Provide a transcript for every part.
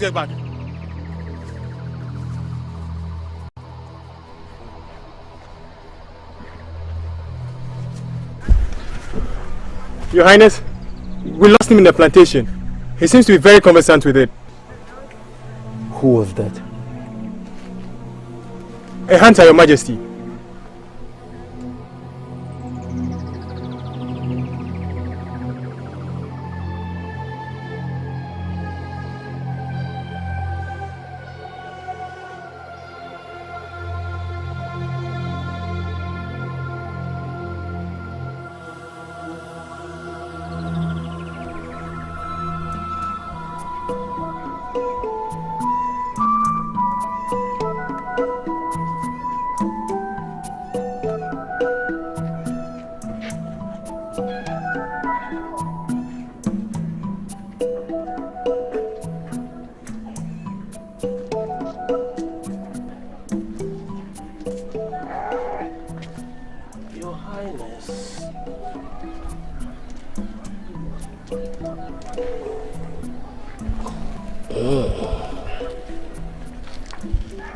Let's get back. Your Highness, we lost him in the plantation. He seems to be very conversant with it. Who was that? A hunter, Your Majesty.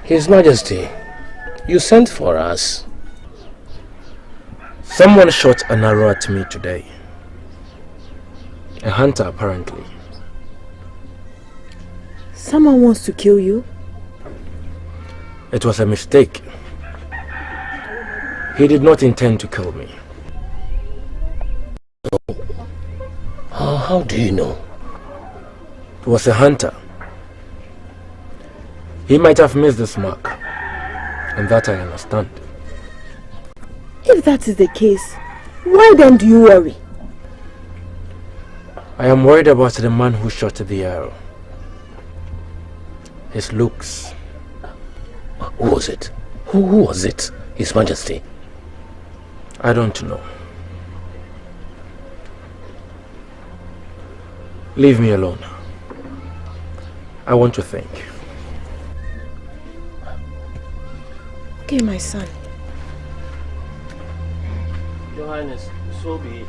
His Majesty, you sent for us. Someone shot an arrow at me today. A hunter, apparently. Someone wants to kill you? It was a mistake. He did not intend to kill me. How do you know? It was a hunter. He might have missed this mark, and that I understand. If that is the case, why then do you worry? I am worried about the man who shot the arrow. His looks. Who was it? Who was it, His Majesty? I don't know. Leave me alone. I want to think. Okay, my son. Your Highness, so be it.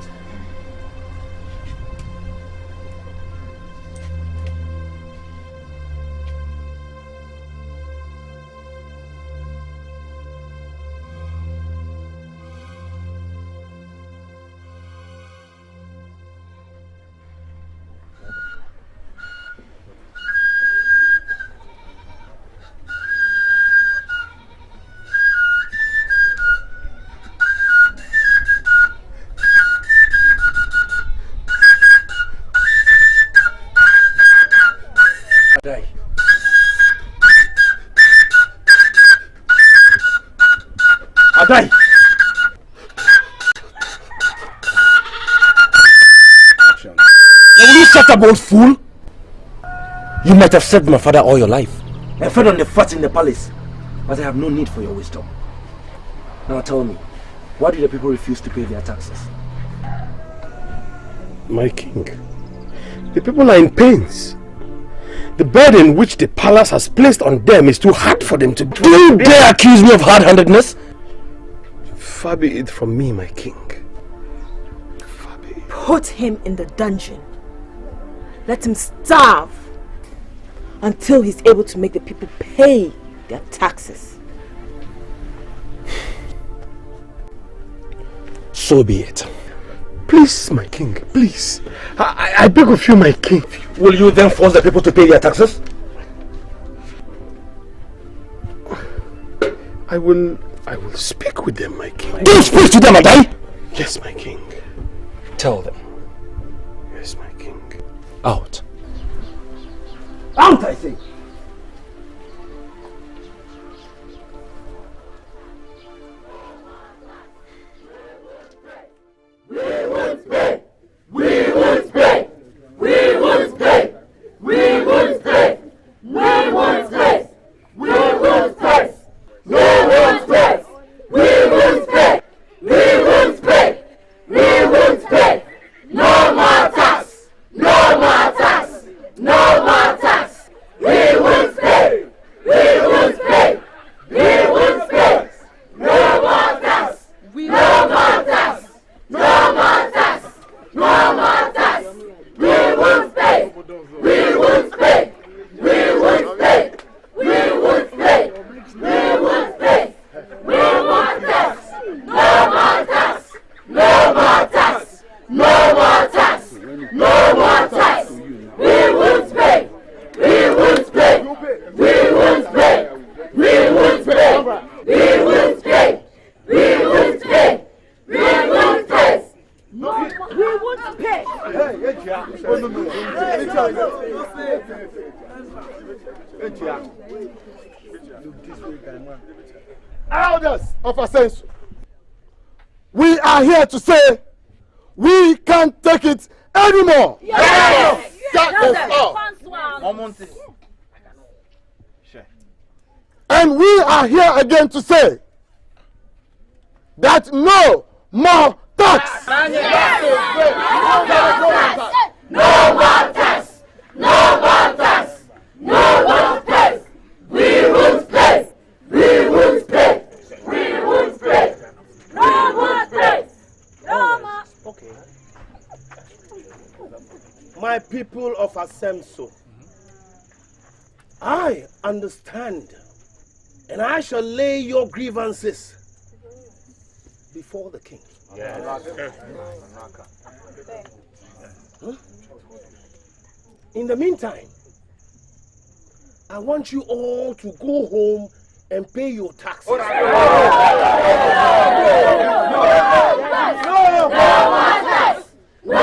Appiah! Will you shut up, old fool? You might have served my father all your life and fed on the fat in the palace, but I have no need for your wisdom. Now tell me, why do the people refuse to pay their taxes? My king, the people are in pains. The burden which the palace has placed on them is too hard for them to bear. Do you dare accuse me of hard-handedness? Far be it from me, my king. Far be it. Put him in the dungeon. Let him starve until he's able to make the people pay their taxes. So be it. Please, my king, please. I beg of you, my king. Will you then force the people to pay their taxes? I will speak with them, my king. Do you speak to them, Adai? Yes, my king. Tell them. Yes, my king. Out. Out, I say! We won't pay! We won't pay! We won't pay! We won't pay! We won't pay! We won't pay! We won't pay! We won't pay! We won't pay! We won't pay! No more tax! No more tax! No more tax! We Elders of Ascension, we are here to say we can't take it anymore. Yes! That is all. And we are here again to say that no more tax. No more tax. No more tax. No more tax. We won't pay. We won't pay. We won't pay. No more tax. No more. Okay. My people of Asemso, I understand, and I shall lay your grievances before the king. Huh? In the meantime, I want you all to go home and pay your taxes. No more tax! No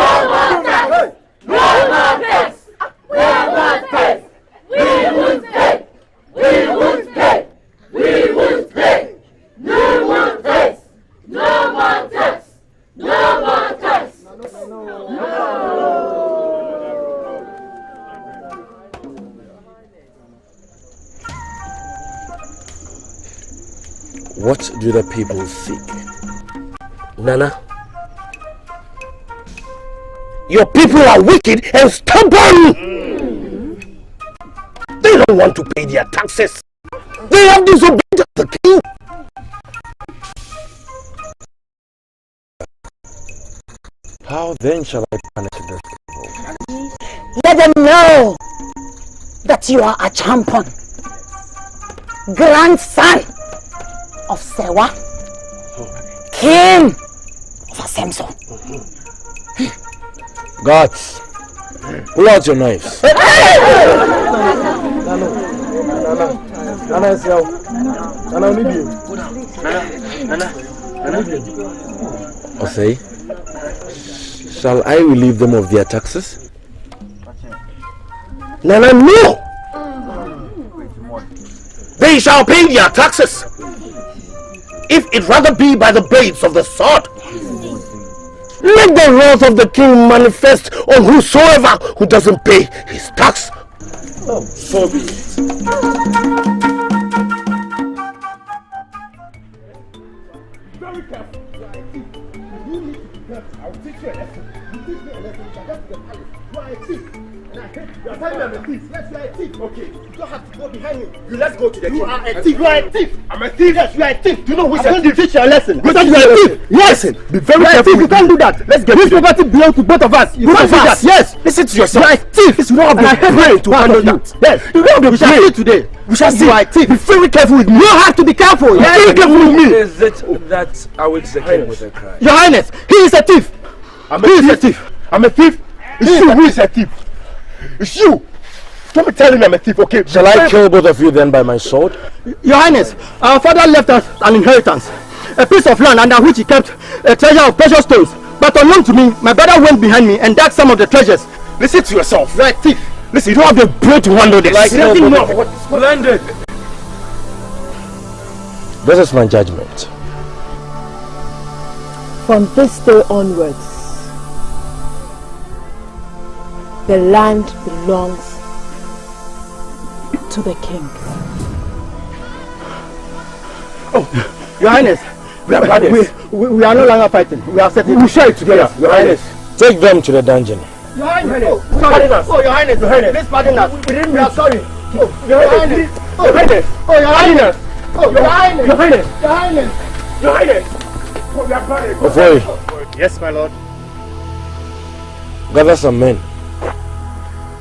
more tax! No more tax! We won't pay! We won't pay! We won't pay! We won't pay! No more tax! No more tax! No more tax! What do the people seek? Nana? Your people are wicked and stubborn! They don't want to pay their taxes. They have disobeyed the king. How then shall I punish this people? Let them know that you are a champion, grandson of Sewa, king of Asemso. Gods, pull out your knives. Osei, shall I relieve them of their taxes? Nana, no! They shall pay their taxes, if it rather be by the blades of the sword. Let the wrath of the king manifest on whosoever who doesn't pay his tax. Oh, so be it. Very careful. You need to be careful. I'll teach you a lesson. You teach me a lesson. You shall get to the palace. You are a thief. And I hate you. You are telling me I'm a thief. Yes, you are a thief. Okay. You don't have to go behind me. Let's go to the king. You are a thief. You are a thief. I'm a thief. Yes, you are a thief. Do you know who is a thief? I'm going to teach you a lesson. You are a thief. Yes. Listen, be very careful. You can't do that. Let's get this property belongs to both of us. You can't do that. Yes. Listen to yourself. You are a thief. You don't have the brain to handle that. Yes. You don't have the brain. We shall see today. We shall see. You are a thief. Be very careful with me. You have to be careful. Be very careful with me. Is it that I will the king with a cry? Your Highness, he is a thief. He is a thief. I'm a thief. It's you who is a thief. It's you. Don't be telling me I'm a thief, okay? Shall I kill both of you then by my sword? Your Highness, our father left us an inheritance, a piece of land under which he kept a treasure of precious stones. But unknown to me, my brother went behind me and dug some of the treasures. Listen to yourself. You're a thief. Listen, you don't have the brain to handle this. Like no, Splendid. This is my judgment. From this day onwards, the land belongs to the king. Oh, Your Highness, we are no longer fighting. We are settling. We share it together. Yes, Your Highness. Take them to the dungeon. Your Highness. Oh, sorry. Oh, Your Highness. Your Highness. Please pardon us. We are sorry. Oh, Your Highness. Oh, Your Highness. Oh, Your Highness. Oh, Your Highness. Your Highness. Your Highness. Your Highness. Oh, we are sorry. Ofoi. Yes, my lord. Gather some men.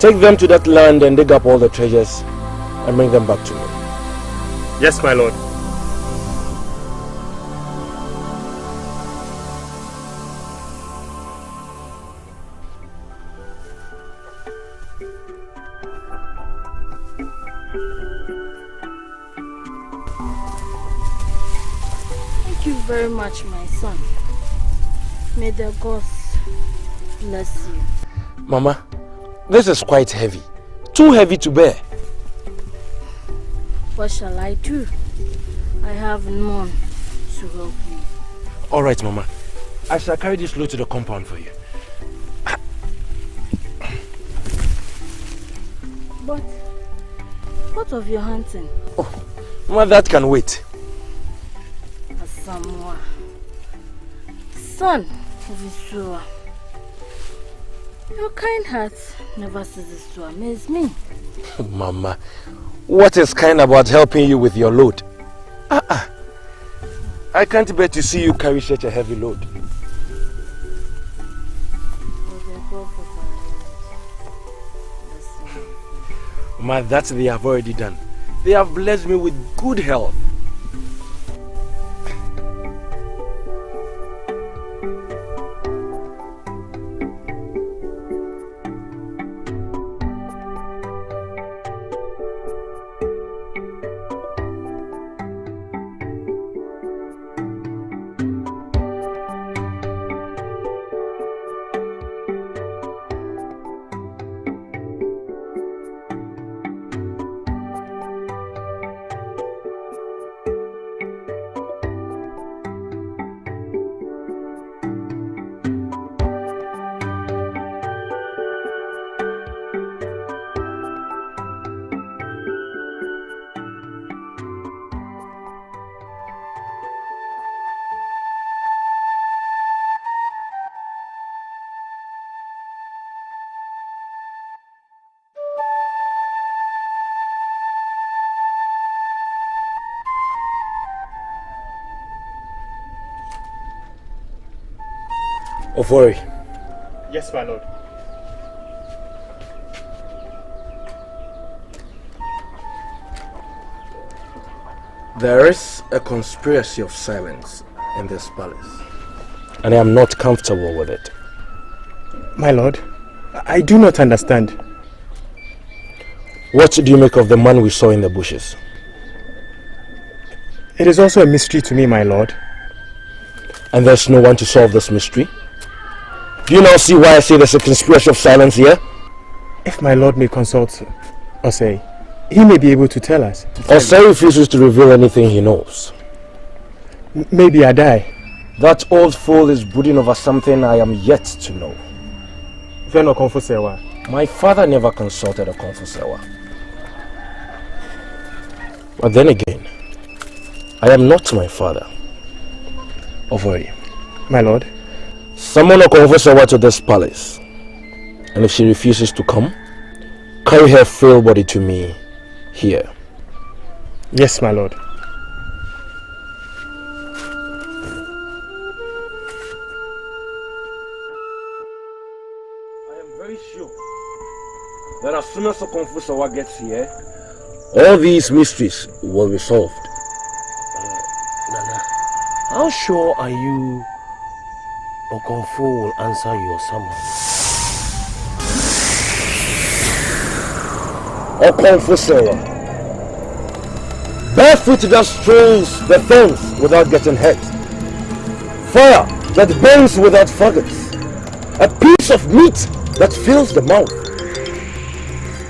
Take them to that land and dig up all the treasures and bring them back to me. Yes, my lord. Thank you very much, my son. May the gods bless you. Mama, this is quite heavy. Too heavy to bear. What shall I do? I have none to help me. Alright, Mama. I shall carry this load to the compound for you. But what of your hunting? Oh, Mama, that can wait. Asamoah, son of Isua, your kind heart never ceases to amaze me. Mama, what is kind about helping you with your load? I can't bear to see you carry such a heavy load. Mama, that they have already done. They have blessed me with good health. Ofori. Yes, my lord. There is a conspiracy of silence in this palace, and I am not comfortable with it. My lord, I do not understand. What do you make of the man we saw in the bushes? It is also a mystery to me, my lord. And there's no one to solve this mystery? Do you now see why I say there's a conspiracy of silence here? If my lord may consult Osei, he may be able to tell us. Osei refuses to reveal anything he knows. Maybe I die. That old fool is brooding over something I am yet to know. My father never consulted a Konfusewa. But then again, I am not my father. Ofori. My lord. Summon a Konfusewa to this palace. And if she refuses to come, carry her frail body to me here. Yes, my lord. I am very sure that as soon as the Konfusewa gets here, all these mysteries will be solved. Nana, how sure are you Okonfo will answer your summons? Okonfusewa, barefoot that strolls the fence without getting hurt, fire that burns without faggots, a piece of meat that fills the mouth.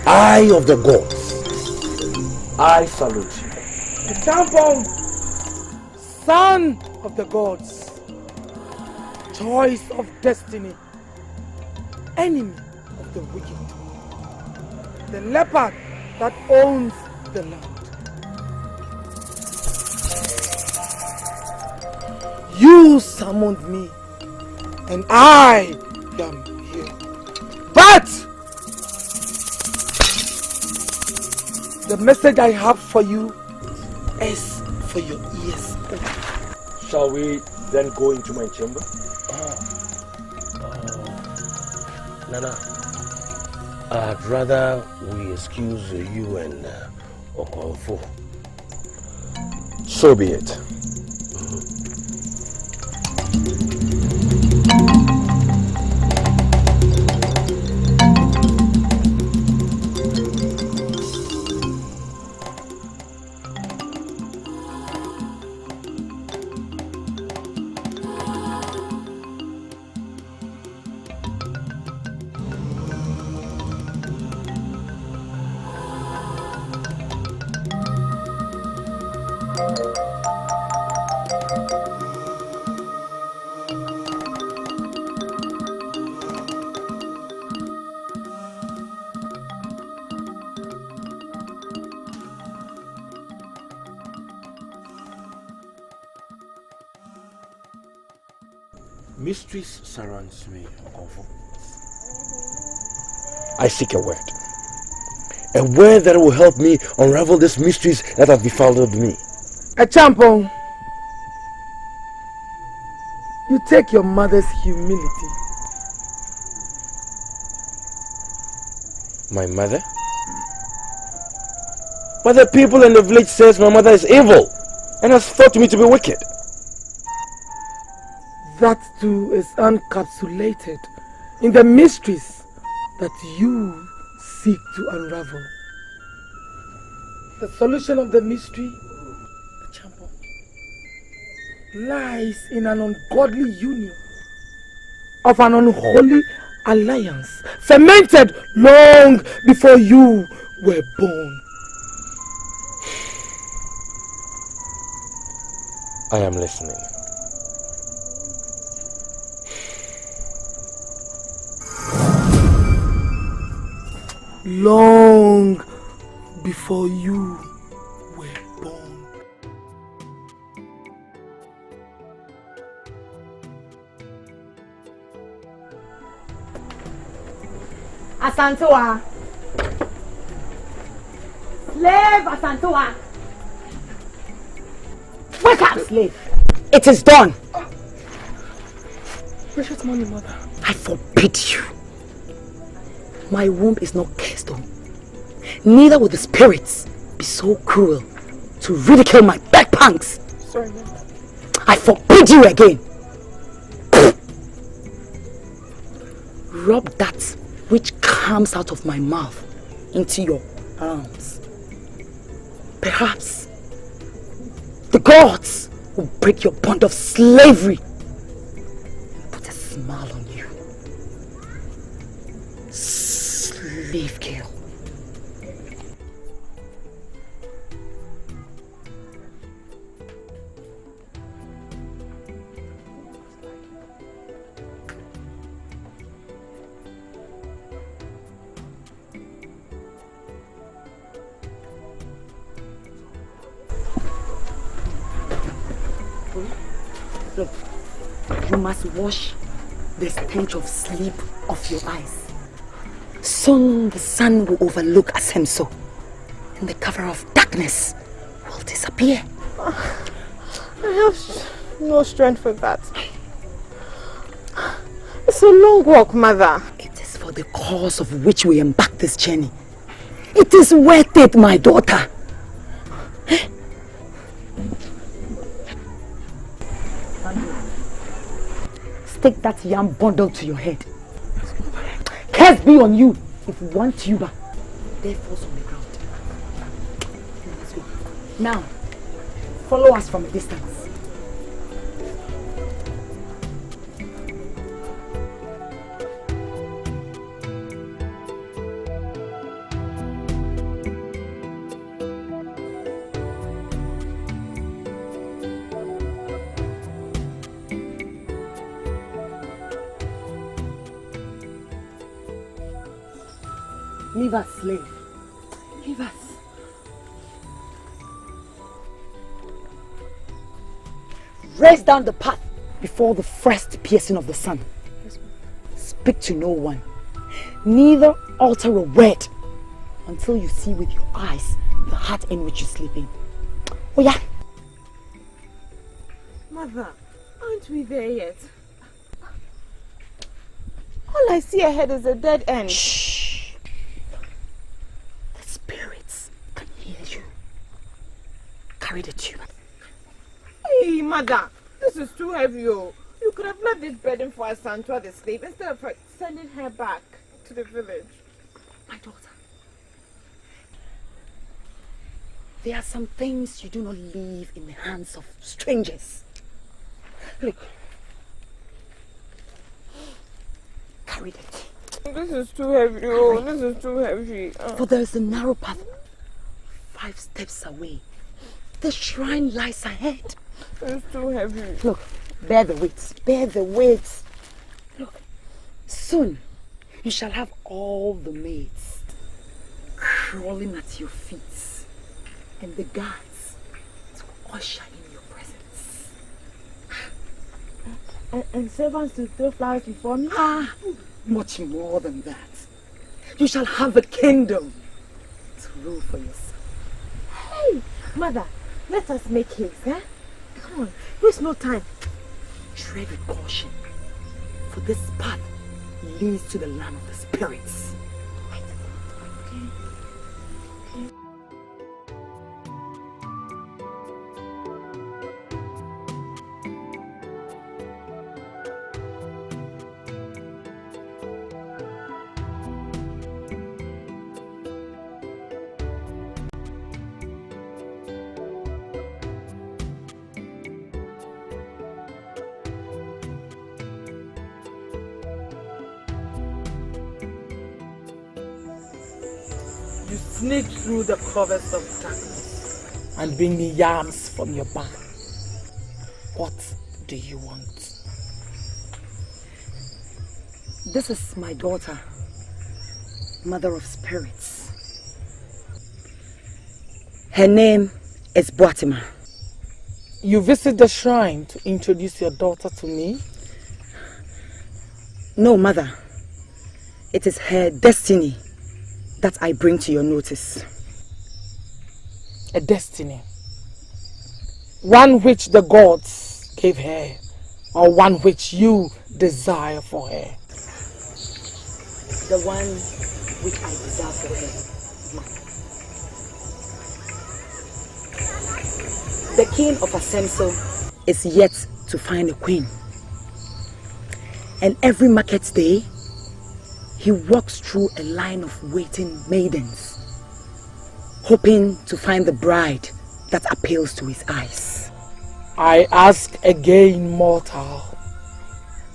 Eye of the gods, I salute you. Tampon, son of the gods, choice of destiny, enemy of the wicked, the leopard that owns the land. You summoned me, and I am here. But the message I have for you is for your ears. Shall we then go into my chamber? Nana, I'd rather we excuse you and Okonfo. So be it. Mysteries surrounds me, Okonfo. I seek a word. A word that will help me unravel these mysteries that have befouled me. A champon. You take your mother's humility. My mother? But the people in the village says my mother is evil and has thought me to be wicked. That too is encapsulated in the mysteries that you seek to unravel. The solution of the mystery, Champo, lies in an ungodly union of an unholy alliance fermented long before you were born. I am listening. Long before you were born. Asantewa. Slave Asantewa. Wake up, slave. It is done. Precious money, mother. I forbid you. My womb is not cursed on. Neither will the spirits be so cruel to ridicule my backpanks. Sorry, mother. I forbid you again. Rub that which comes out of my mouth into your arms. Perhaps the gods will break your bond of slavery and put a smile on you. Slave girl. Look, you must wash the stench of sleep off your eyes. Soon the sun will overlook Asemso, and the cover of darkness will disappear. I have no strength for that. It's a long walk, mother. It is for the cause of which we embark this journey. It is worth it, my daughter. Stick that yam bundle to your head. Curse be on you if one tuber there falls on the ground. Let's go. Now, follow us from a distance. Leave us, slave. Leave us. Race down the path before the first piercing of the sun. Yes, speak to no one. Neither utter a word until you see with your eyes the hut in which you're sleeping. Oh yeah. Mother, aren't we there yet? All I see ahead is a dead end. Shh. Can hear you. Carry the tube. Hey, mother, this is too heavy. Oh. You could have left this burden for Asantua the slave instead of sending her back to the village. My daughter, there are some things you do not leave in the hands of strangers. Look. Carry the tea. This is too heavy. Oh, this is too heavy. For there is a narrow path 5 steps away The shrine lies ahead. It's too heavy. Look, bear the weight. Bear the weight. Look, soon you shall have all the maids crawling at your feet and the guards to usher in your presence. And servants to throw flowers before me? Ah, much more than that. You shall have a kingdom to rule for yourself. Hey, mother, let us make haste, eh? Come on, waste no time. Tread with caution, for this path leads to the land of the spirits. Sneak through the covers of darkness and bring me yams from your barn. What do you want? This is my daughter, mother of spirits. Her name is Boatima. You visit the shrine to introduce your daughter to me? No, mother. It is her destiny that I bring to your notice. A destiny? One which the gods gave her, or one which you desire for her? The one which I desire for her, mother. The king of Asemso is yet to find a queen. And every market day, he walks through a line of waiting maidens, hoping to find the bride that appeals to his eyes. I ask again, mortal,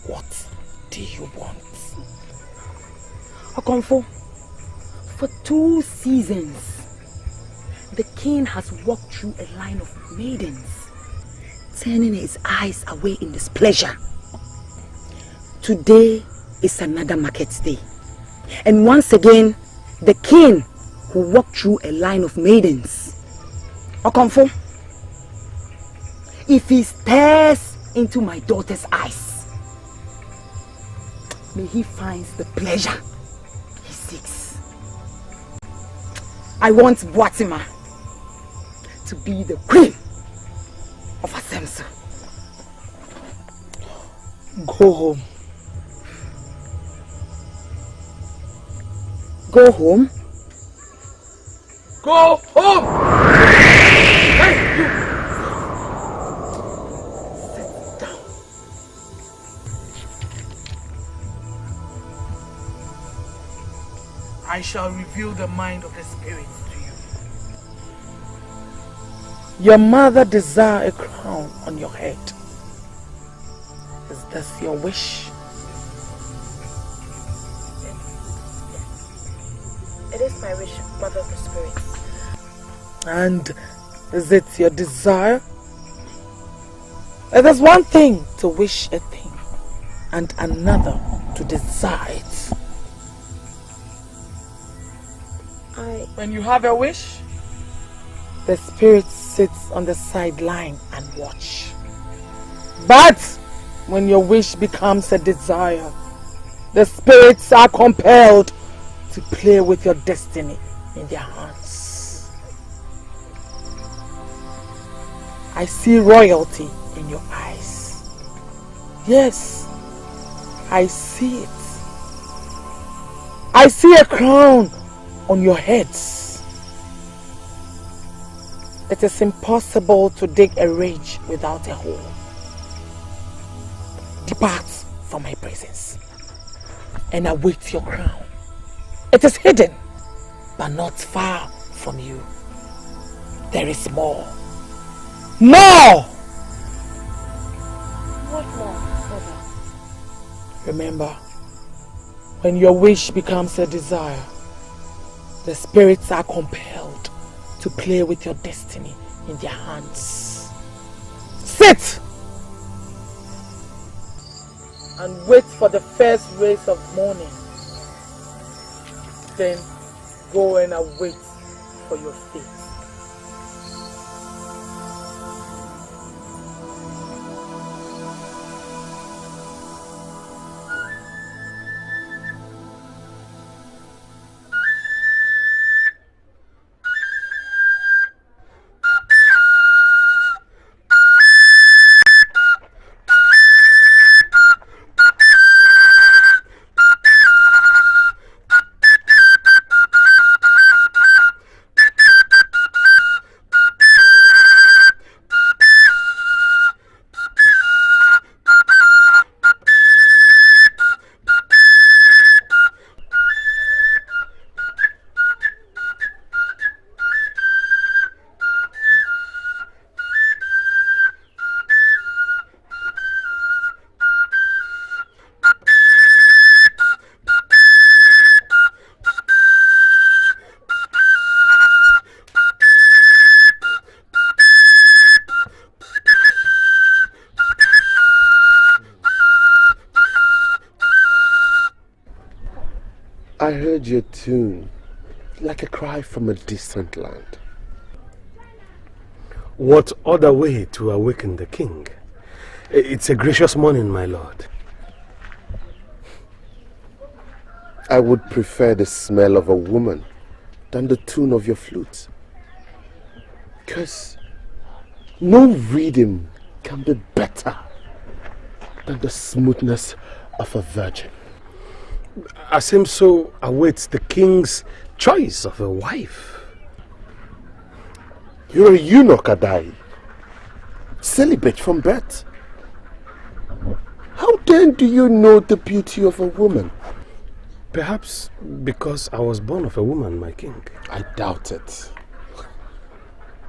what do you want? Okonfo, for 2 seasons, the king has walked through a line of maidens, turning his eyes away in displeasure. Today is another market day. And once again, the king who walked through a line of maidens. Okonfo, if he stares into my daughter's eyes, may he find the pleasure he seeks. I want Boatima to be the queen of Asemso. Go home. Go home? Go home! Hey, you! Sit down. I shall reveal the mind of the spirits to you. Your mother desires a crown on your head. Is this your wish? It is my wish, Mother of the Spirits. And is it your desire? It is one thing to wish a thing and another to desire it. When you have a wish, the spirit sits on the sideline and watch. But when your wish becomes a desire, the spirits are compelled to play with your destiny in their hands. I see royalty in your eyes. Yes, I see it. I see a crown on your heads. It is impossible to dig a ridge without a hole. Depart from my presence and await your crown. It is hidden, but not far from you. There is more. More! What more, Mother? Remember, when your wish becomes a desire, the spirits are compelled to play with your destiny in their hands. Sit! And wait for the first rays of morning. Then go and await for your fate. I heard your tune, like a cry from a distant land. What other way to awaken the king? It's a gracious morning, my lord. I would prefer the smell of a woman than the tune of your flute. 'Cause no rhythm can be better than the smoothness of a virgin. Asemso awaits the king's choice of a wife. You're a eunuch, Adai. Celibate from birth. How then do you know the beauty of a woman? Perhaps because I was born of a woman, my king. I doubt it.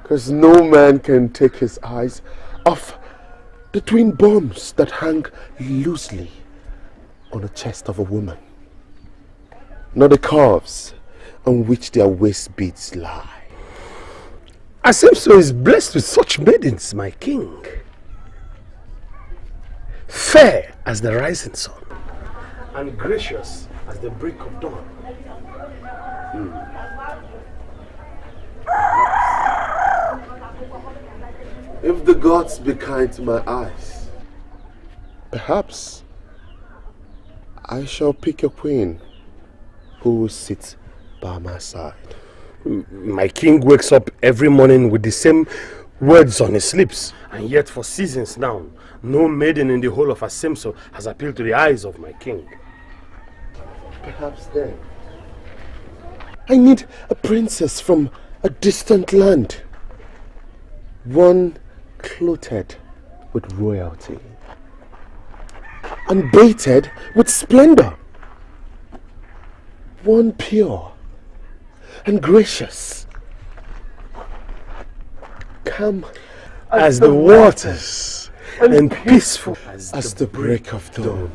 'Cause no man can take his eyes off the twin bombs that hang loosely on the chest of a woman, nor the curves on which their waist beads lie. Asemso is blessed with such maidens, my king. Fair as the rising sun, and gracious as the break of dawn. If the gods be kind to my eyes, perhaps I shall pick a queen who will sit by my side. My king wakes up every morning with the same words on his lips, and yet for seasons now, no maiden in the whole of Asemso has appealed to the eyes of my king. Perhaps then I need a princess from a distant land, one clothed with royalty and baited with splendor, one pure and gracious, calm as the waters, and peaceful as the break of dawn.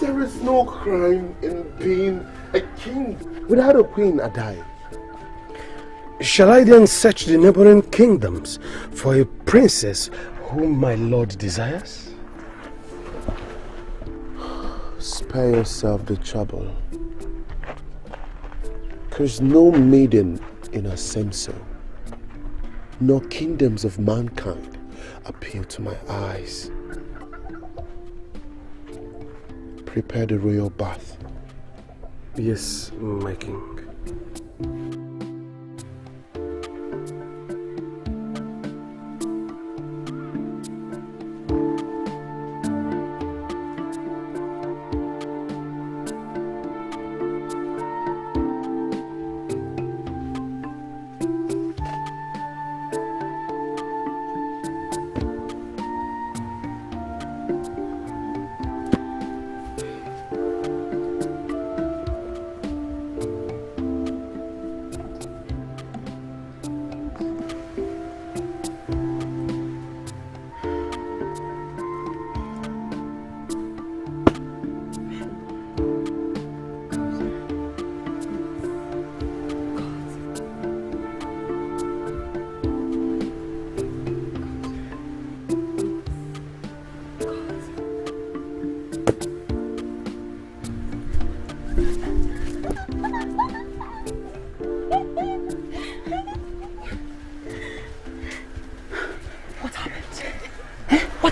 There is no crime in being a king without a queen, Adai. Shall I then search the neighboring kingdoms for a princess whom my lord desires? Spare yourself the trouble. 'Cause no maiden in Asemso, nor kingdoms of mankind appeal to my eyes. Prepare the royal bath. Yes, my king.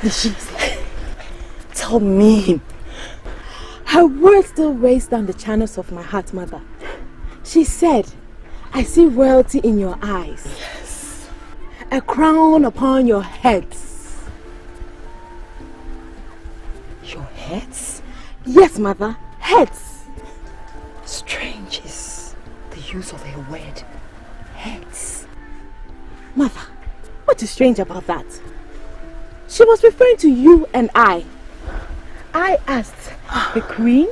What did she say? Tell me. Her words still race down the channels of my heart, Mother. She said, I see royalty in your eyes. Yes. A crown upon your heads. Your heads? Yes, Mother, heads. Strange is the use of her word. Heads. Mother, what is strange about that? She was referring to you and I. I asked the queen,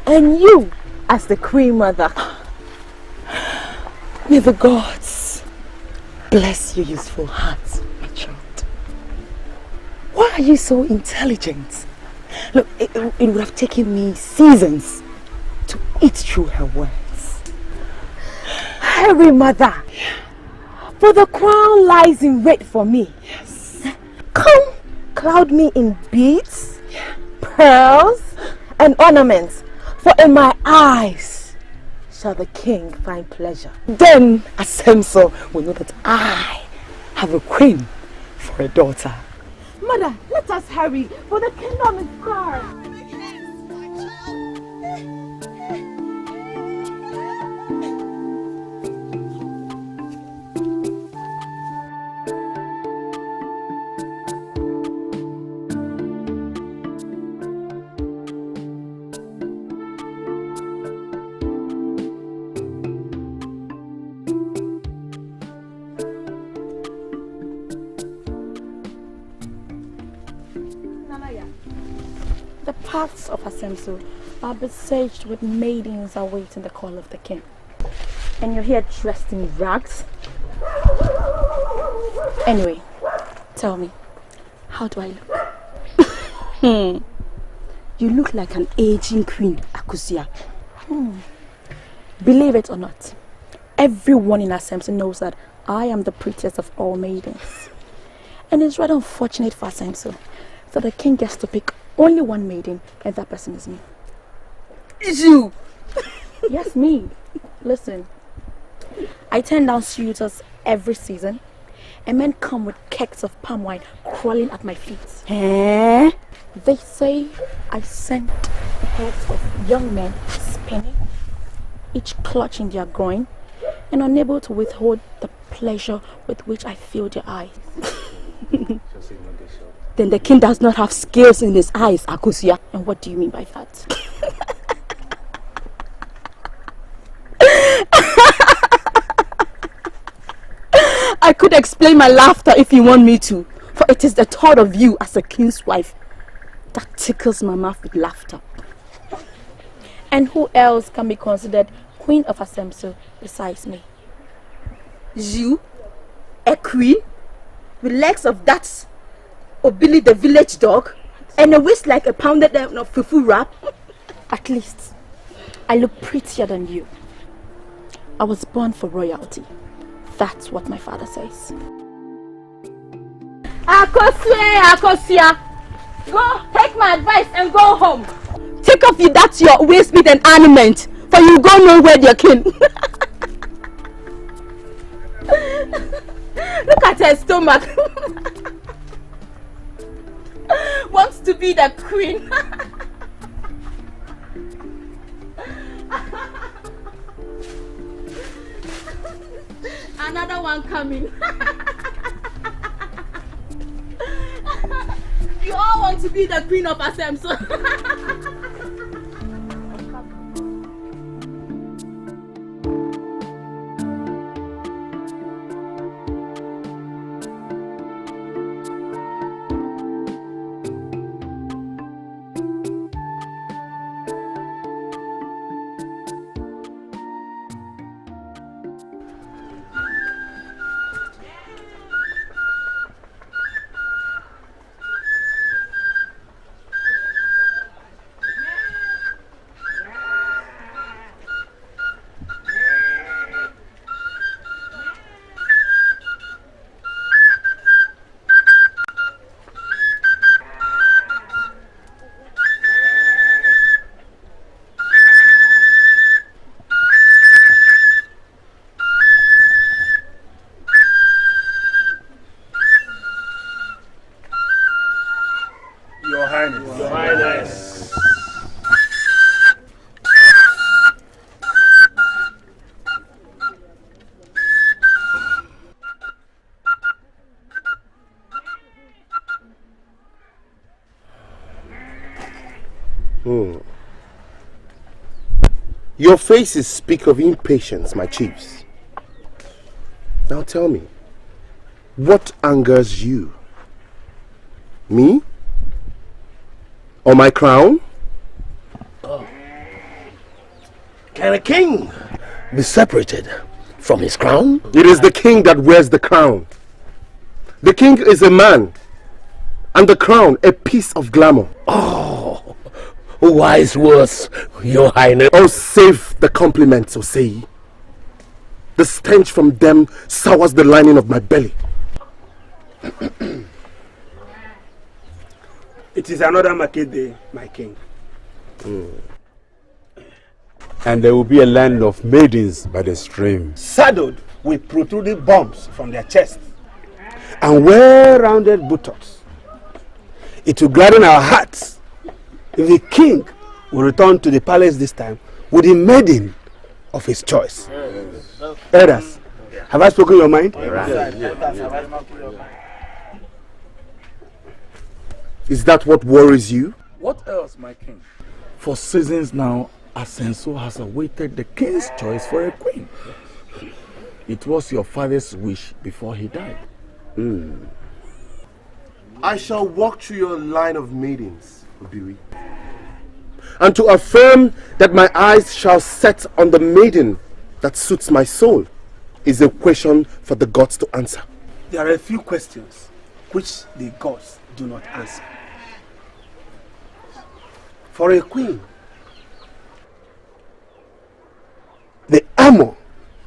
and you as the queen, Mother. May the gods bless your useful heart, my child. Why are you so intelligent? Look, it would have taken me seasons to eat through her words. Hurry, Mother. For the crown lies in wait for me. Yes. Come, cloud me in beads, pearls, and ornaments, for in my eyes shall the king find pleasure. Then Asemso will know that I have a queen for a daughter. Mother, let us hurry, for the kingdom is far. The paths of Asemso are besieged with maidens awaiting the call of the king. And you're here dressed in rags? Anyway, tell me, how do I look? You look like an aging queen, Akusia. Believe it or not, everyone in Asemso knows that I am the prettiest of all maidens. And it's rather unfortunate for Asemso that the king gets to pick only one maiden, and that person is me. It's you! Yes, me. Listen, I turn down suitors every season, and men come with kegs of palm wine crawling at my feet. Eh? They say I sent the heads of young men spinning, each clutching their groin, and unable to withhold the pleasure with which I fill their eyes. Then the king does not have scales in his eyes, Akusia. And what do you mean by that? I could explain my laughter if you want me to, for it is the thought of you as a king's wife that tickles my mouth with laughter. And who else can be considered queen of Asemso besides me? You? A queen? With legs of that Obili the village dog? And a waist like a pounded fufu wrap? At least, I look prettier than you. I was born for royalty. That's what my father says. Akosia! Go, take my advice and go home. Take off that your waist with an ornament, for you go nowhere, dear king. Look at her stomach. Wants to be the queen. Another one coming. You all want to be the queen of Asemso. Your faces speak of impatience, my chiefs. Now tell me, what angers you? Me? Or my crown? Oh. Can a king be separated from his crown? It is the king that wears the crown. The king is a man, and the crown a piece of glamour. Oh, wise words, Your Highness. Oh, save the compliments, Osei. The stench from them sours the lining of my belly. It is another market day, my king. And there will be a land of maidens by the stream, Saddled with protruding bombs from their chests and well-rounded buttocks. It will gladden our hearts if the king will return to the palace this time with a maiden of his choice. Elders, have I spoken your mind? Is that what worries you? What else, my king? For seasons now, Asenso has awaited the king's choice for a queen. It was your father's wish before he died. I shall walk through your line of maidens, Obiri. And to affirm that my eyes shall set on the maiden that suits my soul is a question for the gods to answer. There are a few questions which the gods do not answer. For a queen, The armor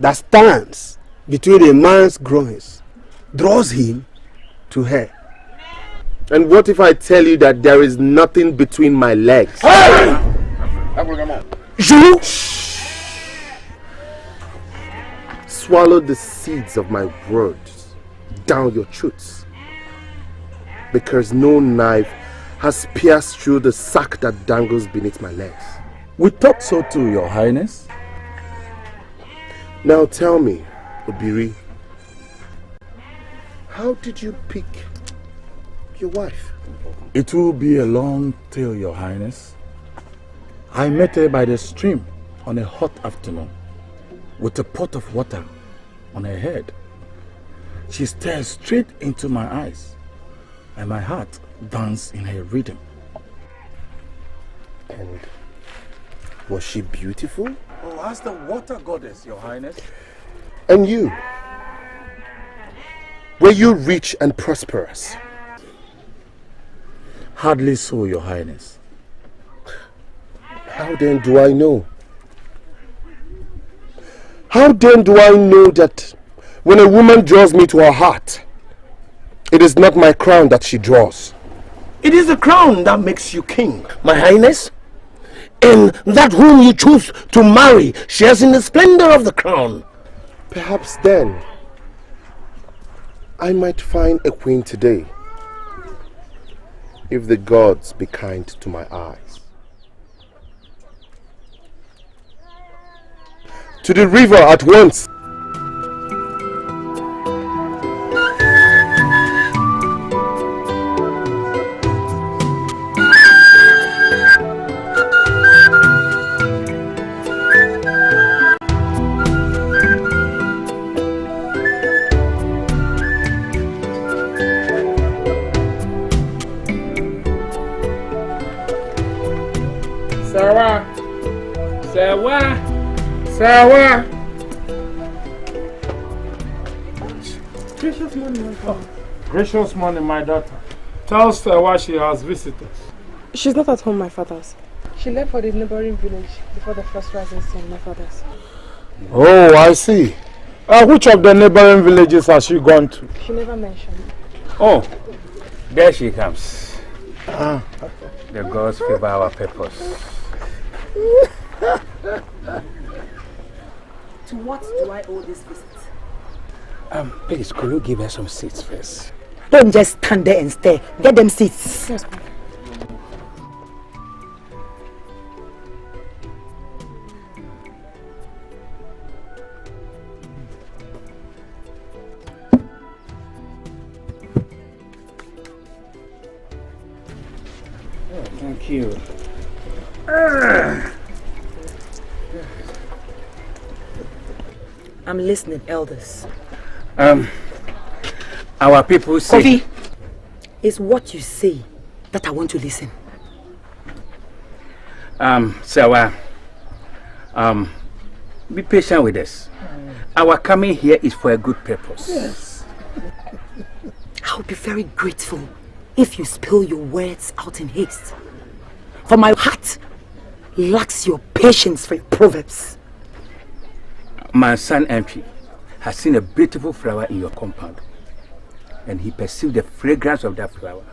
that stands between a man's groins draws him to her. And what if I tell you that there is nothing between my legs? Hey! You swallow the seeds of my words down your throats, because no knife has pierced through the sack that dangles beneath my legs. We thought so too, Your Highness. Now tell me, Obiri, how did you pick your wife? It will be a long tale, Your Highness. I met her by the stream on a hot afternoon with a pot of water on her head. She stared straight into my eyes and my heart danced in her rhythm. And was she beautiful? Oh, ask the water goddess, Your Highness. And you? Were you rich and prosperous? Hardly so, Your Highness. How then do I know? How then do I know that when a woman draws me to her heart, it is not my crown that she draws? It is the crown that makes you king, my highness. And that whom you choose to marry shares in the splendor of the crown. Perhaps then I might find a queen today, if the gods be kind to my eyes. To the river at once! Sawa. Gracious morning, my father. Gracious morning, my daughter. Tell Sawa she has visitors. She's not at home, my father's. She left for the neighboring village before the first rising sun, my father's. Oh, I see. Which of the neighboring villages has she gone to? She never mentioned. Oh, there she comes. The gods favor our purpose. To what do I owe this visit? Please, could you give her some seats first? Don't just stand there and stare. Get them seats. Yes, ma'am. Thank you. I'm listening, elders. Our people say... Kofi, it's what you say that I want to listen. Be patient with us. Our coming here is for a good purpose. Yes. I'll be very grateful if you spill your words out in haste. For my heart lacks your patience for your proverbs. My son Empty has seen a beautiful flower in your compound, and he perceived the fragrance of that flower.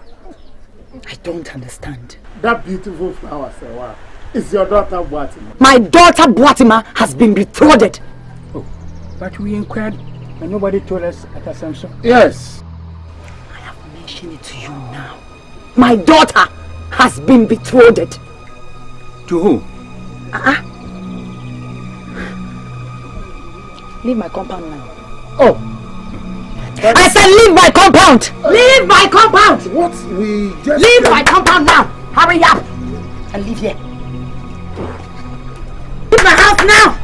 I don't understand. That beautiful flower, Sewa, is your daughter Boatima. My daughter Boatima has been betrothed. Oh, but we inquired and nobody told us at Assumption. Yes. I have mentioned it to you now. My daughter has been betrothed. To who? Leave my compound now. Oh. I said leave my compound! Leave my compound! What we just... Leave my compound now! Hurry up! And leave here. Leave my house now!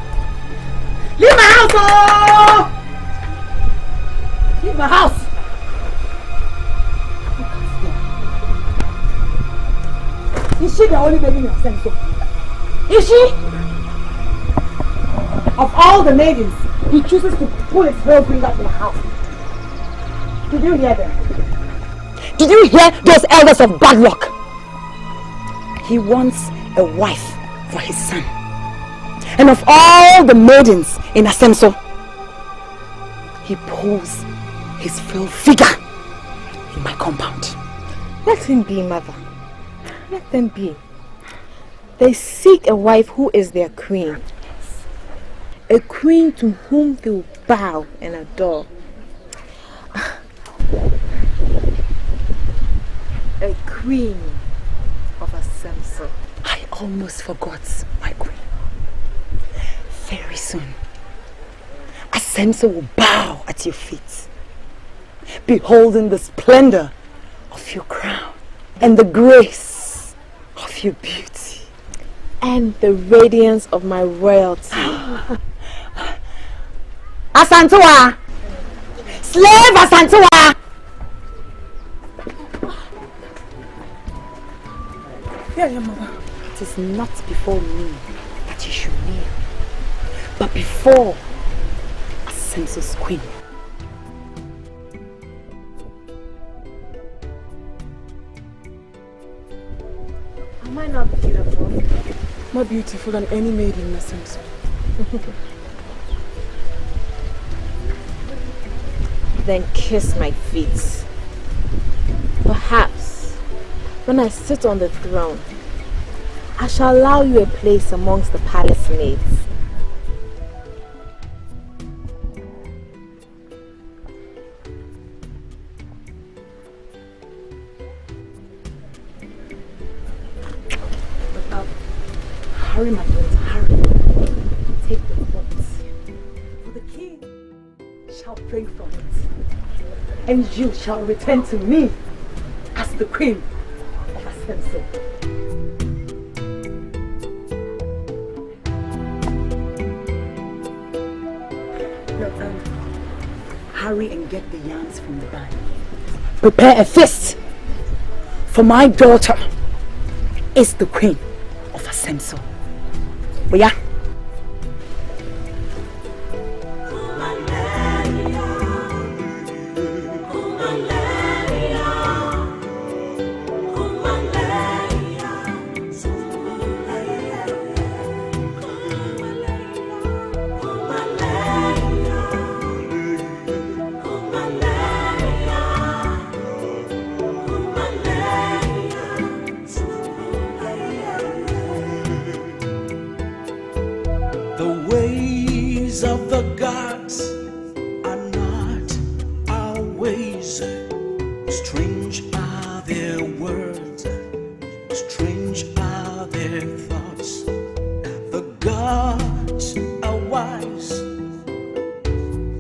Leave my house! Oh! Leave my house! Is she the only baby you have sent so? Is she? Of all the maidens, he chooses to pull his hair bring up in the house. Did you hear them? Did you hear those elders of bad luck? He wants a wife for his son. And of all the maidens in Asemso, he pulls his frail figure in my compound. Let him be, mother. Let them be. They seek a wife who is their queen. A queen to whom they will bow and adore. A queen of Asemso. I almost forgot my queen. Very soon, Asemso will bow at your feet, beholding the splendor of your crown and the grace of your beauty. And the radiance of my royalty. Asantua! Slave Asantua! Yeah, mother. It is not before me that you should kneel, but before Asemso's queen. Am I not beautiful? More beautiful than any maiden in Asemso. Then kiss my feet. Perhaps when I sit on the throne, I shall allow you a place amongst the palace maids. Hurry, my daughter, hurry. Take the box, for the king shall drink from it, and you shall return to me as the queen of Asemso. Hurry and get the yams from the bag. Prepare a feast, for my daughter is the queen of Asemso. Oh yeah? Of the gods are not our ways. Strange are their words, strange are their thoughts. The gods are wise.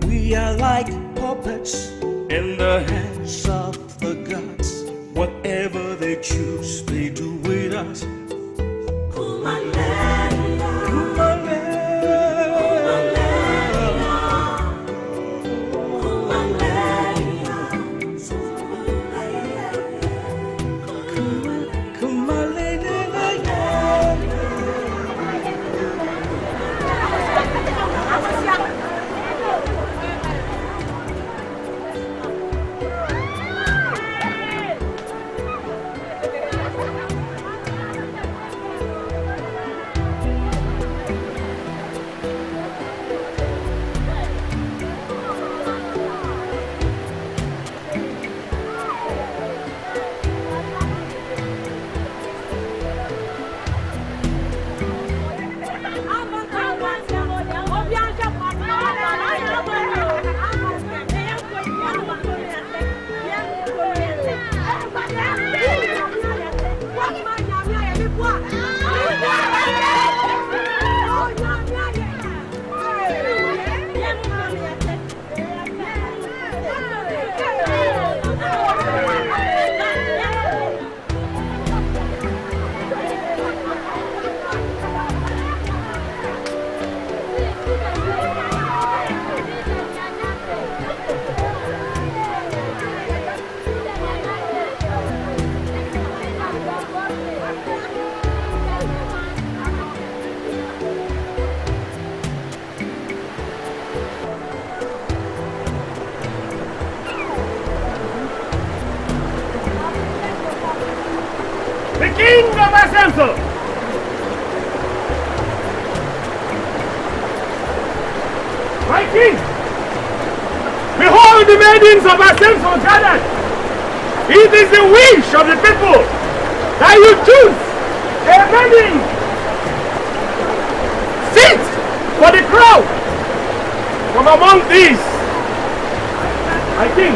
We are like puppets in the hands of the gods. Whatever they choose, they do with us. of Asemso. My king, behold the maidens of Asemso gathered. It is the wish of the people that you choose a maiden fit for the crowd from among these. My king.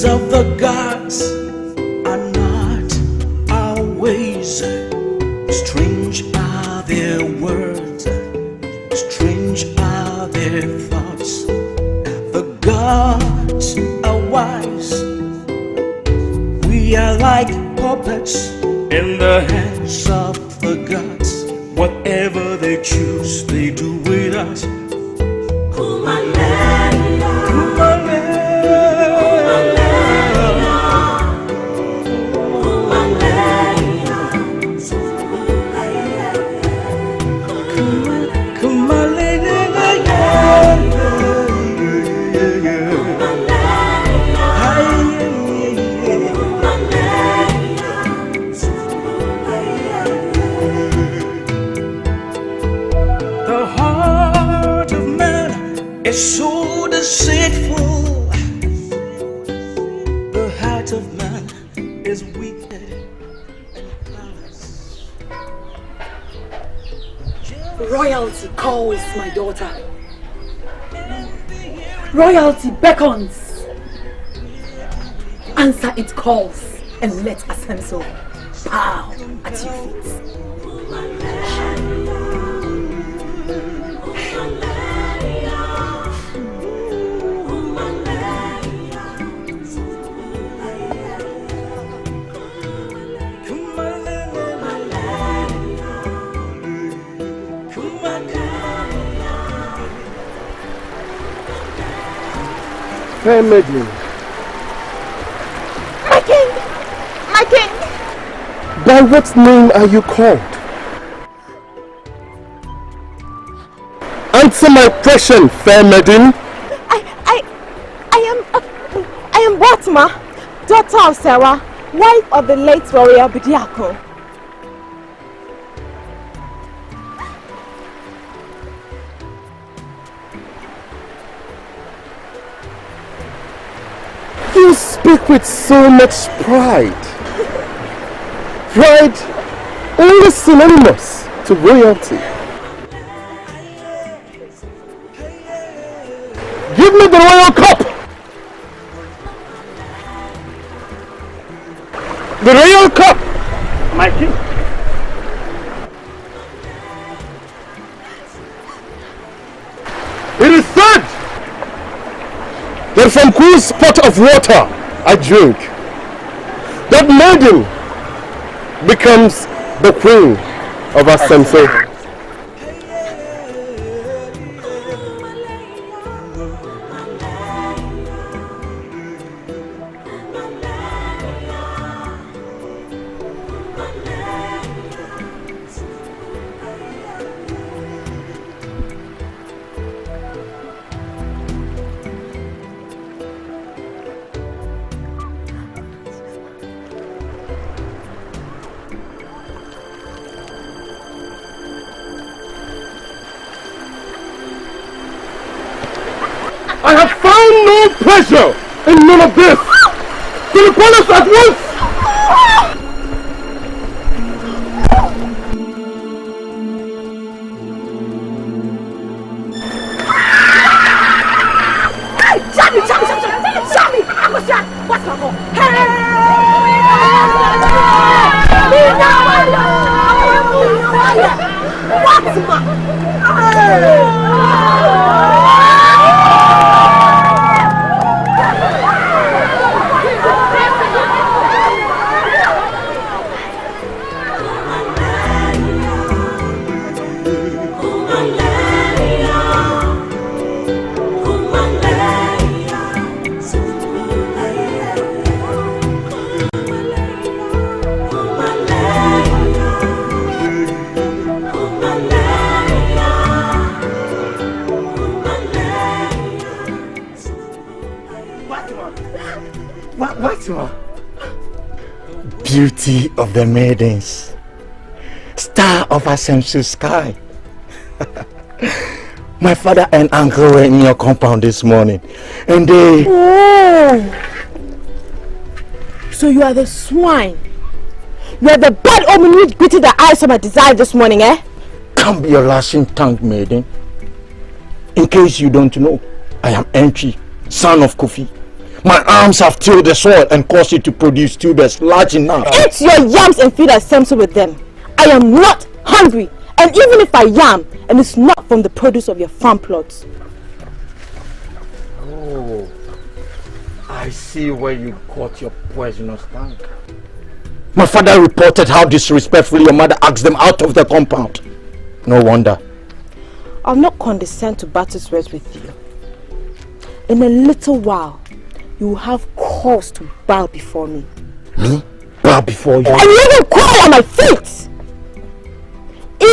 Of the gods are not our ways. Strange are their words, strange are their thoughts. The gods are wise. We are like puppets in the hands of the gods. Whatever they choose, they do with us. So deceitful, the heart of man is wicked and callous. Royalty calls, my daughter. Royalty beckons. Answer its calls and let Asemso bow at your feet. Fair maiden. My king! My king! By what name are you called? Answer my question, fair maiden. I am Batma, daughter of Sarah, wife of the late warrior Bidiako. You speak with so much pride. Pride only synonymous to royalty. Give me the royal cup! The royal cup! My king. It is said that from whose pot of water I drink, that maiden becomes the queen of Asemso. I have found no pleasure in none of this. To the palace at once! Shami! What's wrong? Hey! Fatima, beauty of the maidens, star of Asemsu's sky. My father and uncle were in your compound this morning, and they... Oh! So you are the swine. You are the bad omen which greeted the eyes of my desire this morning, eh? Can't be your lashing tongue, maiden. In case you don't know, I am Entry, son of Kofi. My arms have tilled the soil and caused it to produce tubers large enough. Eat your yams and feed Asemso with them. I am not hungry, and even if I am, and it's not from the produce of your farm plots. Oh, I see where you caught your poisonous tongue. My father reported how disrespectfully your mother asked them out of the compound. No wonder. I'll not condescend to battle words with you. In a little while, you will have cause to bow before me. Me? Bow before you? And you will crawl on my feet!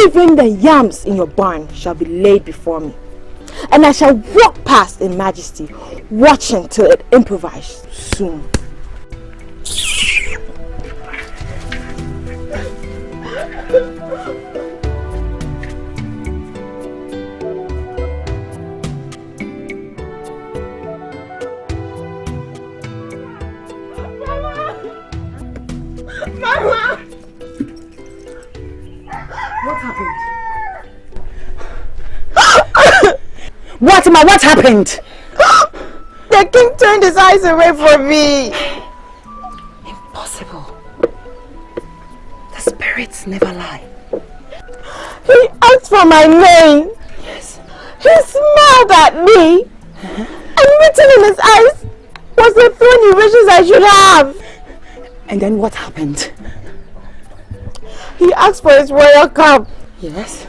Even the yams in your barn shall be laid before me. And I shall walk past in majesty, watching till it improvises soon. Mama! What happened? What, Ma? What happened? The king turned his eyes away from me. Impossible. The spirits never lie. He asked for my name. Yes. He smiled at me. And written in his eyes was the throne he wishes I should have. And then what happened? He asked for his royal cup. Yes.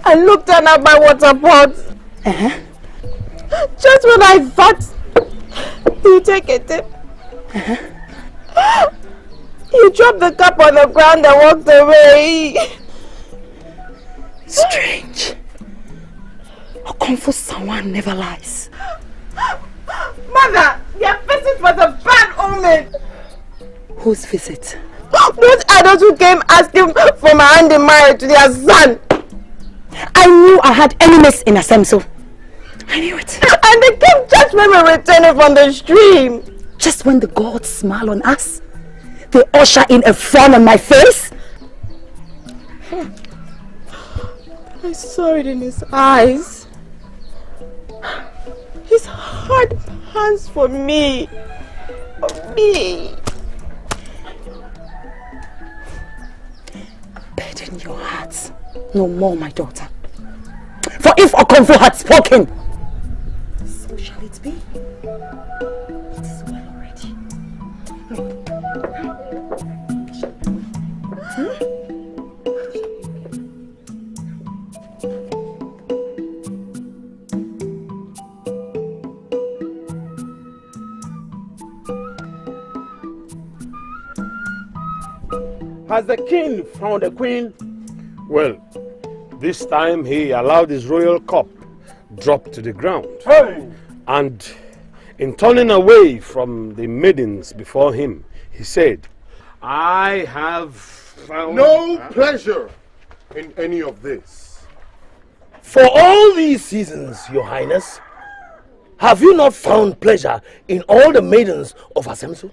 I looked down at my water pot. Just when I thought he'd take a dip, he dropped the cup on the ground and walked away. Strange. Okonfo someone never lies. Mother, your visit was a bad omen. Whose visit? Those adults who came asking for my hand in marriage to their son. I knew I had enemies in Asemso. I knew it. And they came just when we returned from the stream. Just when the gods smile on us, they usher in a frown on my face. I saw it in his eyes. His heart pants for me. For me. Burden your hearts no more, my daughter. For if Okonfo had spoken, so shall it be. It is well already. Has the king found a queen? Well, this time he allowed his royal cup drop to the ground. Hey! And in turning away from the maidens before him, he said, I have found no pleasure in any of this. For all these seasons, your highness, have you not found pleasure in all the maidens of Asemso?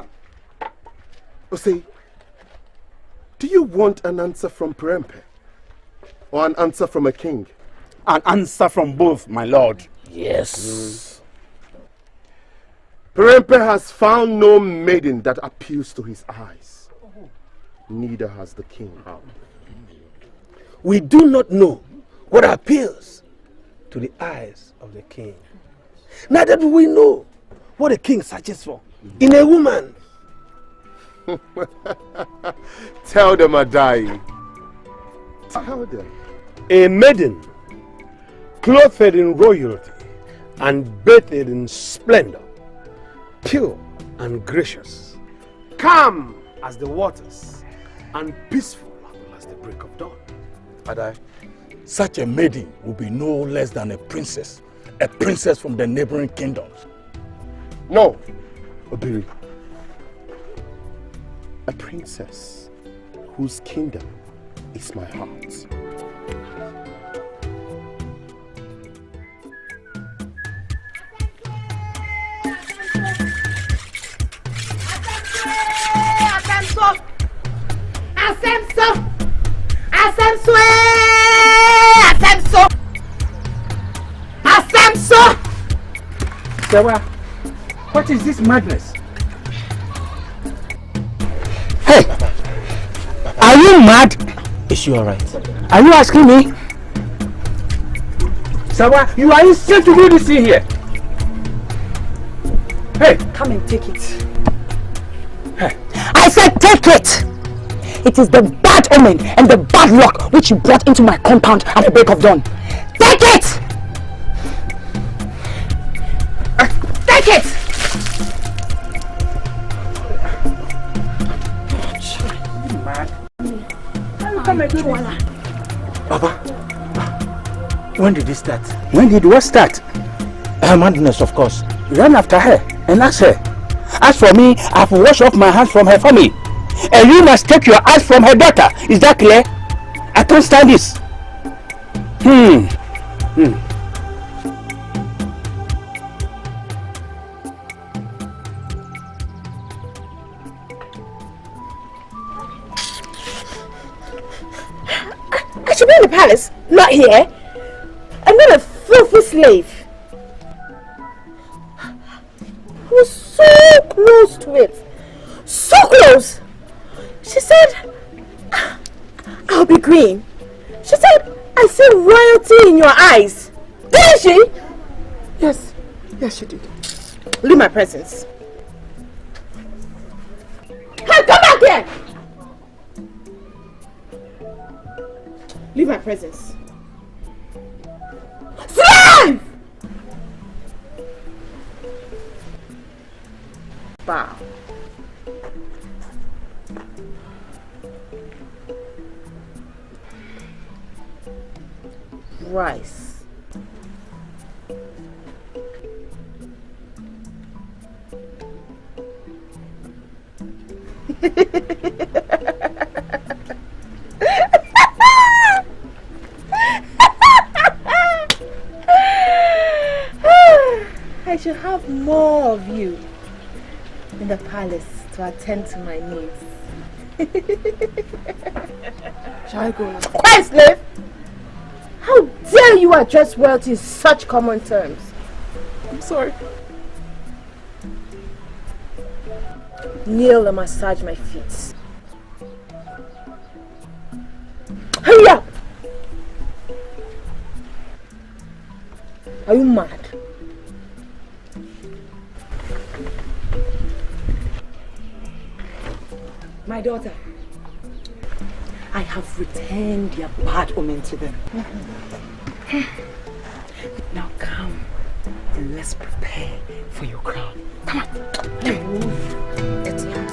Say, do you want an answer from Prempe? Or an answer from a king? An answer from both, my lord. Yes. Prempe has found no maiden that appeals to his eyes. Neither has the king. We do not know what appeals to the eyes of the king. Neither do we know what the king searches for in a woman. Tell them, Adai. Tell them. A maiden, clothed in royalty and bathed in splendor, pure and gracious, calm as the waters, and peaceful as the break of dawn. Adai, such a maiden will be no less than a princess from the neighboring kingdoms. No, Obiri. a princess whose kingdom is my heart. Sewa, what is this madness? Hey! Are you mad? Is she alright? Are you asking me? Sewa, you are insane to do this in here. Hey! Come and take it. Hey. I said take it! It is the bad omen and the bad luck which you brought into my compound at the break of dawn. Take it! Take it! Papa, when did this start? When did what start? Her madness, of course. Run after her and ask her. As for me, I have washed off my hands from her family. And you must take your eyes from her daughter. Is that clear? I can't stand this. I should be in the palace, not here. I'm not a filthy slave. I was so close to it. So close! She said, I'll be green. She said, I see royalty in your eyes. Didn't she? Yes, she did. Leave my presence. Hey, come back here! Leave my presence. Slave! Bow. Rice. I should have more of you in the palace to attend to my needs. Shall I go now? Quiet, slave! How dare you address royalty in such common terms? I'm sorry. Kneel and massage my feet. Hurry up! Are you mad? My daughter, I have returned your bad omen to them. Now come and let's prepare for your crown. Come on. Let's move. Let's dance.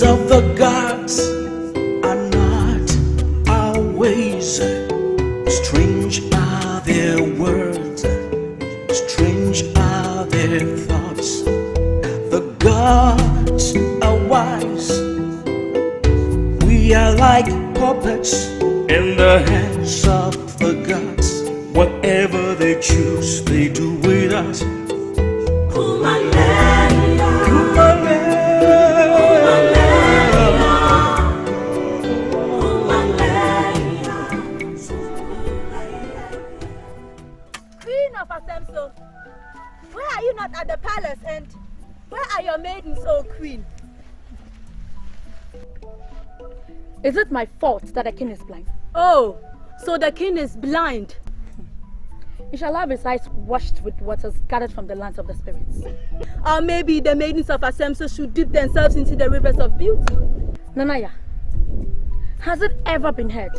Of the gods are not our ways. Strange are their words, strange are their thoughts. The gods are wise. We are like puppets in the hands of the gods. Whatever they choose, they do with us. Why are you not at the palace, and where are your maidens, O queen? Is it my fault that the king is blind? Oh, so the king is blind. He shall have his eyes washed with waters gathered from the lands of the spirits. Or maybe the maidens of Asemso should dip themselves into the rivers of beauty. Nanaya, has it ever been heard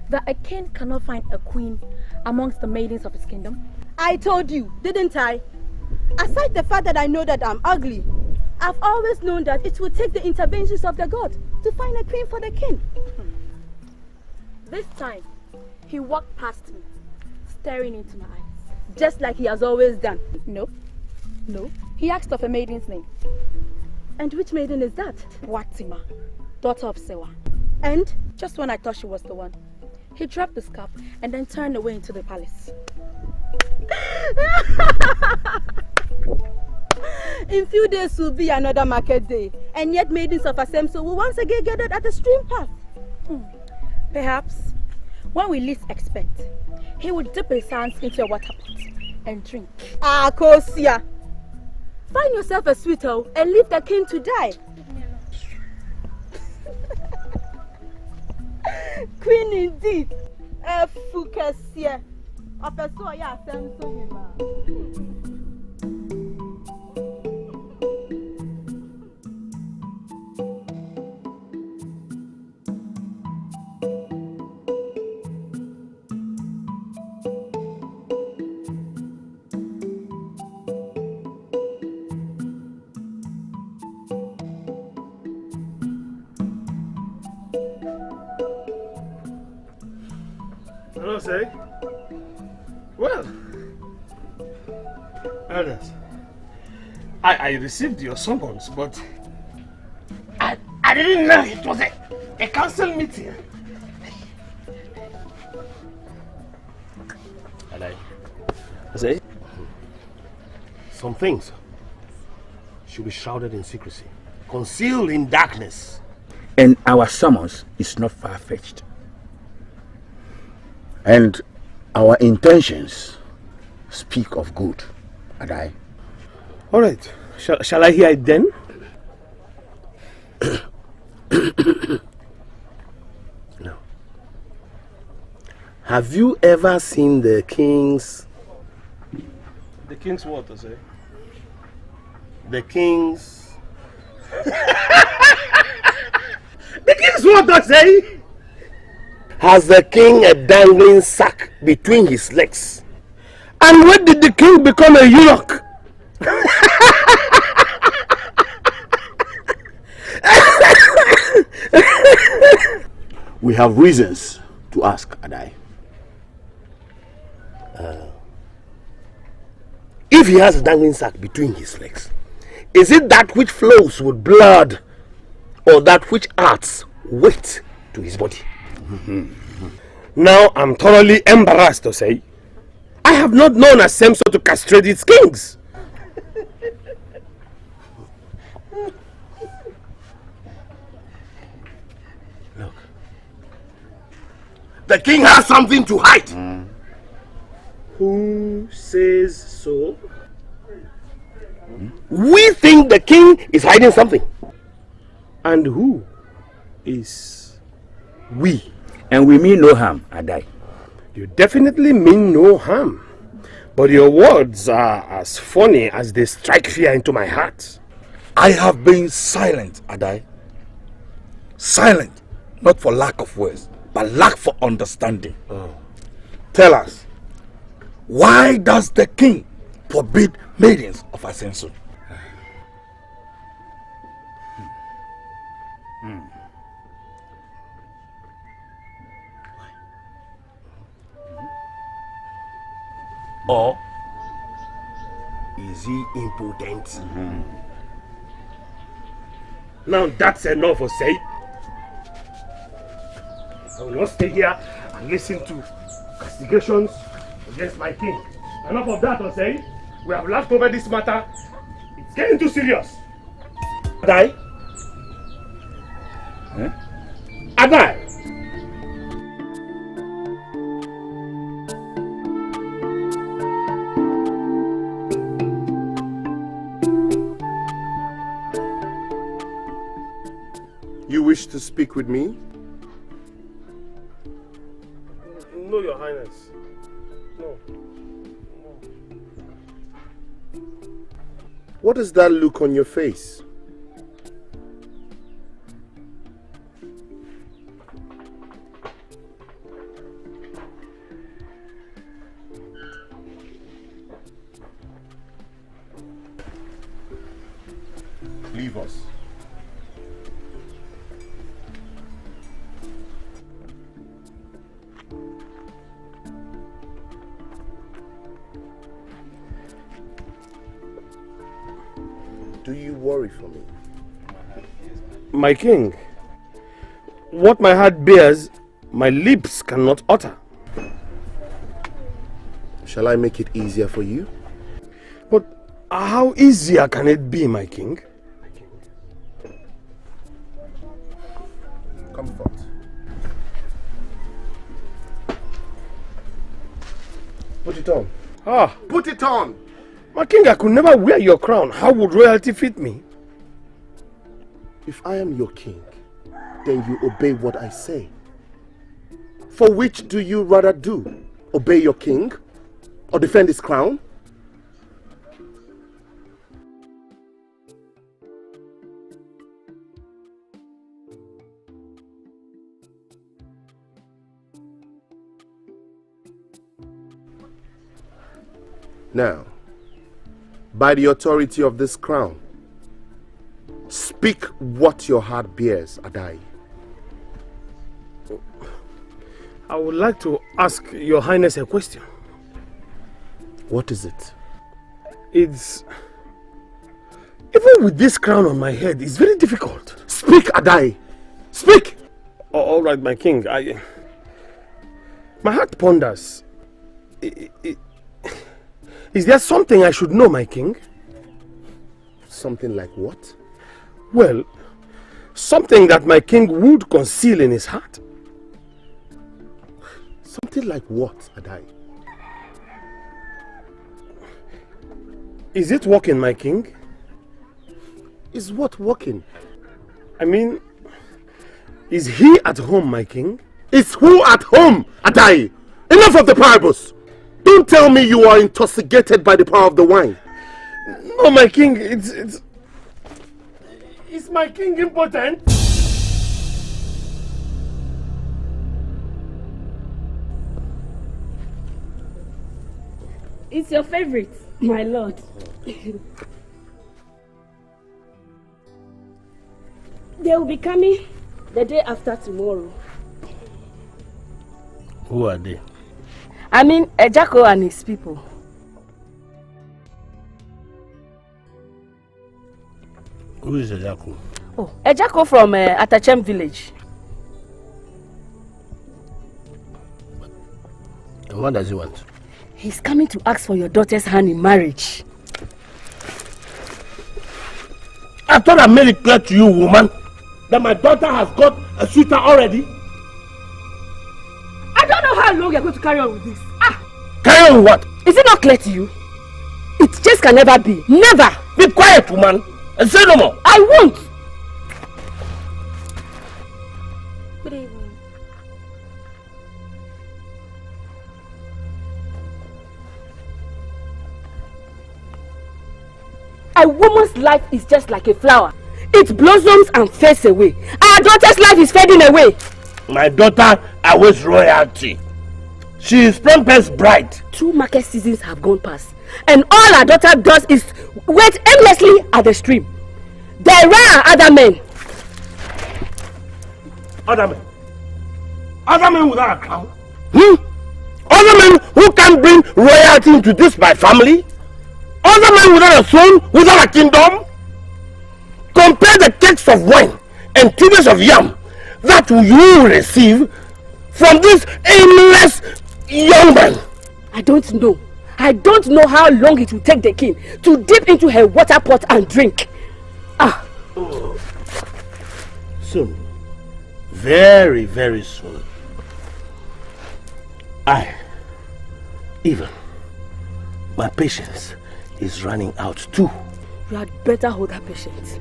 that a king cannot find a queen amongst the maidens of his kingdom? I told you, didn't I? Aside the fact that I know that I'm ugly, I've always known that it would take the interventions of the god to find a queen for the king. This time, he walked past me, staring into my eyes. Just like he has always done. No. He asked of a maiden's name. And which maiden is that? Watima, daughter of Sewa. And? Just when I thought she was the one, he dropped the scarf and then turned away into the palace. In few days will be another market day, and yet maidens of Asemso will once again gather at the stream path. Perhaps, when we least expect, he would dip his hands into a water pot and drink. Ah, Kosia! Find yourself a sweetheart and leave the king to die. Queen indeed. Fukasia. Apesoya Asemso. Say? Well, elders, I received your summons, but I didn't know it was a council meeting. And I say, some things should be shrouded in secrecy, concealed in darkness. And our summons is not far-fetched. And our intentions speak of good, Adai. All right. Shall I hear it then? No. Have you ever seen the king's... The king's what, I say? The king's... The king's what, I say? Has the king a dangling sack between his legs? And when did the king become a eunuch? We have reasons to ask, Adai. If he has a dangling sack between his legs, is it that which flows with blood or that which adds weight to his body? Now I'm thoroughly embarrassed to say, I have not known Asemso to castrate its kings. Look, the king has something to hide. Who says so? We think the king is hiding something. And who is we? And we mean no harm, Adai. You definitely mean no harm. But your words are as funny as they strike fear into my heart. I have been silent, Adai. Silent, not for lack of words, but lack for understanding. Tell us, why does the king forbid maidens of Asenso? Or is he impotent? Now that's enough, Osei. I will not stay here and listen to castigations against my king. Enough of that, Osei. We have laughed over this matter. It's getting too serious. Adai? Adai! You wish to speak with me? No, Your Highness. No. What is that look on your face? leave us. Do you worry for me? My king, what my heart bears, my lips cannot utter. Shall I make it easier for you? But how easier can it be, my king? Comfort. Put it on. Ah, put it on! My king, I could never wear your crown. How would royalty fit me? If I am your king, then you obey what I say. For which do you rather do? Obey your king? Or defend his crown? Now, by the authority of this crown, speak what your heart bears, Adai. I would like to ask your highness a question. What is it? It's... Even with this crown on my head, it's very difficult. Speak, Adai! Speak! All right, my king. My heart ponders. Is there something I should know, my king? Something like what? Well, something that my king would conceal in his heart. Something like what, Adai? Is it working, my king? Is what working? I mean, is he at home, my king? Is who at home, Adai? Enough of the parables! Don't tell me you are intoxicated by the power of the wine. No, my king, it's... Is my king impotent? It's your favorite, my lord. They will be coming the day after tomorrow. Who are they? I mean, Ejako and his people. Who is Ejako? Oh, Ejako from Atachem village. And what does he want? He's coming to ask for your daughter's hand in marriage. I thought I made it clear to you, woman, that my daughter has got a suitor already. I don't know how long you're going to carry on with this. Carry on with what? Is it not clear to you? It just can never be. Never! Be quiet, woman, and say no more. I won't! Good evening. A woman's life is just like a flower. It blossoms and fades away. Our daughter's life is fading away. My daughter awaits royalty. She is Prempe's bride. 2 market seasons have gone past, and all our daughter does is wait endlessly at the stream. There are other men. Other men? Other men without a crown? Other men who can bring royalty into this my family? Other men without a throne, without a kingdom? Compare the cakes of wine and tubers of yam that you will receive from this aimless young man. I don't know. I don't know how long it will take the king to dip into her water pot and drink. Soon. Very, very soon. Even my patience is running out too. You had better hold her patience.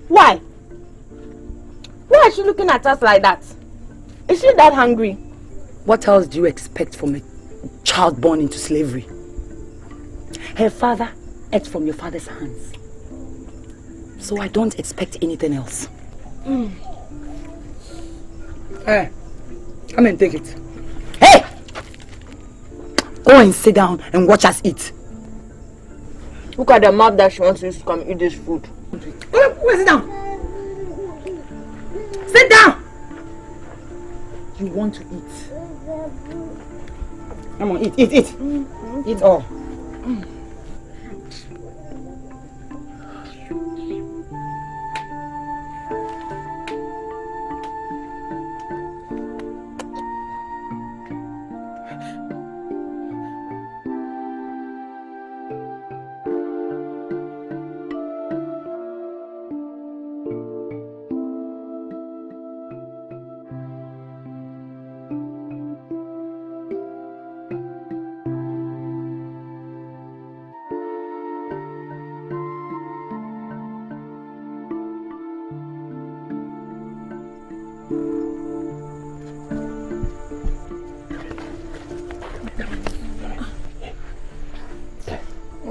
Why? Why is she looking at us like that? Is she that hungry? What else do you expect from a child born into slavery? Her father ate from your father's hands. So I don't expect anything else. Hey, come and take it. Hey! Go and sit down and watch us eat. Look at the mouth that she wants to use to come eat this food. Go sit down. Sit down! You want to eat. Come on, eat. Eat all.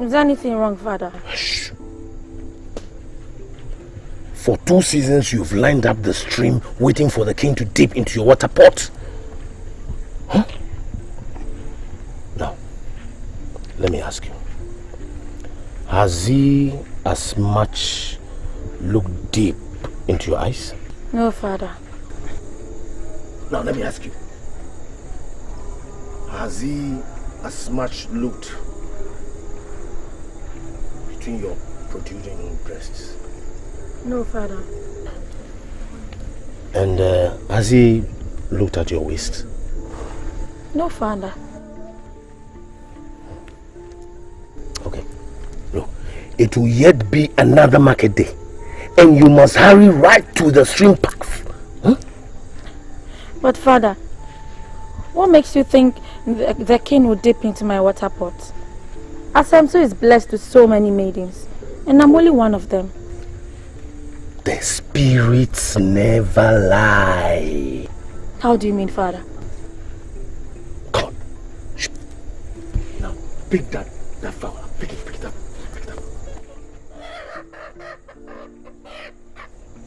Is there anything wrong, Father? Shh. For 2 seasons you've lined up the stream waiting for the king to dip into your water pot. Huh? Now, let me ask you. Has he as much looked deep into your eyes? No, Father. Now let me ask you. Has he as much looked between your protruding breasts? No, Father. And has he looked at your waist? No, Father. Okay. Look, it will yet be another market day, and you must hurry right to the stream path. Huh? But Father, what makes you think the king will dip into my water pot? Asemso is blessed with so many maidens, and I'm only one of them. The spirits never lie. How do you mean, Father? Come on. Shh. Now, pick that fowl. Pick it up.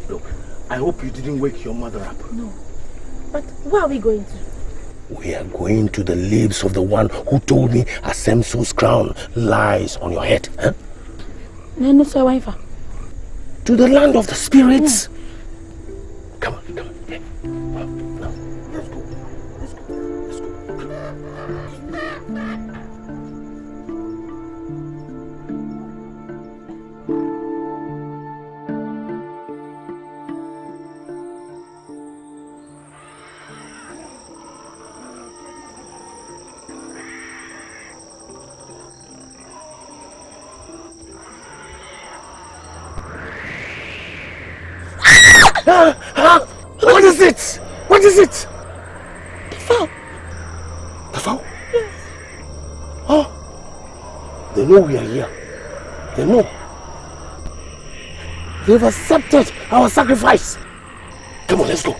Look, I hope you didn't wake your mother up. No. But where are we going to? We are going to the lips of the one who told me Asemso's crown lies on your head. Huh? To the land of the spirits. Come on. Yeah. Well, now, let's go. What is it? The fowl. The fowl? Yes. Oh, they know we are here. They know. They've accepted our sacrifice. Come on, let's go.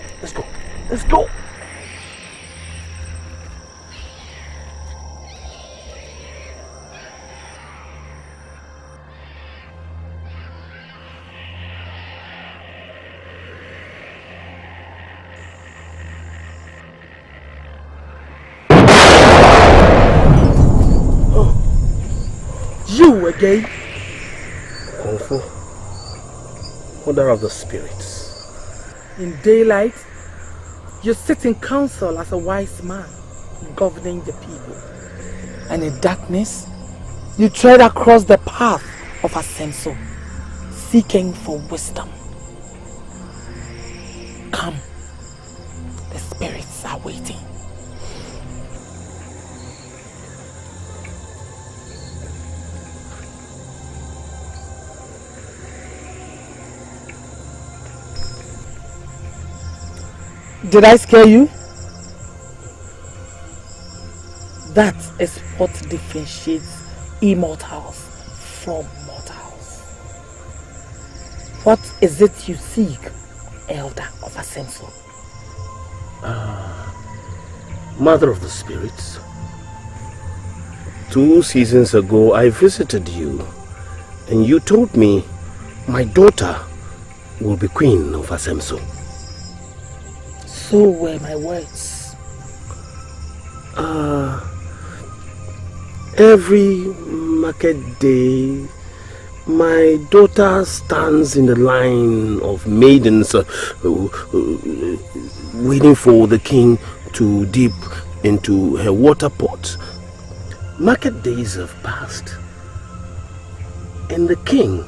You again? Kung Fu, mother of the spirits. In daylight, you sit in council as a wise man, governing the people. And in darkness, you tread across the path of Asemso, seeking for wisdom. Come, the spirits are waiting. Did I scare you? That is what differentiates immortals from mortals. What is it you seek, Elder of Asemso? Mother of the Spirits, 2 seasons ago I visited you and you told me my daughter will be queen of Asemso. So were my words. Every market day, my daughter stands in the line of maidens waiting for the king to dip into her water pot. Market days have passed, and the king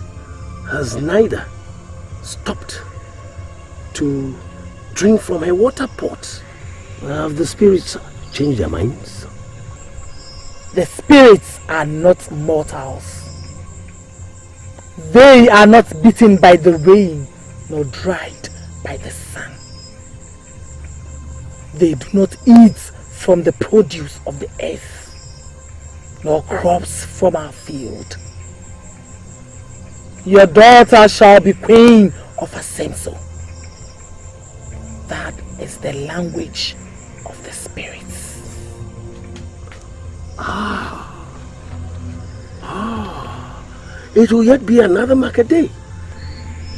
has neither stopped to drink from her water pot. Have the spirits changed their minds? The spirits are not mortals. They are not beaten by the rain, nor dried by the sun. They do not eat from the produce of the earth, nor crops from our field. Your daughter shall be queen of Asemso. That is the language of the spirits. It will yet be another market day.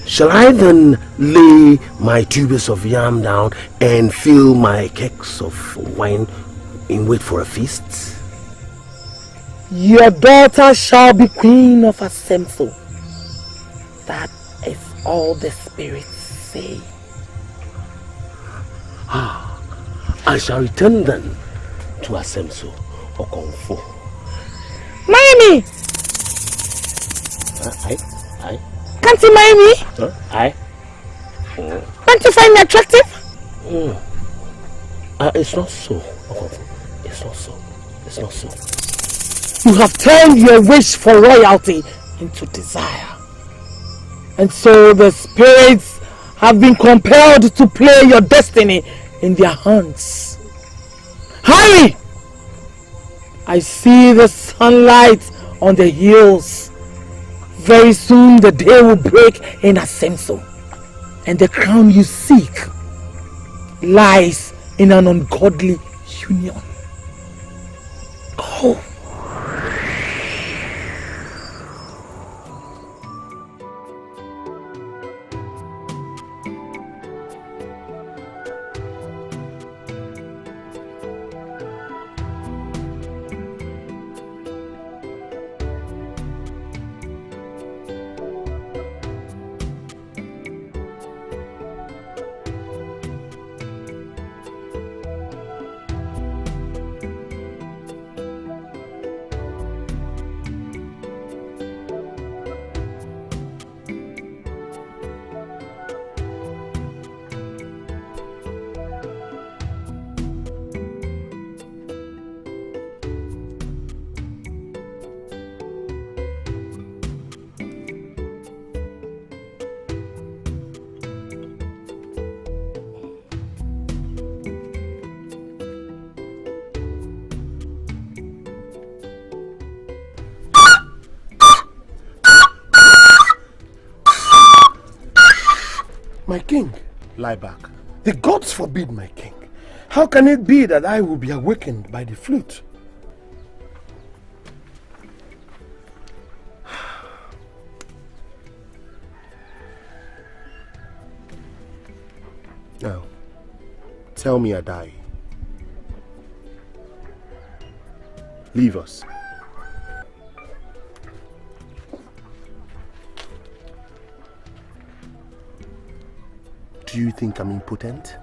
Shall I then lay my tubers of yam down and fill my kegs of wine in wait for a feast? Your daughter shall be queen of Asemso. That is all the spirits say. I shall return then to Asemso or Kongfu. Marry me! I? Can't you marry me? I? Don't you find me attractive? It's not so. It's not so. It's not so. You have turned your wish for royalty into desire. And so the spirits have been compelled to play your destiny in their hands. Hurry! I see the sunlight on the hills. Very soon the day will break in Asemso, and the crown you seek lies in an ungodly union. Go. My king, lie back. The gods forbid, my king. How can it be that I will be awakened by the flute? Now, tell me, Adai. Leave us. Do you think I'm impotent?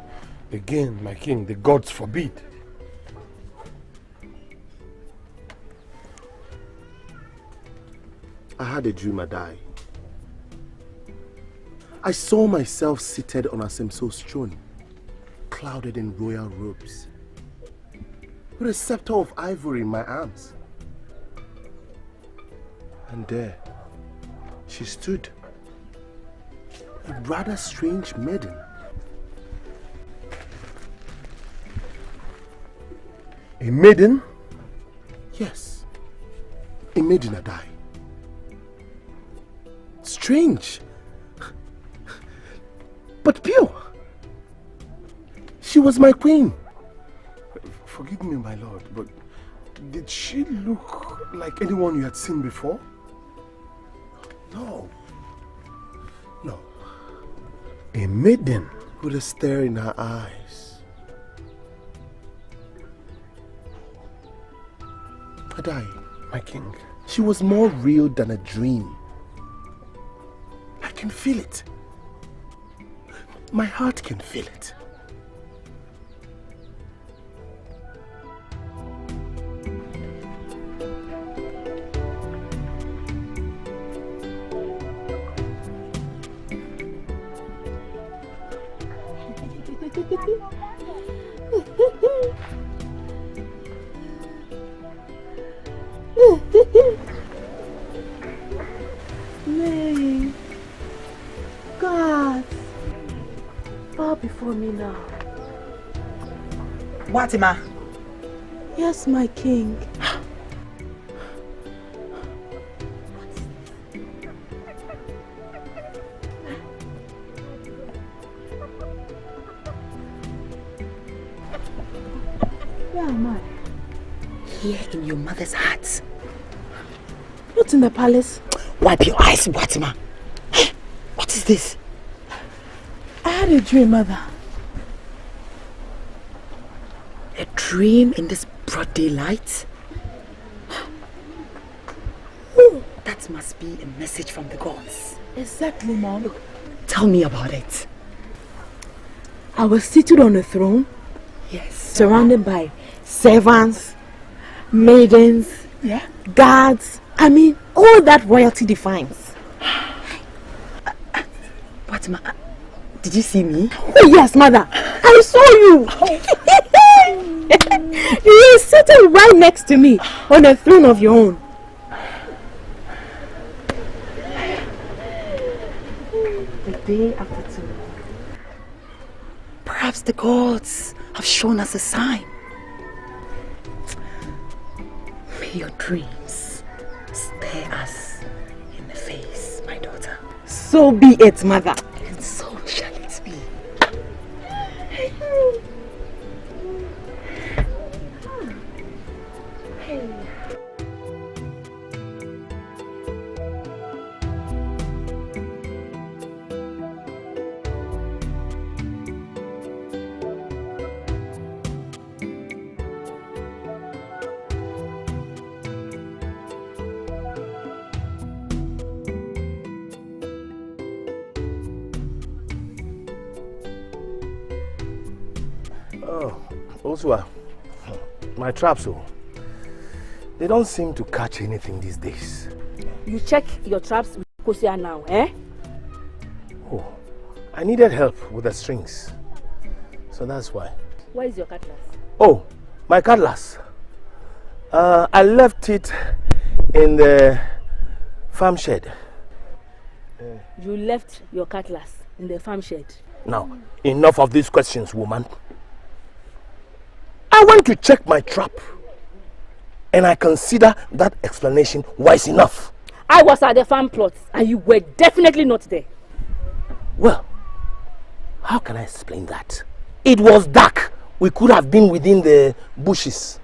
Again, my king, the gods forbid. I had a dream, Adai. I saw myself seated on Asemso's throne, clouded in royal robes, with a scepter of ivory in my arms. And there, she stood, a rather strange maiden. A maiden? Yes, a maiden Adai. Strange. She was my queen. Forgive me, my lord, but did she look like anyone you had seen before? No. No. A maiden with a stare in her eyes. Adai, my king, she was more real than a dream. I can feel it. My heart can feel it. Nay, God, bow before me now. Watima. Yes, my king. Where am I? Here in your mother's heart. Not in the palace. Wipe your eyes, Watima. What is this? I had a dream, mother. A dream in this broad daylight? That must be a message from the gods. Exactly, Mom. Tell me about it. I was seated on a throne. Yes. Surrounded by servants, maidens, guards. I mean, all that royalty defines. Watima, did you see me? Oh, yes, mother. I saw you. You were sitting right next to me on a throne of your own. The day after tomorrow. Perhaps the gods have shown us a sign. May your dreams stare us in the face, my daughter. So be it, mother. And so shall it be. Oswa, my traps, they don't seem to catch anything these days. You check your traps with Kosia now, eh? Oh, I needed help with the strings. So that's why. Where is your cutlass? Oh, my cutlass. I left it in the farm shed. You left your cutlass in the farm shed. Now, enough of these questions, woman. I went to check my trap, and I consider that explanation wise enough. I was at the farm plot, and you were definitely not there. Well, how can I explain that? It was dark. We could have been within the bushes.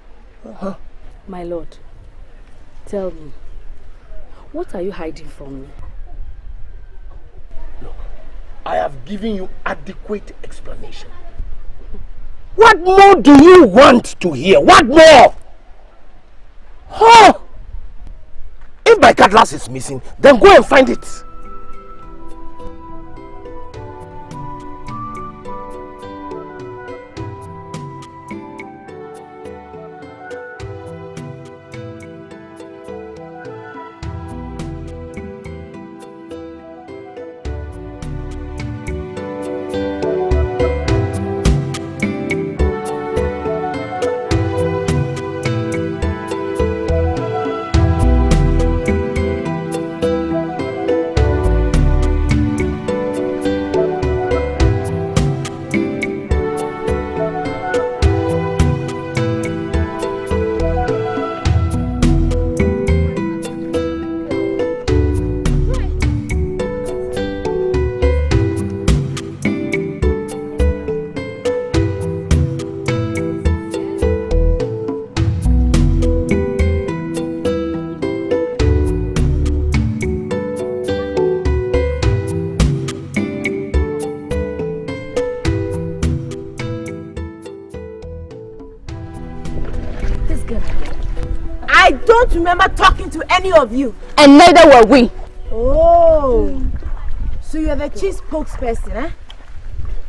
My lord, tell me, what are you hiding from me? Look, I have given you adequate explanation. What more do you want to hear? What more? Huh? If my cutlass is missing, then go and find it. I don't remember talking to any of you. And neither were we. Oh, so you're the chief spokesperson, eh?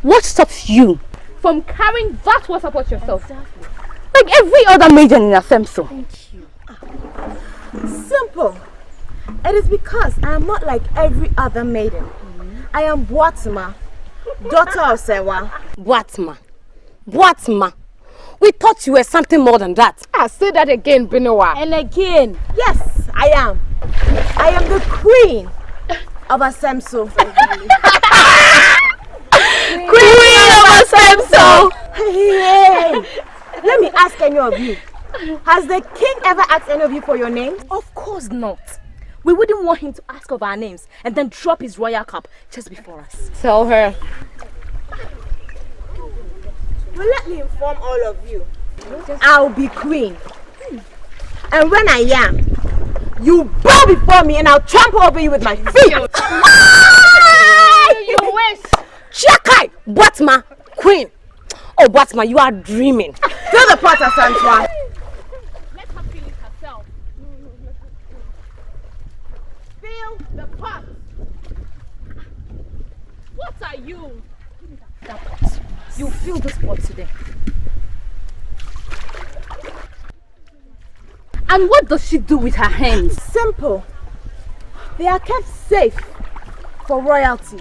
What stops you from carrying that water pot yourself? Exactly. Like every other maiden in Asemso. Thank you. Simple. It is because I am not like every other maiden. I am Boatma, daughter of Sewa. Boatma. We thought you were something more than that. Say that again, Benowa. And again. Yes, I am. I am the queen of Asemso. Queen of Asemso! Hey, let me ask any of you. Has the king ever asked any of you for your names? Of course not. We wouldn't want him to ask of our names and then drop his royal cup just before us. Tell her. Well, let me inform all of you. I'll be queen. And when I am, you bow before me and I'll trample over you with my feet. You wish. Chakai, Boatma, queen. Oh, Boatma, you are dreaming. Fill the pot, Asantwa. Let her feel it herself. Fill the pot. What are you? You fill this pot today. And what does she do with her hands? Simple. They are kept safe for royalty.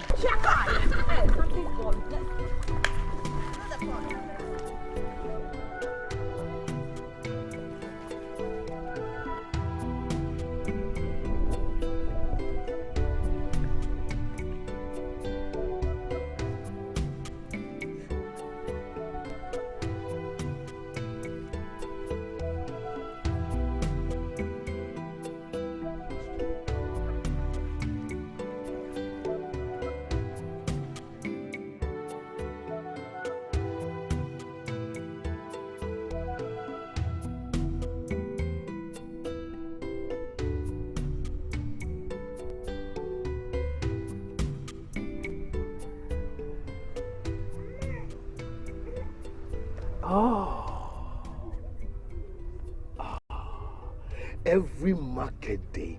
Every market day,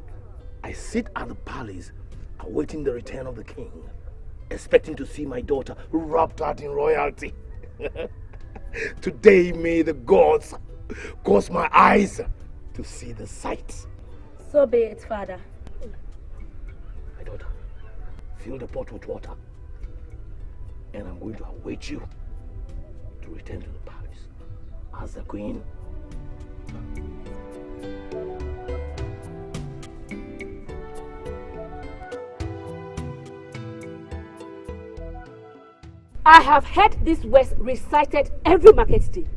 I sit at the palace awaiting the return of the king, expecting to see my daughter wrapped out in royalty. Today, may the gods cause my eyes to see the sights. So be it, father. My daughter, fill the pot with water, and I'm going to await you to return to the palace as the queen. I have heard this verse recited every market day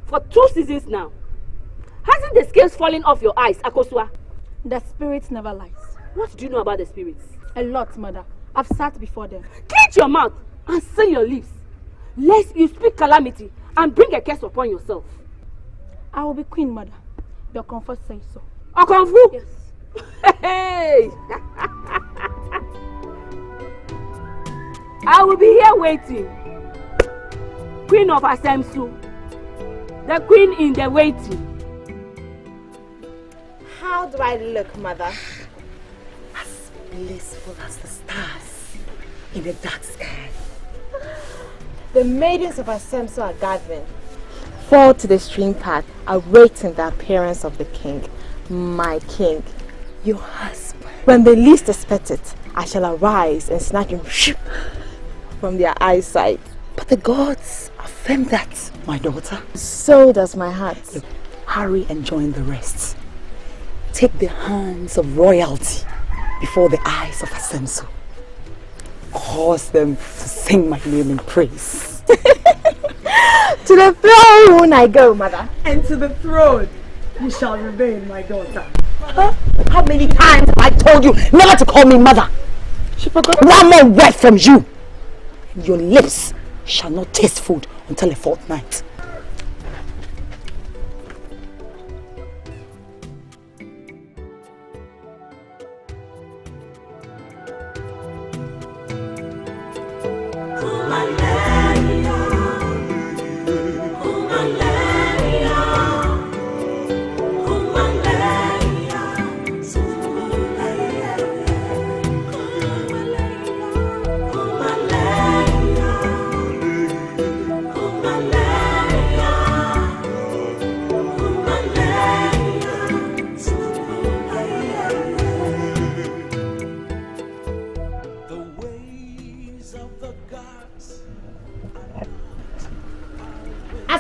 for 2 seasons now. Hasn't the scales fallen off your eyes, Akosua? The spirits never lies. What do you know about the spirits? A lot, mother. I've sat before them. Clench your mouth and seal your lips, lest you speak calamity and bring a curse upon yourself. I will be queen, mother. Your comfort says so. Okonfu? Yes. Hey! I will be here waiting. Queen of Asemsu. The queen in the waiting. How do I look, mother? As blissful as the stars in the dark sky. The maidens of Asemso are gathering. Fall to the stream path, awaiting the appearance of the king. My king. Your husband. When they least expect it, I shall arise and snatch him from their eyesight. But the gods affirm that, my daughter. So does my heart. Look, hurry and join the rest. Take the hands of royalty before the eyes of Asemso. Cause them to sing my name in praise. To the throne I go, mother. And to the throne you shall remain, my daughter. How many times have I told you never to call me mother? She forgot. One more word from you. Your lips shall not taste food until a fortnight.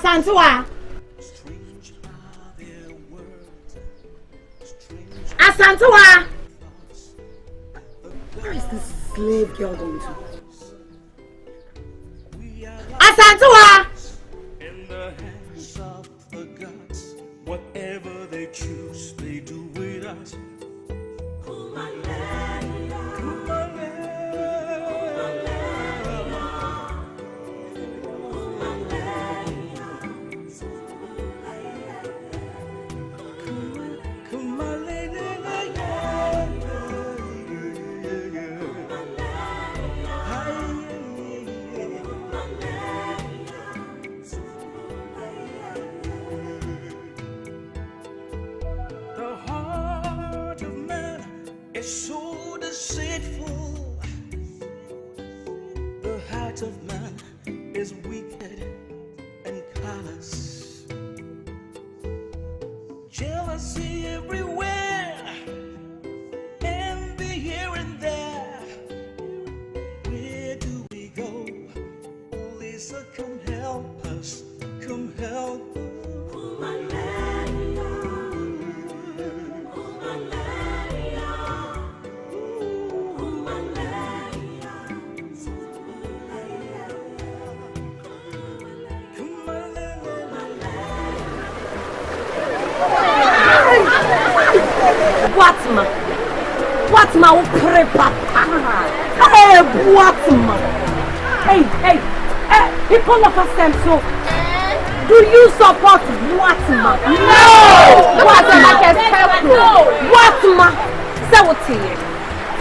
Asantua! Asantua! Where is this slave girl going to? Asantua! In the hands of the gods, whatever they choose, they do with us. So deceitful, the heart of man is wicked and callous. Jealousy everywhere, envy here and there. Where do we go? Oh, Lisa, come help us, come help us. Watma will pray, Papa. Hey, Watma. Hey, people of Asemso, do you support Watma? No! Watma can help you. Watma, say what here.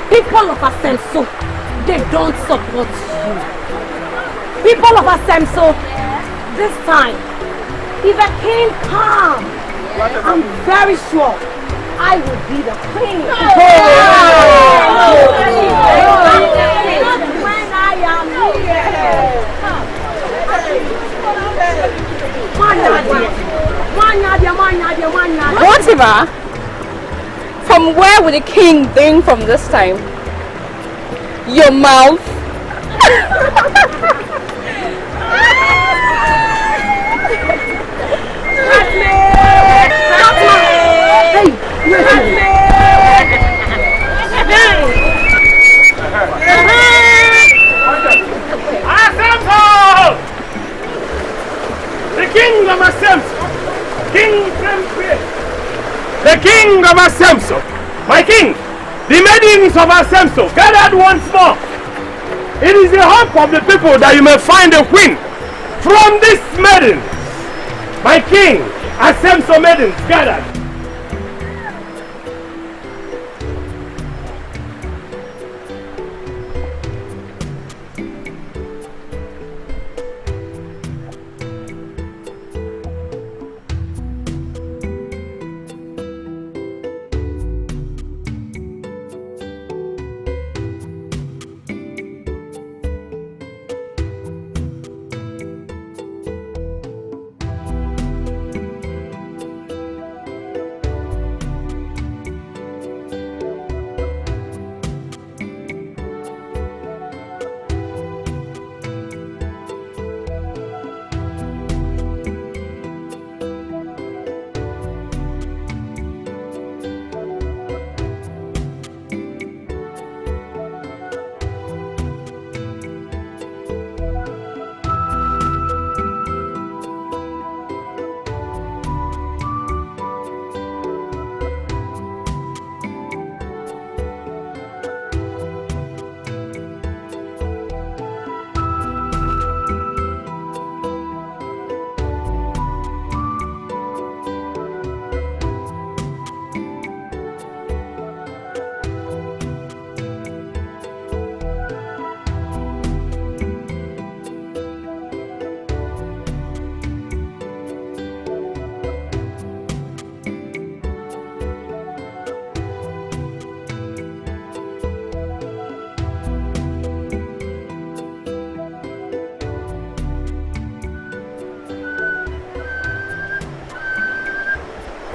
People of Asemso, they don't support you. People of Asemso, this time, if a king comes, I'm very sure I will be the queen. When I am here. Whatever. From where will the king drink from this time? Your mouth. The king of Asemso, the king of Asemso, my king, the maidens of Asemso, gathered once more. It is the hope of the people that you may find a queen from this maiden. My king, Asemso maidens gathered.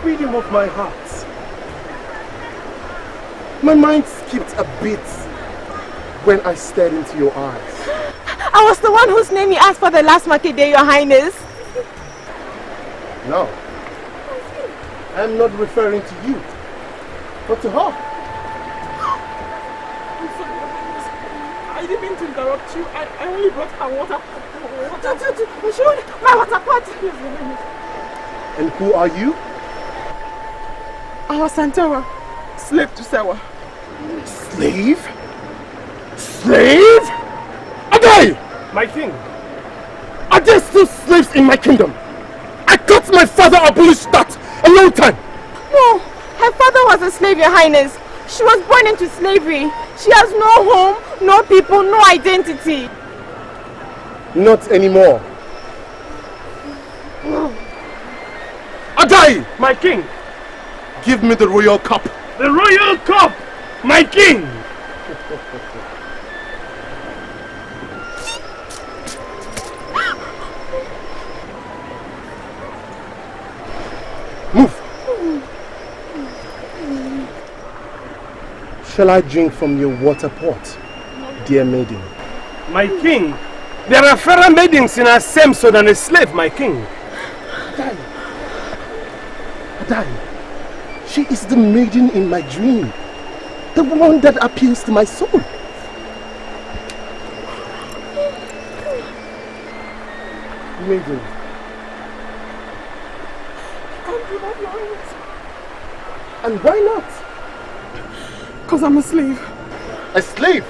Freedom of my heart. My mind skipped a bit when I stared into your eyes. I was the one whose name you asked for the last market day, Your Highness. No. I'm not referring to you, but to her. I'm sorry, Your Highness. I didn't mean to interrupt you. I only brought her water. My water pot. Yes, Your Highness. And who are you? Our Santewa, slave to Sewa. Slave? Slave? Adai! My king. Are there still slaves in my kingdom? I thought my father abolished that a long time. No, her father was a slave, Your Highness. She was born into slavery. She has no home, no people, no identity. Not anymore. Adai! My king. Give me the royal cup. The royal cup! My king! Move! Shall I drink from your water pot, dear maiden? My king, there are fairer maidens in our Semso than a slave, my king. Adai, she is the maiden in my dream. The one that appeals to my soul. Maiden. And why not? Because I'm a slave. A slave?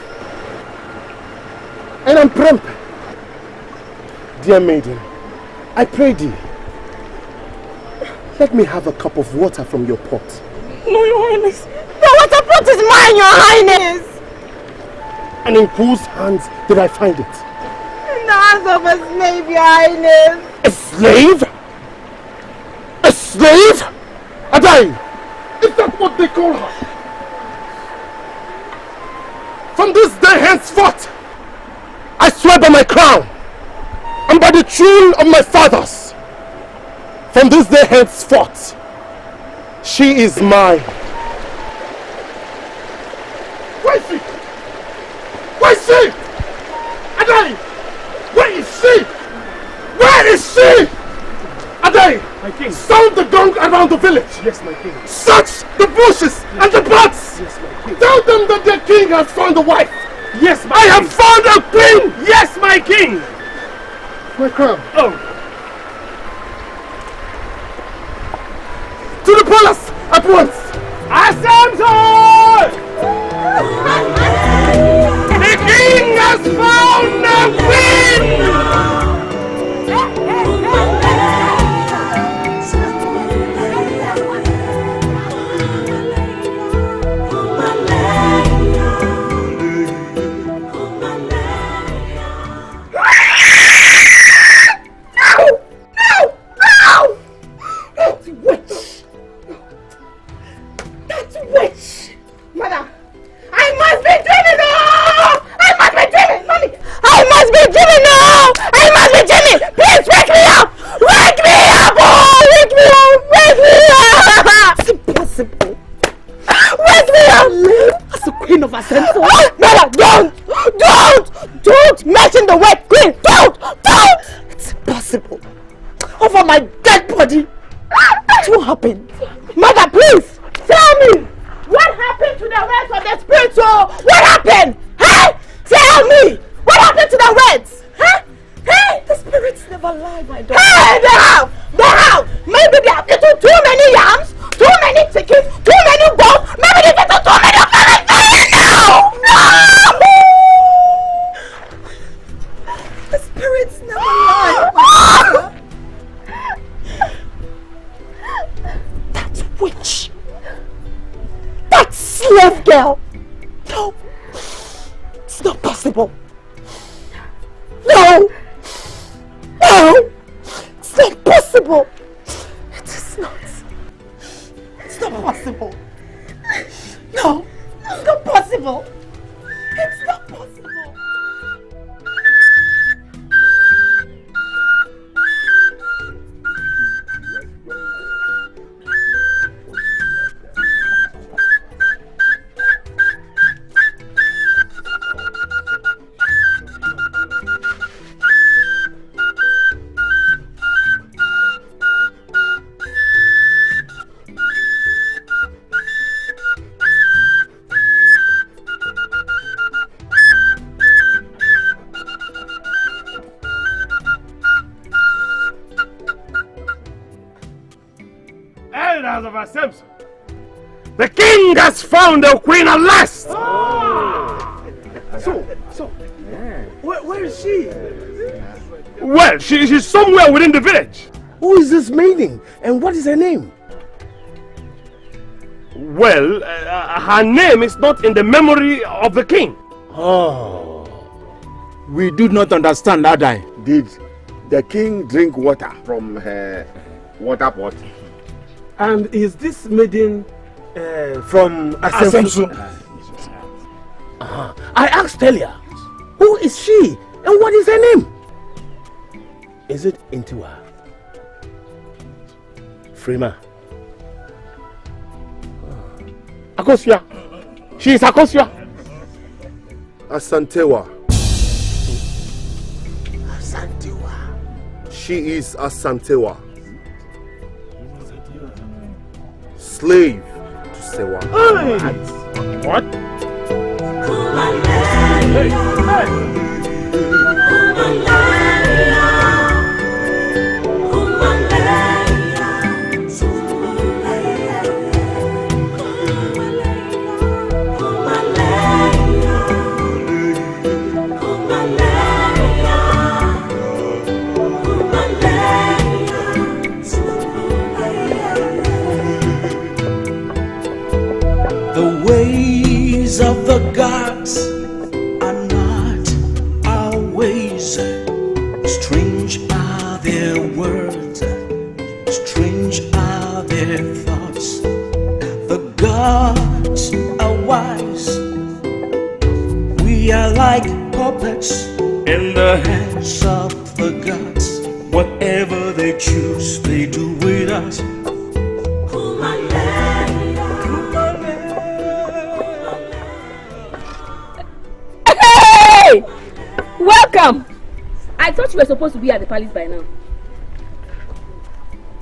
And I'm plump. Dear maiden, I pray thee, let me have a cup of water from your pot. No, Your Highness. The water pot is mine, Your Highness. And in whose hands did I find it? In the hands of a slave, Your Highness. A slave? A slave? Adai! Is that what they call her? From this day henceforth, I swear by my crown and by the throne of my fathers, from this day henceforth, she is mine. Where is she? Where is she? Adai! Where is she? Where is she? Adai! My king. Sound the gong around the village. Yes, my king. Search the bushes and the butts. Yes, my king. Tell them that their king has found a wife. Yes, my I king. have found a queen. Yes, my king. My crown. Oh. To the palace at once. Assemble! The king has found a queen! Mother, I must be dreaming now! I must be dreaming! Mommy, I must be dreaming now! I must be dreaming! Please wake me up! Wake me up! Oh, wake me up! Wake me up! It's impossible. Wake me up! As the queen of Asenso. Oh, Mother, don't mention the word queen! Don't! It's impossible. Over my dead body. What happened? Mother, please, tell me! What happened to the words of the spiritual? What happened? Huh? Tell me! What happened to the words? Huh? Hey! The spirits never lie, my daughter. Hey, they have! Maybe they have eaten too many yams, too many chickens, too many goats. Maybe they've eaten too many of everything. No! The spirits never lie, my daughter. That witch! That slave girl! No! It's not possible! No! It's not possible! It is not! It's not possible! No! It's not possible! It's not possible! daughters of Asemso. The king has found a queen at last! So, where is she? Well, she's somewhere within the village. Who is this maiden and what is her name? Well, her name is not in the memory of the king. Oh, we do not understand, Adai. Did the king drink water from her water pot? And is this maiden from Asemso? I asked earlier, who is she and what is her name? Is it Intiwa? Frema? Akosua. She is Akosua. Asantewa. Asantewa. She is Asantewa. Slave to Sewa. Hey. What? Hey, hey. The ways of the gods are not our ways. Strange are their words, strange are their thoughts. The gods are wise. We are like puppets in the hands of the gods. Whatever they choose, they do with us. Hey! Welcome! I thought you were supposed to be at the palace by now.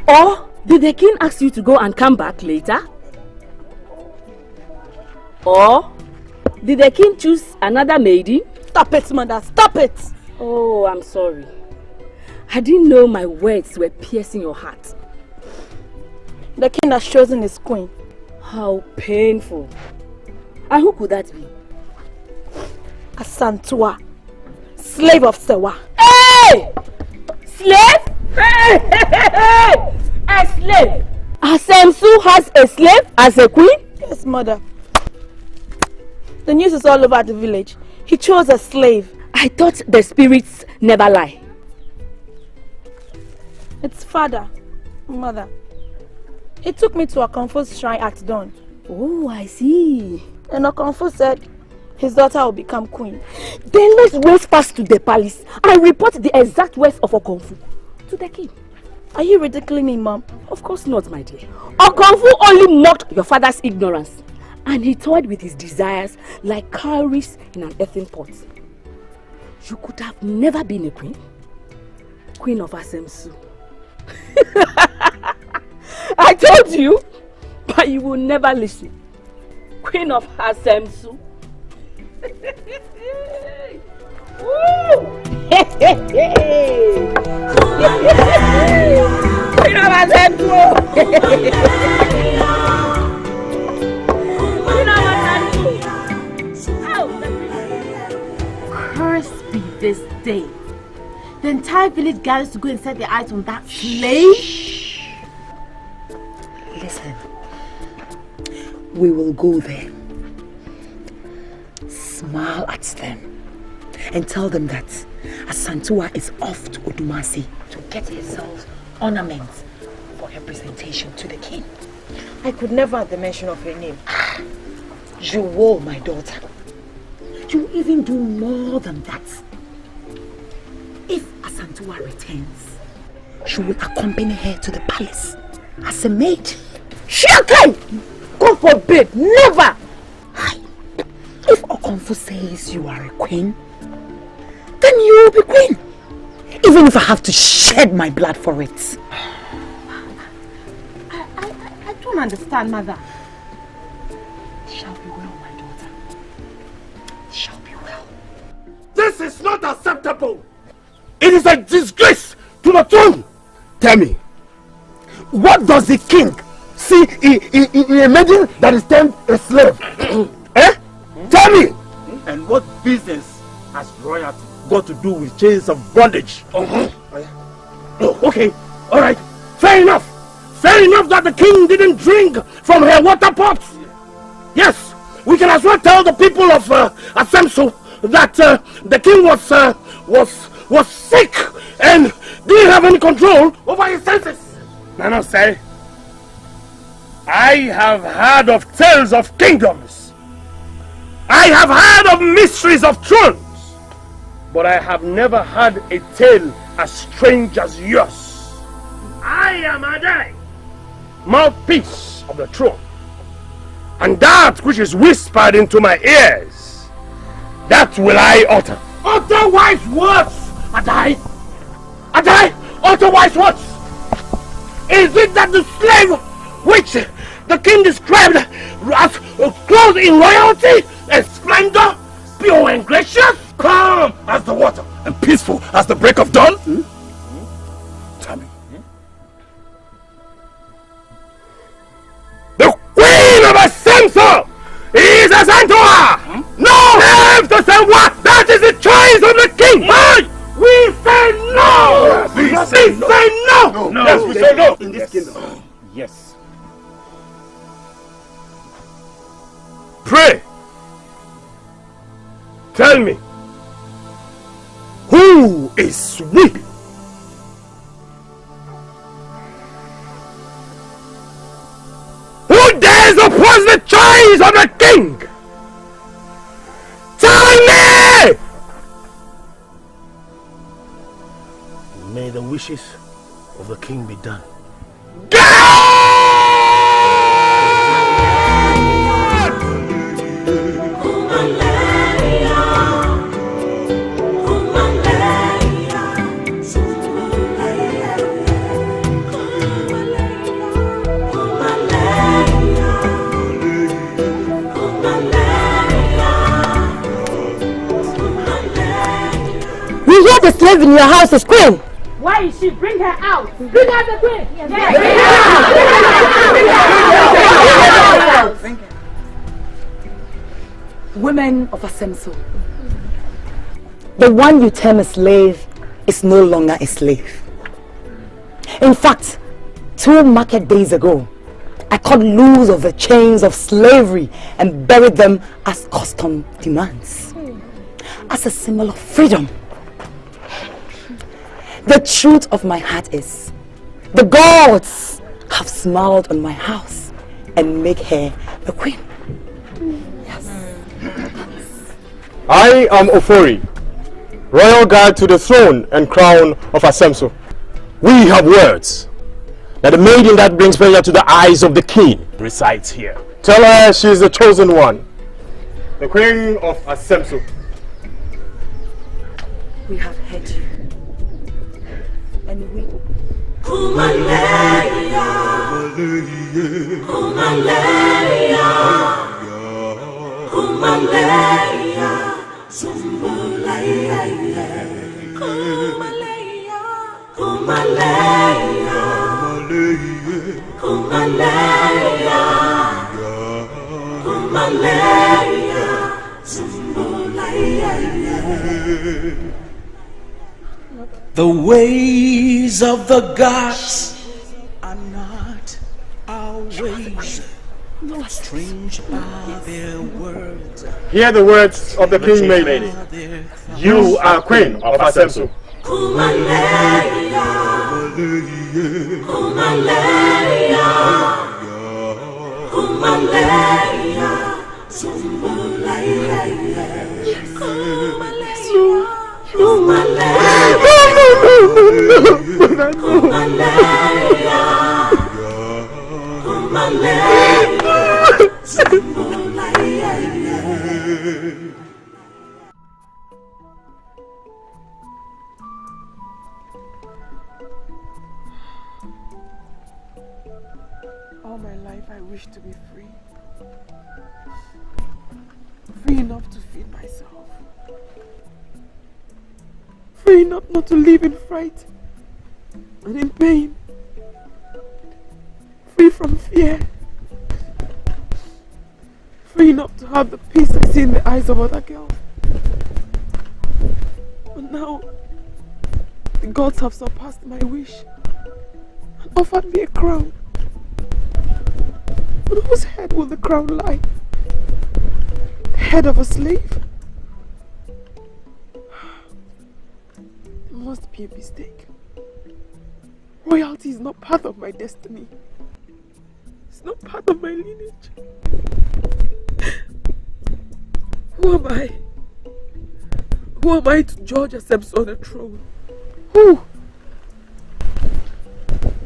Or did the king ask you to go and come back later? Or did the king choose another maiden? Stop it, mother, stop it! Oh, I'm sorry. I didn't know my words were piercing your heart. The king has chosen his queen. How painful. And who could that be? Asantua, slave of Sewa. Hey! Slave? Hey! A slave? Asemsu has a slave as a queen? Yes, mother. The news is all over the village. He chose a slave. I thought the spirits never lie. It's father, mother. He took me to a Okonfo's shrine at dawn. Oh, I see. And Okonfo said his daughter will become queen. Then let's race fast to the palace and report the exact words of Okonfo to the king. Are you ridiculing me, Mom? Of course not, my dear. Okonfo only mocked your father's ignorance, and he toyed with his desires like cowries in an earthen pot. You could have never been a queen. Queen of Asemsu. I told you, but you will never listen. Queen of Asemsu. Queen of Asemsu. Cursed be this day. The entire village gathers to go and set their eyes on that slave. Listen, we will go there, smile at them, and tell them that Asantua is off to Odumasi to get herself ornaments for her presentation to the king. I could never at the mention of her name. You will, my daughter. You will even do more than that. If Asantua returns, she will accompany her to the palace as a maid. Shakai! God forbid! Never! If Okonfo says you are a queen, then you will be queen. Even if I have to shed my blood for it. I don't understand, mother. It shall be well, my daughter. It shall be well. This is not acceptable. It is a disgrace to the throne. Tell me, what does the king see a maiden that is termed a slave? Eh? Tell me! And what business has royalty got to do with chains of bondage? Oh, okay, alright, fair enough. Fair enough that the king didn't drink from her water pot. Yes, we can as well tell the people of Asemso that the king was sick and didn't have any control over his senses. Nano say, I have heard of tales of kingdoms. I have heard of mysteries of thrones. But I have never heard a tale as strange as yours. I am Adai, mouthpiece of the throne. And that which is whispered into my ears, that will I utter. Utter wise words, Adai! Adai, utter wise words! Is it that the slave which the king described as clothed in royalty and splendor, pure and gracious, calm as the water, and peaceful as the break of dawn? Tell me. The queen of Asemso is a Santoa! No! Left to say what? That is the choice of the king! We say no! We say no! No. Yes, we say no! In this kingdom. Yes. Pray. Tell me, who is weeping? Who dares oppose the choice of the king? Tell me! May the wishes of the king be done. We hear the slave in your house is queen. Why is she? Bring her out. Bring out the queen. Yes. Bring her out. Women of Asemso, the one you term a slave is no longer a slave. In fact, 2 market days ago, I cut loose of the chains of slavery and buried them as custom demands, as a symbol of freedom. The truth of my heart is, the gods have smiled on my house and make her a queen. Yes. I am Ofori, royal guard to the throne and crown of Asemso. We have words that the maiden that brings pleasure to the eyes of the king resides here. Tell her she is the chosen one, the queen of Asemso. We have heard you. And we Kumaleya, Kumaleya, Kumaleya, Sumbulaya, Kumaleya, Kumaleya, Kumaleya, Kumaleya, Sumbulaya. The ways of the gods are not our ways. Strange are their words. Hear the words of the king maiden. You are queen of Asemso. Kumaleya, Kumaleya, Kumaleya, Sumbulaya, Kumaleya, All my life I wish to be free. Free enough to feed myself. Free enough not to live in fright and in pain. Free from fear. Free not to have the peace I see in the eyes of other girls. But now, the gods have surpassed my wish and offered me a crown. On whose head will the crown lie? The head of a slave? It must be a mistake. Royalty is not part of my destiny. It's not part of my lineage. Who am I? Who am I to judge Asemso on a throne? Who?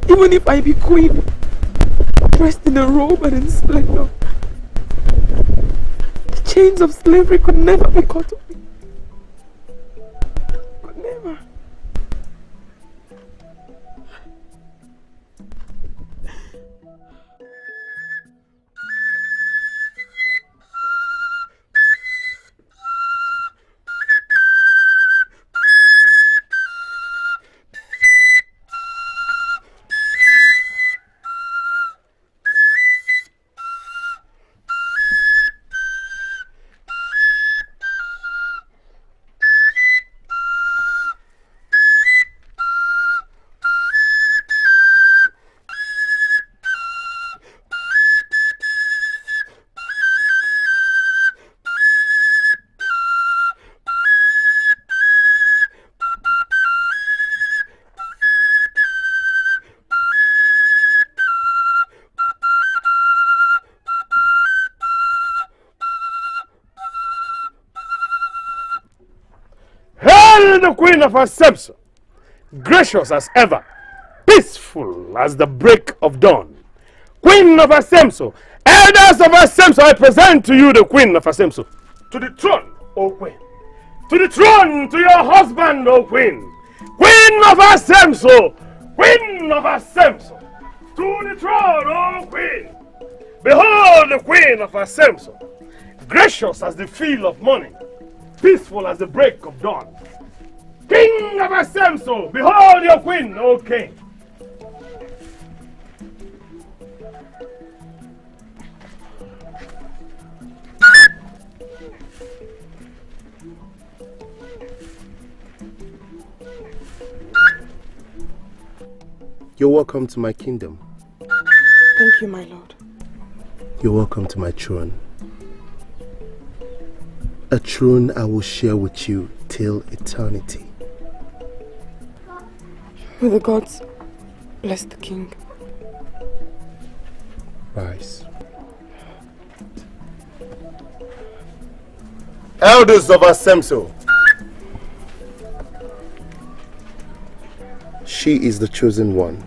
Even if I be queen, dressed in a robe and in splendor, the chains of slavery could never be cut off me. Could never. The queen of Asemso, gracious as ever, peaceful as the break of dawn. Queen of Asemso, elders of Asemso, I present to you the queen of Asemso. To the throne, O queen. To the throne, to your husband, O queen. Queen of Asemso, queen of Asemso. To the throne, O queen. Behold the queen of Asemso, gracious as the feel of morning, peaceful as the break of dawn. King of Asemso, behold your queen, O king. You're welcome to my kingdom. Thank you, my lord. You're welcome to my throne. A throne I will share with you till eternity. May the gods bless the king. Rise. Elders of Asemso, she is the chosen one.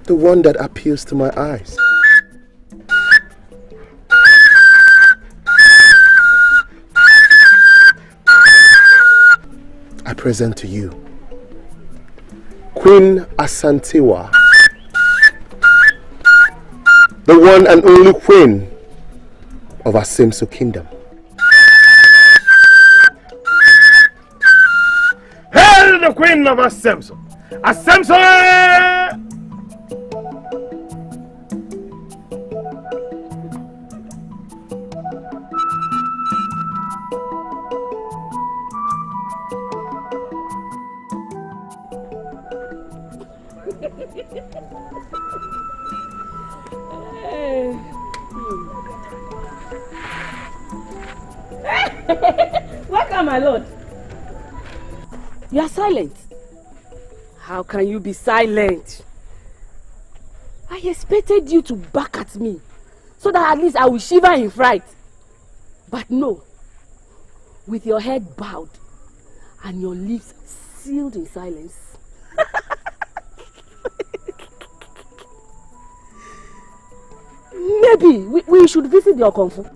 The one that appeals to my eyes. I present to you Queen Asantewa, the one and only queen of Asemso kingdom. Hail the queen of Asemso! Asemso! Welcome, my lord. You are silent. How can you be silent? I expected you to back at me so that at least I will shiver in fright. But no. With your head bowed and your lips sealed in silence. Maybe we should visit your Kung Fu.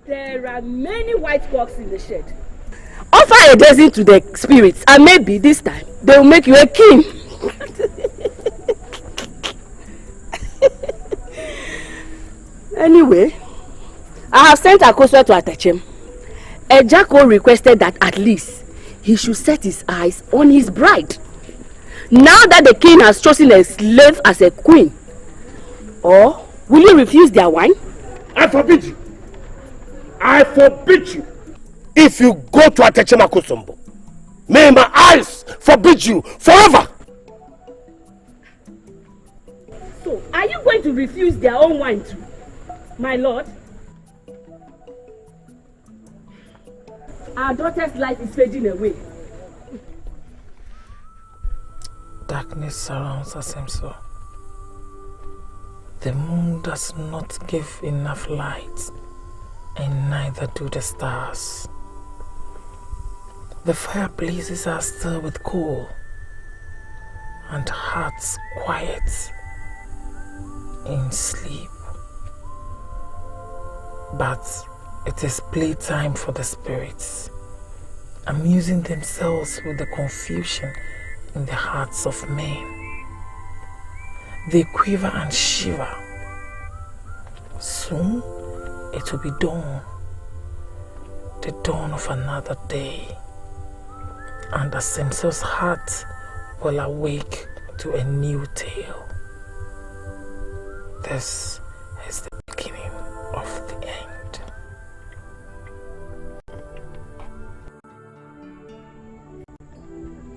There are many white cocks in the shed. Offer a dozen to the spirits and maybe this time they will make you a king. Anyway, I have sent Akosua to Atachem. Ejako requested that at least he should set his eyes on his bride. Now that the king has chosen a slave as a queen, or will you refuse their wine? I forbid you. I forbid you. If you go to Atechema Kosombo, may my eyes forbid you forever. So, are you going to refuse their own wine too, my lord? Our daughter's life is fading away. Darkness surrounds Asemso. The moon does not give enough light, and neither do the stars. The fireplaces are still with coal, and hearts quiet in sleep. But it is playtime for the spirits, amusing themselves with the confusion in the hearts of men. They quiver and shiver. Soon it will be dawn, the dawn of another day, and Asemso's heart will awake to a new tale. This is the beginning of the end.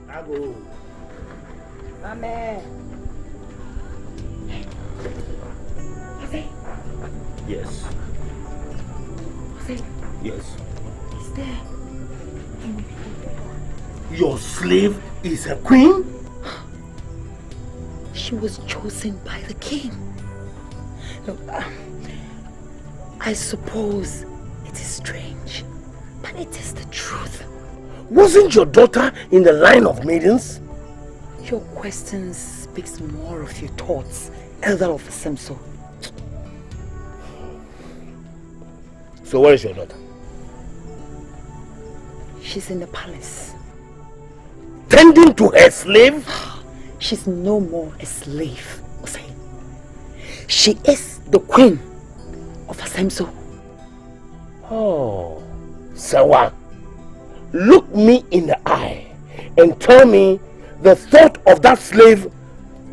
Ago. Amen. Yes. Yes. Is there? Your slave is a queen? She was chosen by the king. No, I suppose it is strange, but it is the truth. Wasn't your daughter in the line of maidens? Your question speaks more of your thoughts, Elder of Asemso. So where is your daughter? She's in the palace. Tending to her slave? She's no more a slave, Osei. She is the queen of Asemso. Oh, Sawa, look me in the eye and tell me the thought of that slave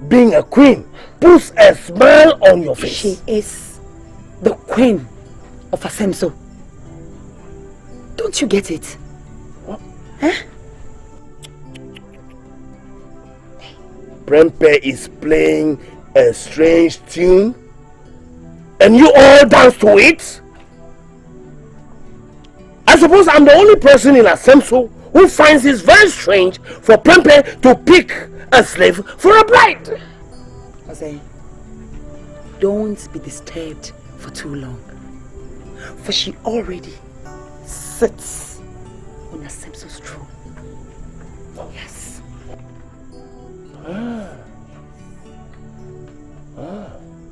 being a queen puts a smile on your face. She is the queen of Asemso. Don't you get it? What? Huh? Prempe is playing a strange tune and you all dance to it? I suppose I'm the only person in Asemso who finds it very strange for Prempe to pick a slave for a bride. Osei, don't be disturbed for too long, for she already sits on Asemso's throne. Yes.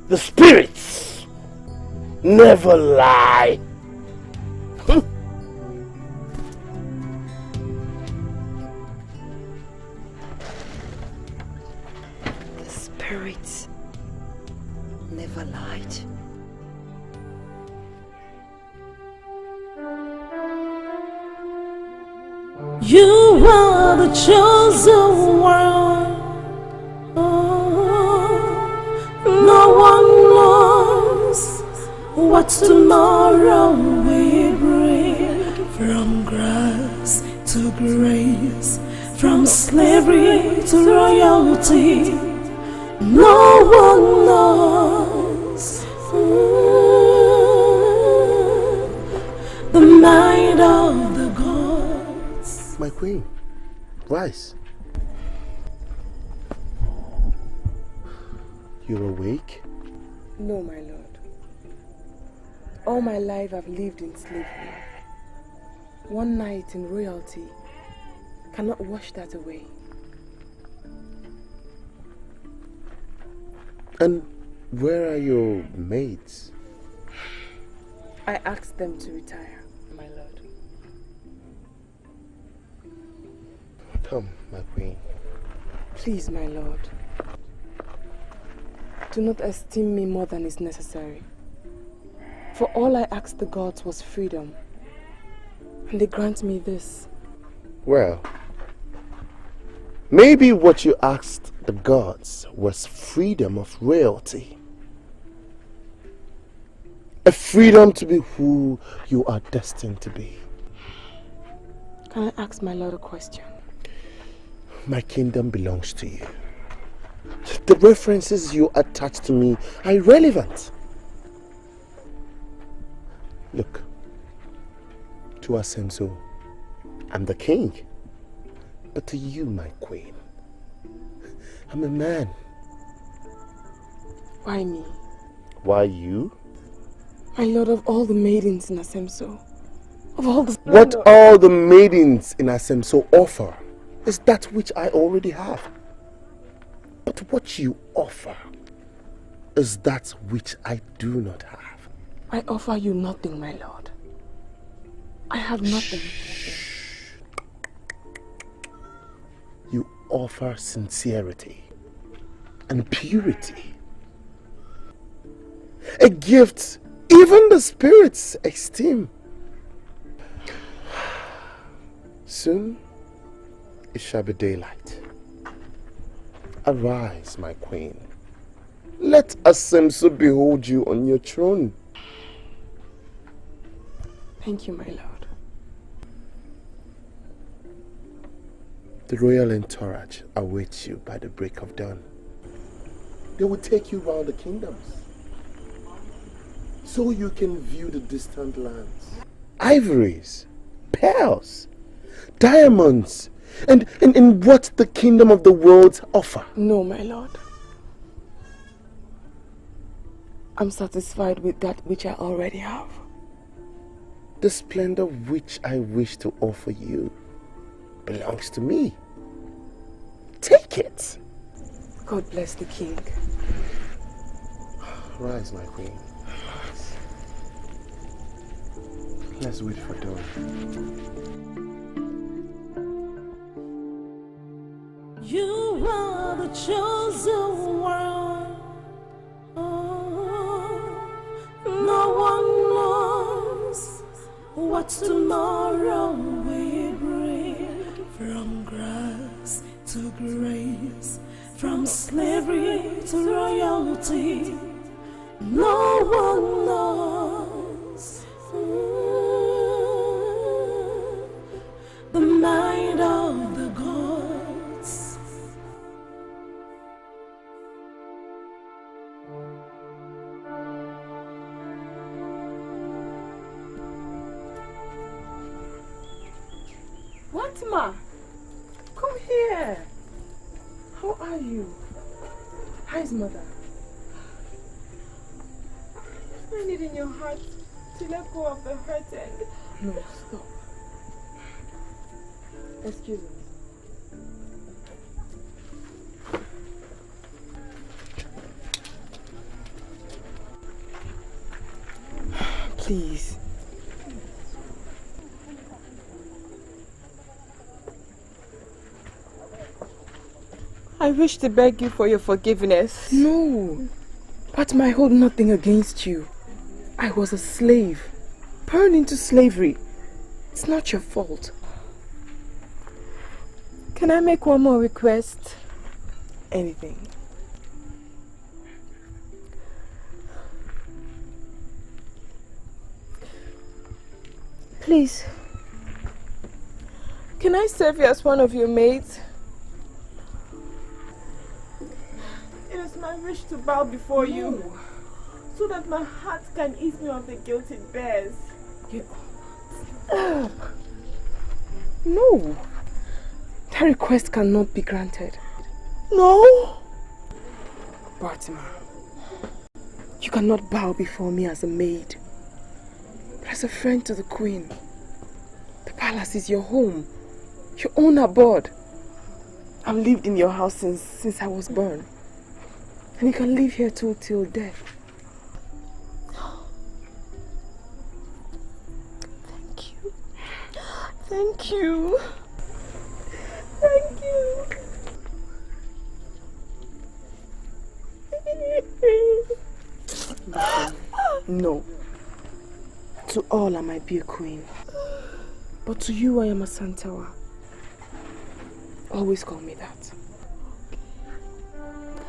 The spirits never lie. The spirits never lied. You are the chosen one. No one knows what tomorrow will bring. From grass to grace, from slavery to royalty, no one knows the mind of the gods. My queen, rise. You're awake? No, my lord. All my life I've lived in slavery. One night in royalty cannot wash that away. And where are your maids? I asked them to retire, my lord. Come, my queen. Please, my lord. Do not esteem me more than is necessary. For all I asked the gods was freedom. and they grant me this. Well, maybe what you asked the gods was freedom of royalty. A freedom to be who you are destined to be. Can I ask my lord a question? My kingdom belongs to you. The references you attach to me are irrelevant. Look, to Asemso, I'm the king. But to you, my queen, I'm a man. Why me? Why you? My lord, of all the maidens in Asemso, of all the What all the maidens in Asemso offer is that which I already have. But what you offer is that which I do not have. I offer you nothing, my lord. I have nothing. You offer sincerity and purity. A gift even the spirits esteem. Soon it shall be daylight. Arise, my queen. Let Asemso behold you on your throne. Thank you, my lord. The royal entourage awaits you by the break of dawn. They will take you round the kingdoms, so you can view the distant lands. Ivories, pearls, diamonds, and what the kingdom of the world offer. No, my lord. I'm satisfied with that which I already have. The splendor which I wish to offer you belongs to me. Take it. God bless the king. Rise, my queen. Rise. Let's wait for dawn. You are the chosen one. Oh, no one knows what tomorrow will bring. From grass to grace, from slavery to royalty, no one knows the mind of the gods. Fatima, come here. How are you? How's mother? Find it in your heart to let go of the hurt and... No, stop. Excuse us. Please. I wish to beg you for your forgiveness. No. But I hold nothing against you. I was a slave, born into slavery. It's not your fault. Can I make one more request? Anything. Please. Can I serve you as one of your maids? It is my wish to bow before you, so that my heart can ease me of the guilt it bears. No. That request cannot be granted. No? Fatima, you cannot bow before me as a maid, but as a friend to the queen. The palace is your home, your own abode. I've lived in your house since I was born. And you can live here till death. Thank you. Thank you. Thank you. No. To all I might be a queen. But to you, I am a Santawa. Always call me that.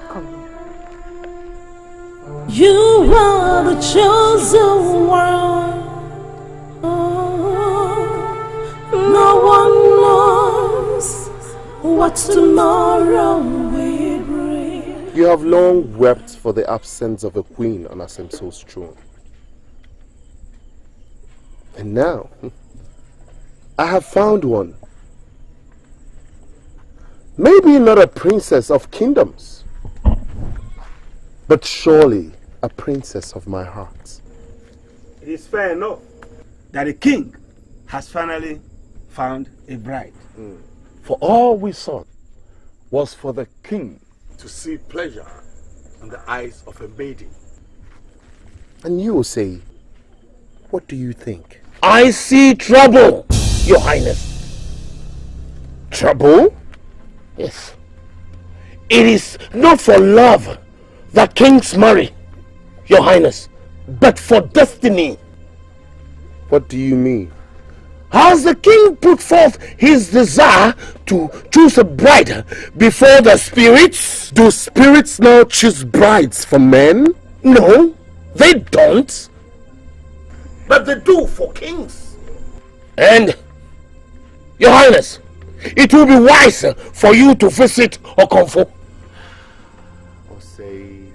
Come here. You are the chosen one. Oh, no one knows what tomorrow will bring. You have long wept for the absence of a queen on Asemso's throne. And now, I have found one. Maybe not a princess of kingdoms, but surely a princess of my heart. It is fair enough that the king has finally found a bride. For all we sought was for the king to see pleasure in the eyes of a maiden. And you will say, what do you think? I see trouble, Your Highness. Trouble? Yes. It is not for love that kings marry, Your Highness, but for destiny. What do you mean? Has the king put forth his desire to choose a bride before the spirits? Do spirits now choose brides for men? No, they don't. But they do for kings. And, Your Highness, it will be wise for you to visit Okonfo. Or say,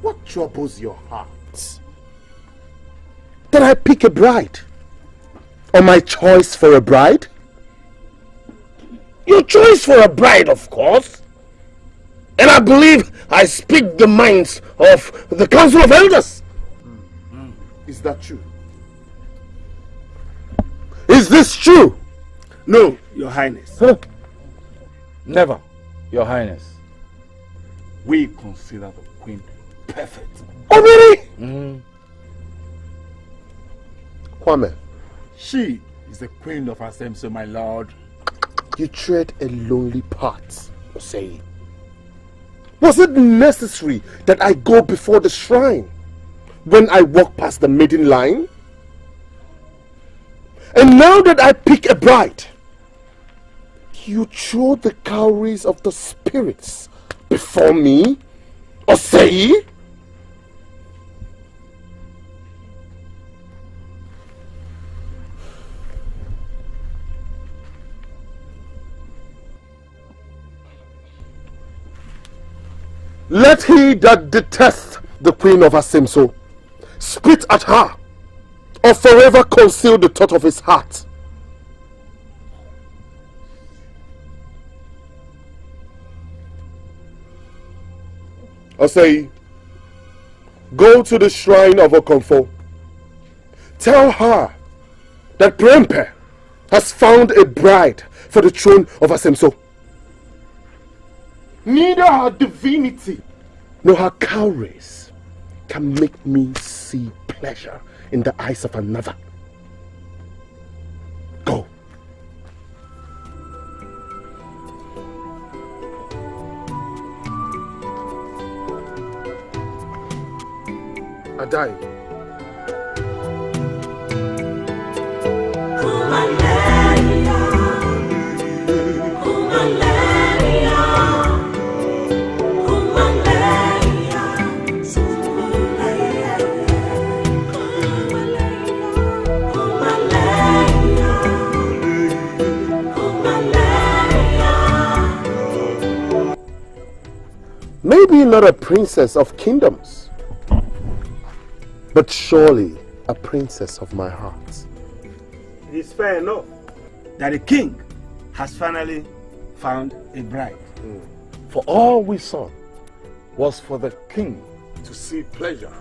what troubles your heart? That I pick a bride? Or my choice for a bride? Your choice for a bride, of course. And I believe I speak the minds of the Council of Elders. Is that true? Is this true? No, Your Highness. Huh? Never, Your Highness. We consider the queen perfect. Oh, really? Kwame. She is the queen of Asemso, my lord. You tread a lonely path, say. Was it necessary that I go before the shrine when I walk past the maiden line? And now that I pick a bride, you throw the cowries of the spirits before me, or say? Let he that detesteth the queen of Asemso spit at her, or forever conceal the thought of his heart. Or say, go to the shrine of Okonfo. Tell her that Prempe has found a bride for the throne of Asemso. Neither her divinity nor her cowries can make me see pleasure in the eyes of another. Go. Adai. Maybe not a princess of kingdoms, but surely a princess of my heart. It is fair enough that the king has finally found a bride. For all we sought was for the king to see pleasure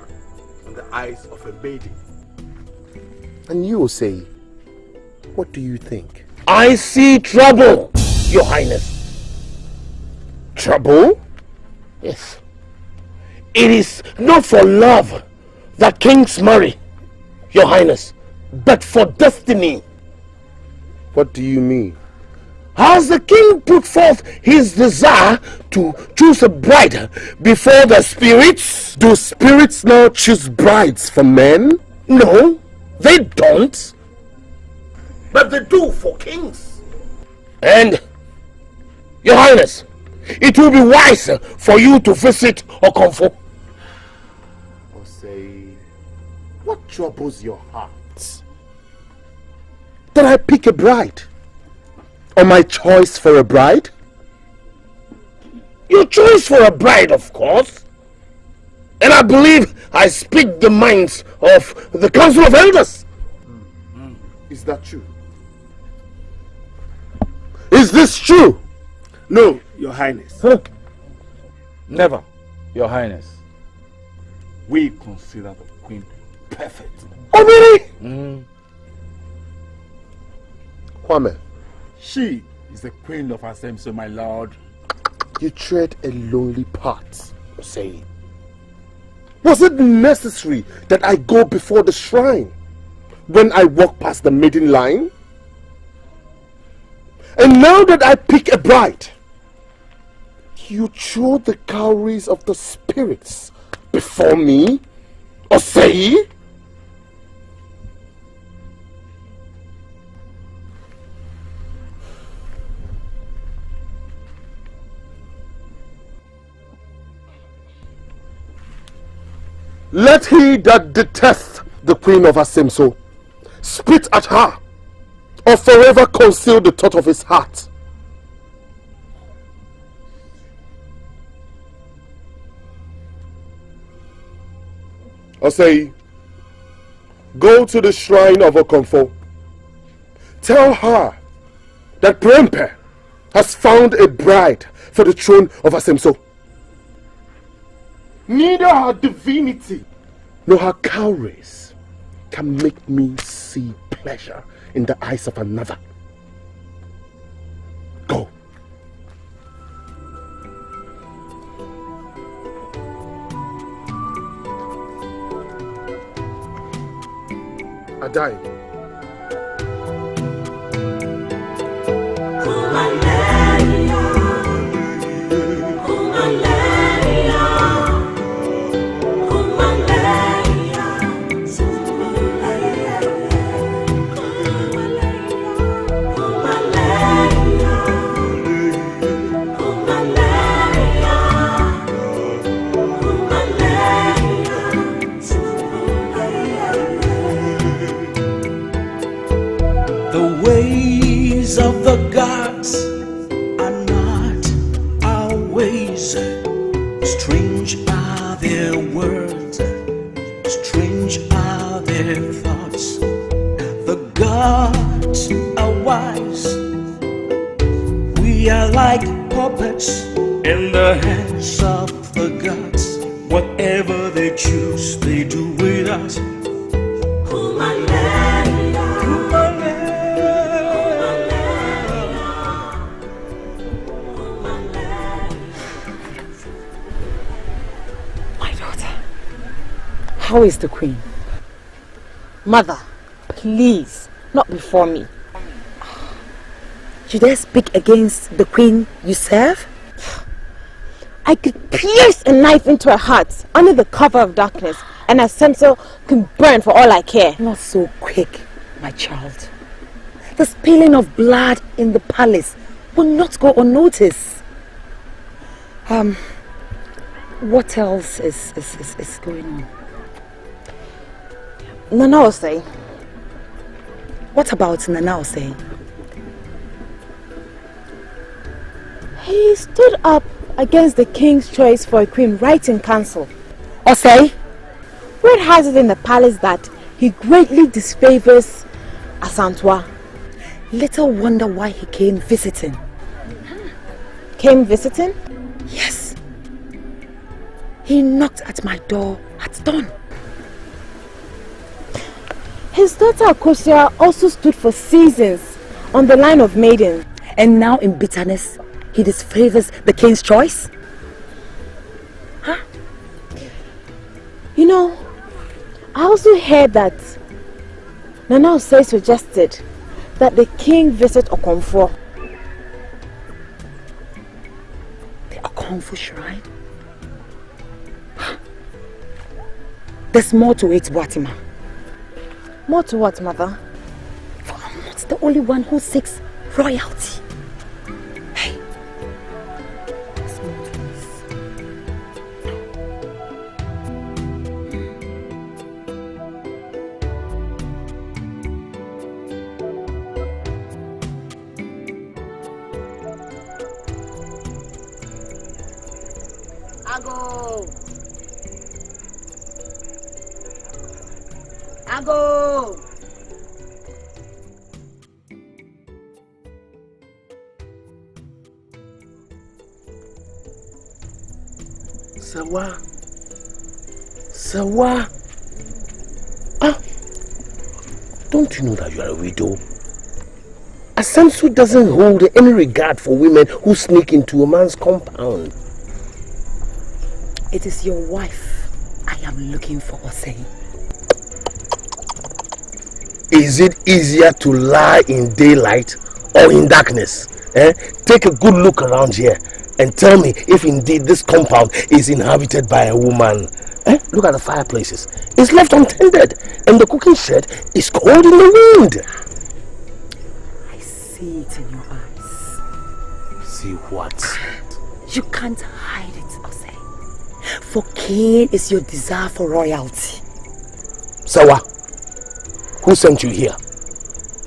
in the eyes of a maiden. And you will say, what do you think? I see trouble, Your Highness. Trouble? Yes. It is not for love that kings marry, Your Highness, but for destiny. What do you mean? Has the king put forth his desire to choose a bride before the spirits? Do spirits now choose brides for men? No, they don't. but they do for kings. And, Your Highness, it will be wise for you to visit Okonfo. Say, what troubles your heart? That I pick a bride? Or my choice for a bride? Your choice for a bride, of course. And I believe I speak the minds of the Council of Elders. Is that true? Is this true? No, Your Highness. Never, Your Highness. We consider the queen perfect. Oh, really? Kwame. She is the queen of Asemso, my lord. You tread a lonely path, say. Was it necessary that I go before the shrine when I walk past the maiden line? And now that I pick a bride, you throw the cowries of the spirits before me? Or say? Let he that detests the queen of Asemso spit at her, or forever conceal the thought of his heart. Or say, go to the shrine of Okonfo. Tell her that Prempe has found a bride for the throne of Asemso. Neither her divinity nor her cowries can make me see pleasure in the eyes of another. Go. Adai. Of the gods are not our ways. Strange are their words, strange are their thoughts. The gods are wise. We are like puppets in the hands of the gods. Whatever they choose, they do with us. How is the queen? Mother, please, not before me. You dare speak against the queen you serve? I could pierce a knife into her heart under the cover of darkness, and Asemso can burn for all I care. Not so quick, my child. The spilling of blood in the palace will not go unnoticed. What else is going on? Nonso. What about Nonso? He stood up against the king's choice for a queen right in council. Osei? Word has it in the palace that he greatly disfavors Asantwa. Little wonder why he came visiting. Came visiting? Yes. He knocked at my door at dawn. His daughter Akosia also stood for seasons on the line of Maidens. And now in bitterness, he disfavors the king's choice? Huh? You know, I also heard that Nonso suggested that the king visit Okonfo. The Okonfo shrine? There's more to it, Watima. More to what, mother? For I'm not not the only one who seeks royalty. Hey, let's move to this. Ago! Ago! Sawa. Sawa. Ah. Don't you know that you are a widow? Asamsu doesn't hold any regard for women who sneak into a man's compound. It is your wife I am looking for, Osei. Is it easier to lie in daylight or in darkness? Take a good look around here and tell me if indeed this compound is inhabited by a woman. Look at the fireplaces. It's left untended and the cooking shed is cold in the wind. I see it in your eyes. See what? You can't hide it, Osei. For keen is your desire for royalty. Sawa, who sent you here?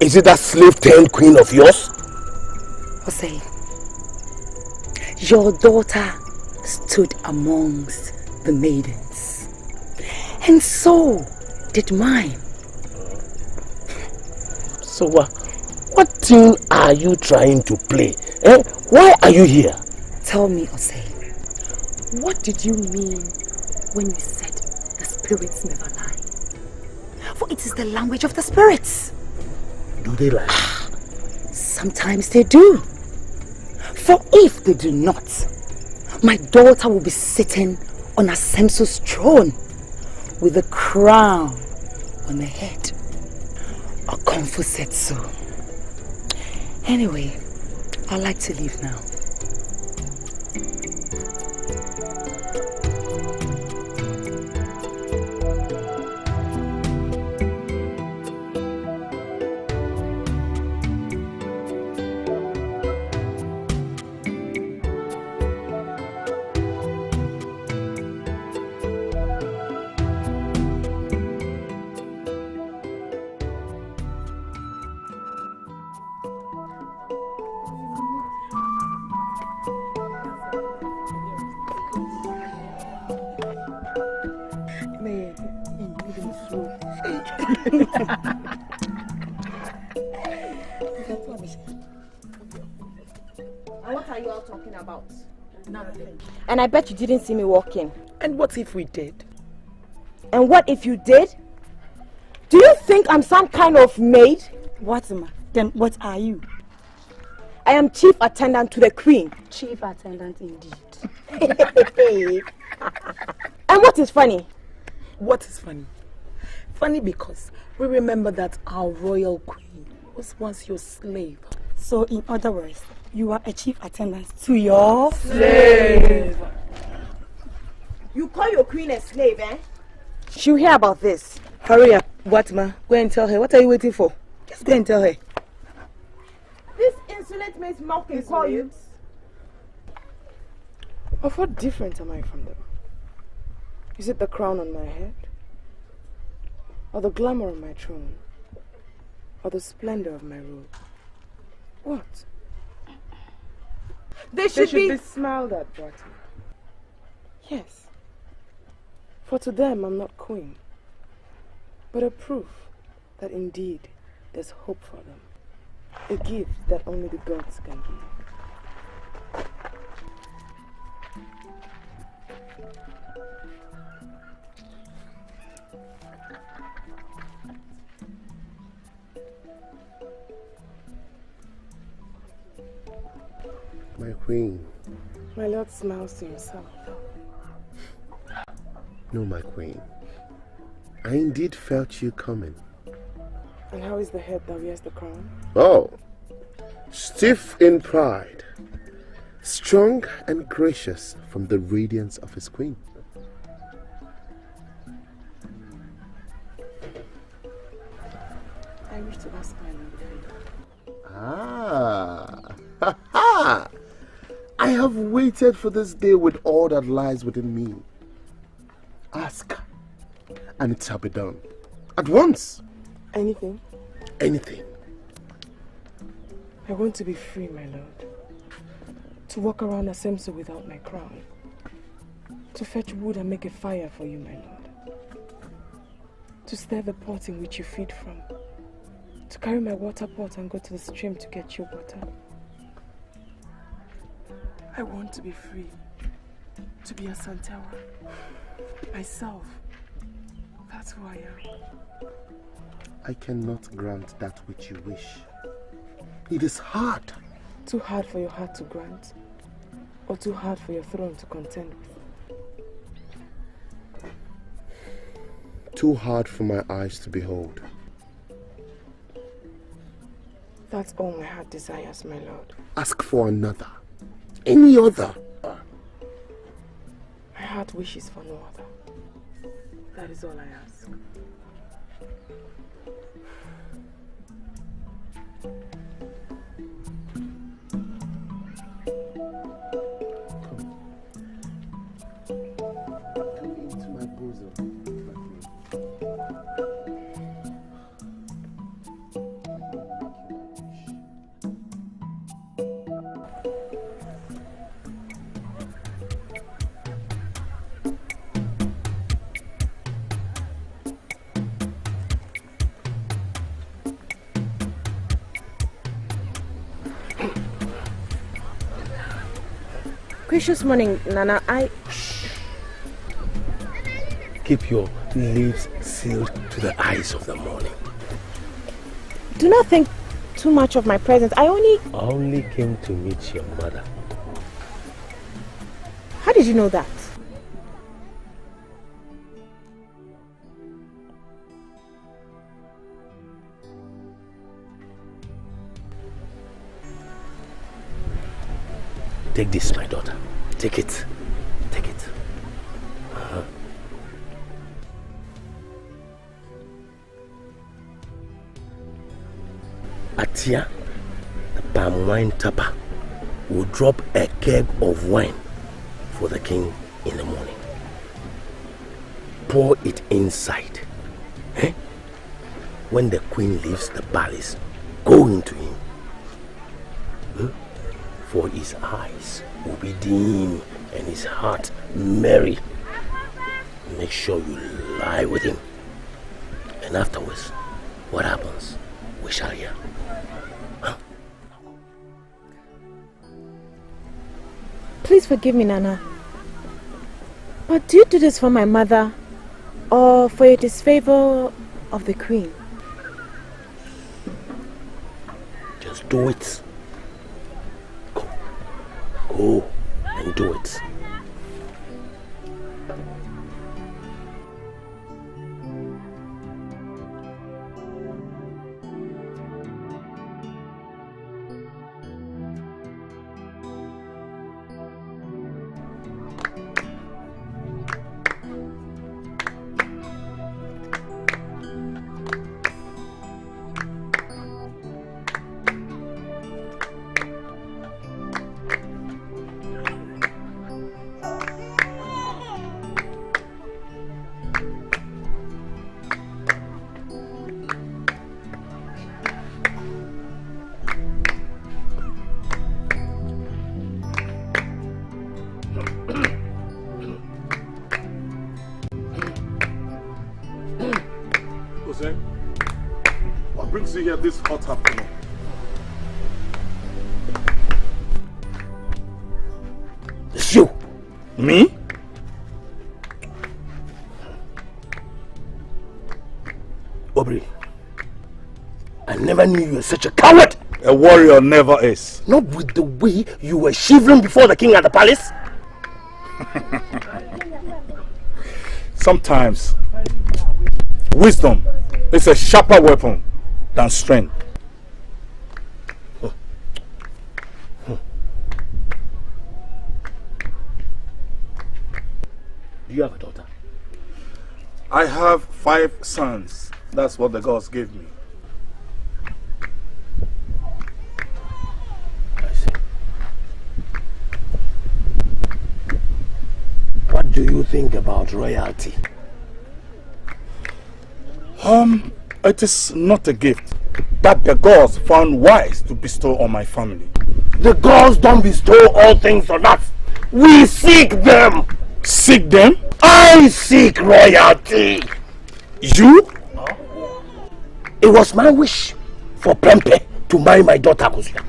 Is it that slave-turned queen of yours? Osei, your daughter stood amongst the maidens, and so did mine. So what tune are you trying to play? Why are you here? Tell me, Osei, what did you mean when you said the spirits never lie? For it is the language of the spirits. Do they lie? Sometimes they do. For if they do not, my daughter will be sitting on Asemsu's throne with a crown on her head. Okonfu said so. Anyway, I'd like to leave now. And what are you all talking about? Nothing. And I bet you didn't see me walk in. And what if we did? And what if you did? Do you think I'm some kind of maid? What, ma? Then what are you? I am chief attendant to the queen. Chief attendant indeed. And what is funny? What is funny? Funny because we remember that our royal queen was once your slave. So in other words, you are a chief attendant to your slave. You call your queen a slave, eh? She'll hear about this. Hurry up, Watma. Go and tell her. What are you waiting for? Just go and tell her. This insolent man's mouth can call you. Of what different am I from them? Is it the crown on my head? Or the glamour of my throne? Or the splendor of my robe? What? They should be smiled at, Bratty. Yes. For to them I'm not queen, but a proof that indeed there's hope for them. A gift that only the gods can give. My queen. My lord smiles to himself. No, my queen. I indeed felt you coming. And how is the head that wears the crown? Oh, stiff in pride, strong and gracious from the radiance of his queen. I I wish to ask my lord. Ah, I have waited for this day with all that lies within me. Ask, and it shall be done. At once. Anything? Anything. I want to be free, my lord. To walk around Asemso without my crown. To fetch wood and make a fire for you, my lord. To stir the pot in which you feed from. To carry my water pot and go to the stream to get your water. I want to be free. To be a Santewa. Myself. That's who I am. I cannot grant that which you wish. It is hard. Too hard for your heart to grant? Or too hard for your throne to contend with? Too hard for my eyes to behold. That's all my heart desires, my lord. Ask for another. Any other. My heart wishes for no other. That is all I ask. Come into my bosom. Gracious morning, Nana. Keep your lips sealed to the eyes of the morning. Do not think too much of my presence. I only came to meet your mother. How did you know that? Take this, my daughter. Take it. Take it. Appiah, the palm wine tapper, will drop a keg of wine for the king in the morning. Pour it inside. When the queen leaves the palace, go into him. For his eyes will be dim and his heart merry. Make sure you lie with him. And afterwards, what happens, we shall hear. Please forgive me, Nana. But do you do this for my mother or for your disfavor of the queen? Just do it. Go and do it. What brings you here this hot afternoon? It's you. Me? Aubrey, I never knew you were such a coward. A warrior never is. Not with the way you were shivering before the king at the palace. Sometimes, wisdom is a sharper weapon than strength. Do you have a daughter? I have 5 sons. That's what the gods gave me. What do you think about royalty? It is not a gift that the gods found wise to bestow on my family. The gods don't bestow all things on us. We seek them. Seek them? I seek royalty. You? It was my wish for Prempe to marry my daughter Akosua.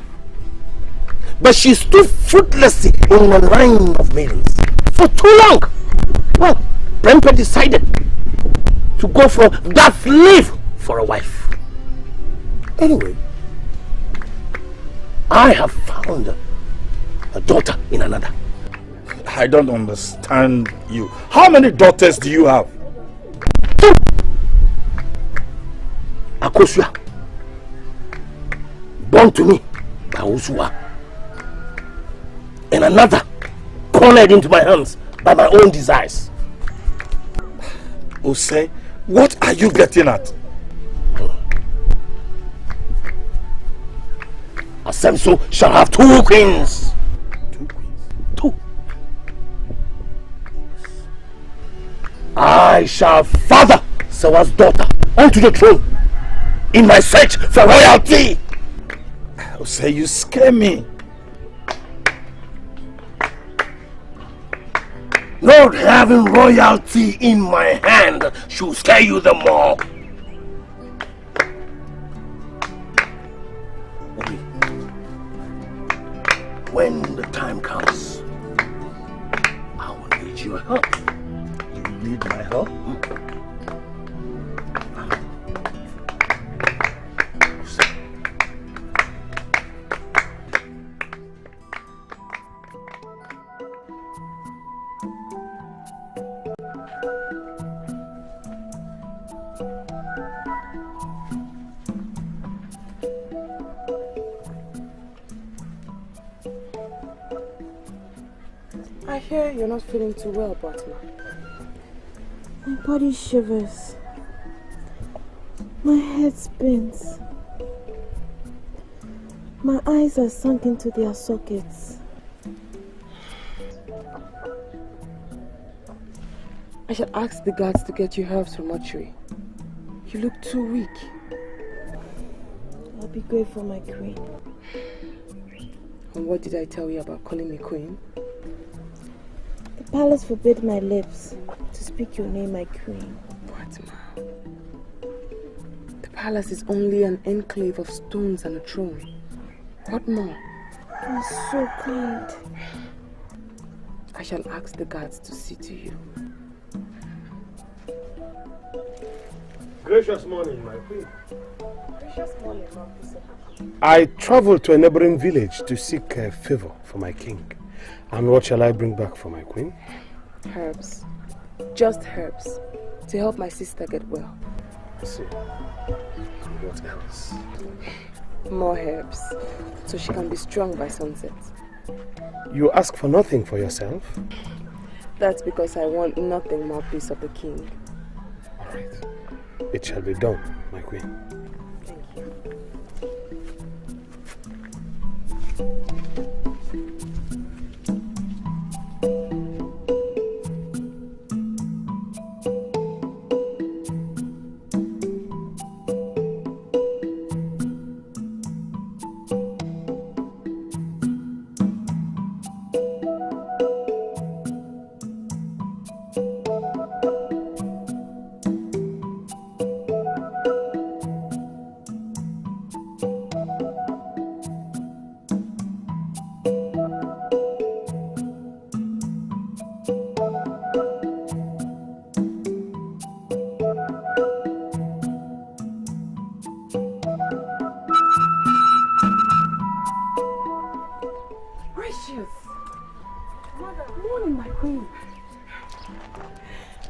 But she stood fruitlessly in the line of maidens for too long. Well, Prempe decided to go for that slave for a wife. Anyway, I have found a daughter in another. I don't understand you. How many daughters do you have? 2. Akosua, born to me by Usua, and another cornered into my hands by my own desires. Ose, what are you getting at? Asemso shall have 2 queens. 2 queens? 2. I shall father Sewa's daughter onto the throne in my search for royalty. Ose, you scare me. Not having royalty in my hand should scare you the more. When the time comes, I will need your help. You need my help? I hear you're not feeling too well, Batma. My body shivers. My head spins. My eyes are sunk into their sockets. I shall ask the guards to get you herbs from mortuary. You look too weak. I'll be grateful, my queen. And what did I tell you about calling me queen? The palace forbid my lips to speak your name, my queen. Batma. The palace is only an enclave of stones and a throne. What more? You're so kind. I shall ask the guards to see to you. Gracious morning, my queen. Gracious morning, officer. I traveled to a neighboring village to seek a favor for my king. And what shall I bring back for my queen? Herbs. Just herbs. To help my sister get well. I see. And what else? More herbs. So she can be strong by sunset. You ask for nothing for yourself? That's because I want nothing more peace of the king. Alright. It shall be done, my queen. Thank you.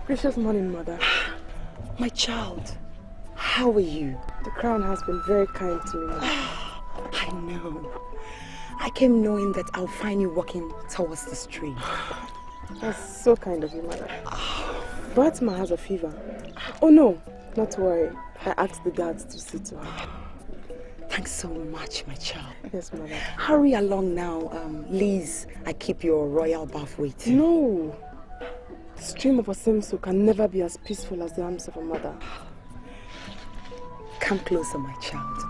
Gracious morning, mother. My child, how are you? The crown has been very kind to me, mother. I know. I came knowing that I'll find you walking towards the stream. That's so kind of you, mother. Batma has a fever. Oh no, not to worry. I asked the guards to see to her. Thanks so much, my child. Yes, mother. Hurry along now, Liz. I keep your royal bath waiting. No. The stream of Asemso can never be as peaceful as the arms of a mother. Come closer, my child.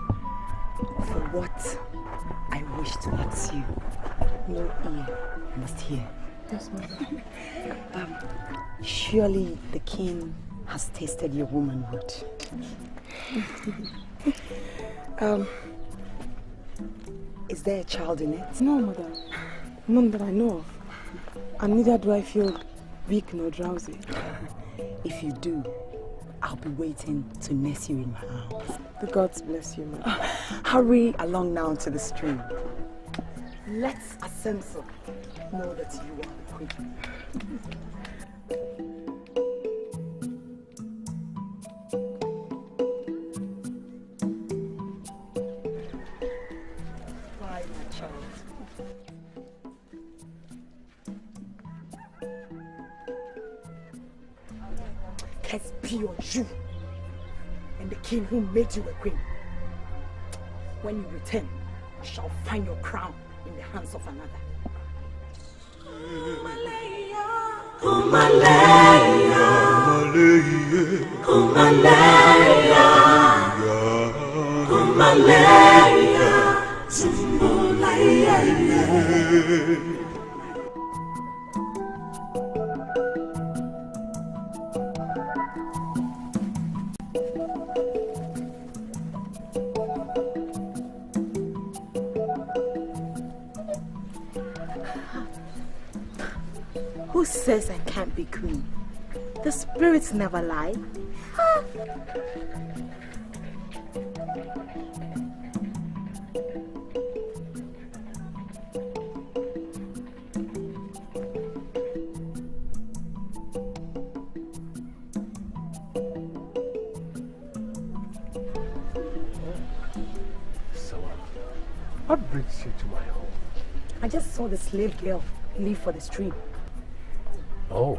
For what I wish to ask you, no ear must hear. Yes, mother. Surely the king has tasted your womanhood. Is there a child in it? No, mother. None that I know of. And neither do I feel weak nor drowsy. If you do, I'll be waiting to nurse you in my arms. The gods bless you, mother. Hurry along now to the stream. Let Asemso know that you are the queen. Bye, my child. Curse be on you and the king who made you a queen. When you return, you shall find your crown in the hands of another. Who says I can't be queen? The spirits never lie. So, what brings you to my home? I just saw the slave girl leave for the stream. Oh,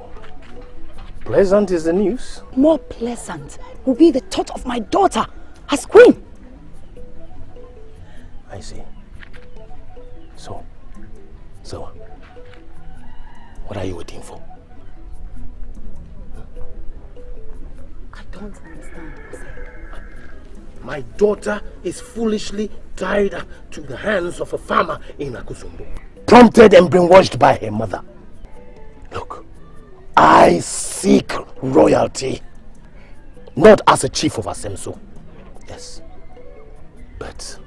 pleasant is the news. More pleasant will be the thought of my daughter as queen. I see. So, what are you waiting for? I don't understand. My daughter is foolishly tied to the hands of a farmer in Akusumbo, prompted and brainwashed by her mother. Look, I seek royalty, not as a chief of Asemso, yes, but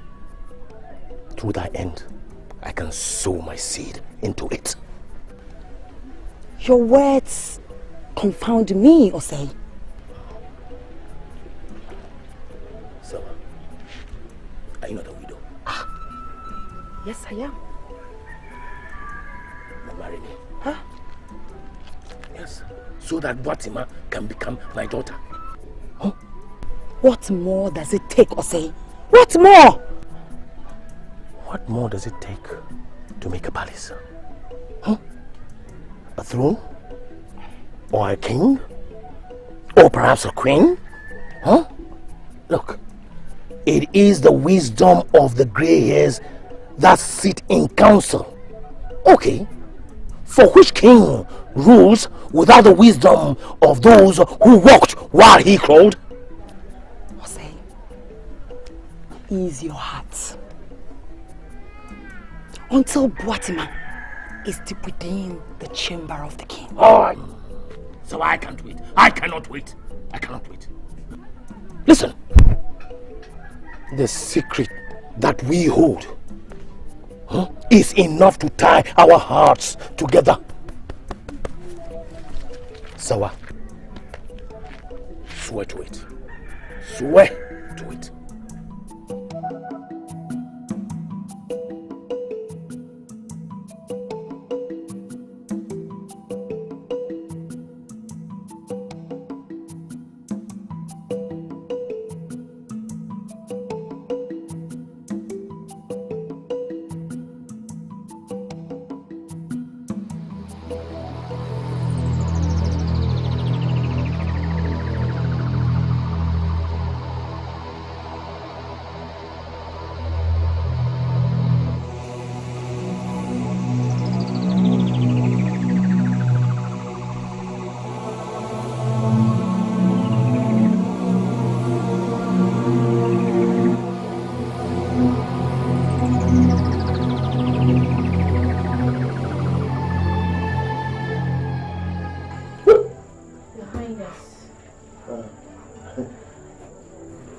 through thy end, I can sow my seed into it. Your words confound me, Osei. So, are you not a widow? Yes, I am. You marry me? Huh? Yes, so that Watima can become my daughter. Huh? What more does it take, Osei? What more? What more does it take to make a palace? Huh? A throne? Or a king? Or perhaps a queen? Huh? Look, it is the wisdom of the grey hairs that sit in council. Okay, for which king rules without the wisdom of those who walked while he crawled? Osei, ease your heart. Until Boatima is deep within the chamber of the king. Oh, so I can't wait. I cannot wait. I cannot wait. Listen. The secret that we hold is enough to tie our hearts together. Sawa, swear to it. Swear to it.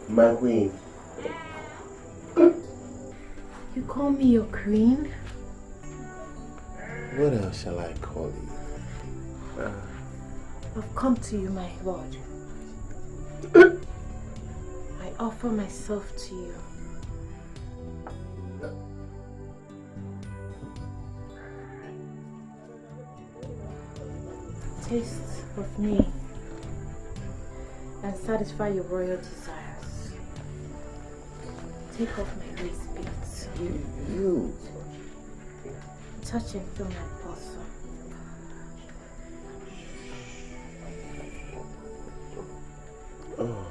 My queen. You call me your queen? What else shall I call you? I've come to you, my lord. I offer myself to you. Taste of me and satisfy your royal desires. Take off my waist beads. You. Touch and feel my bosom. Oh.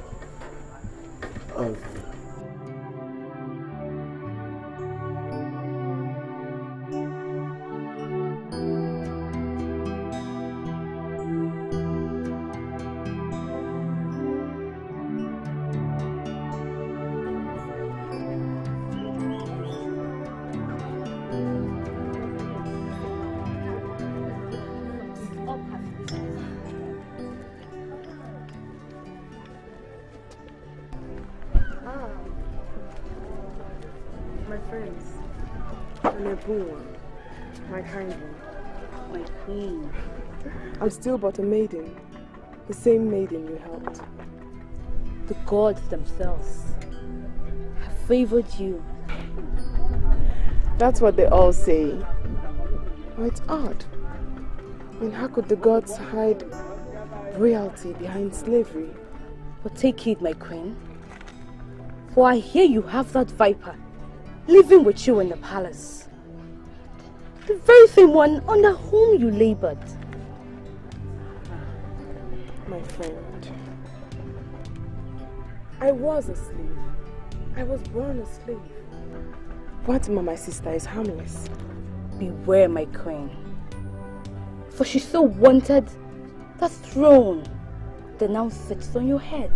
My friends, and a boon, my kind one, my queen. I'm still but a maiden, the same maiden you helped. The gods themselves have favored you. That's what they all say. Oh, it's odd. I mean, how could the gods hide royalty behind slavery? But take heed, my queen. For I hear you have that viper living with you in the palace. The very same one under whom you labored. My friend, I was a slave. I was born a slave. Fatima, my sister, is harmless. Beware, my queen. For she so wanted that throne that now sits on your head.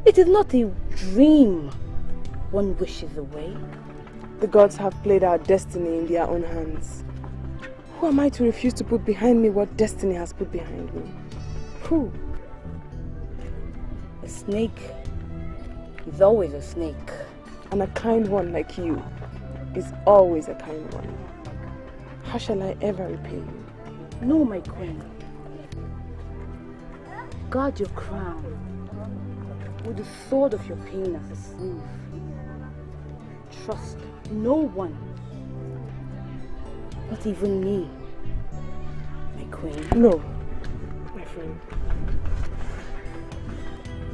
It is not a dream one wishes away. The gods have played our destiny in their own hands. Who am I to refuse to put behind me what destiny has put behind me? Who? A snake is always a snake. And a kind one like you is always a kind one. How shall I ever repay you? No, my queen. Guard your crown with the sword of your pain as a sleeve. Trust no one, not even me, my queen. No, my friend.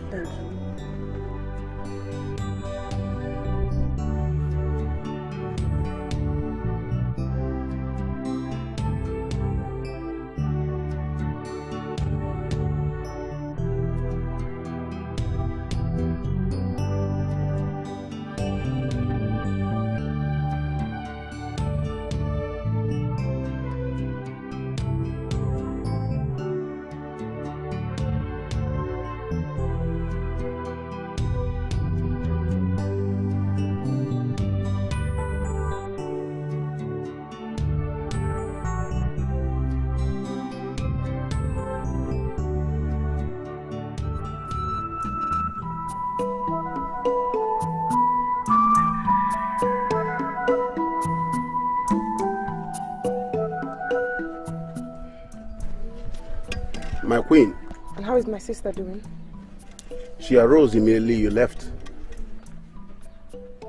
Thank you. My queen. And how is my sister doing? She arose immediately you left.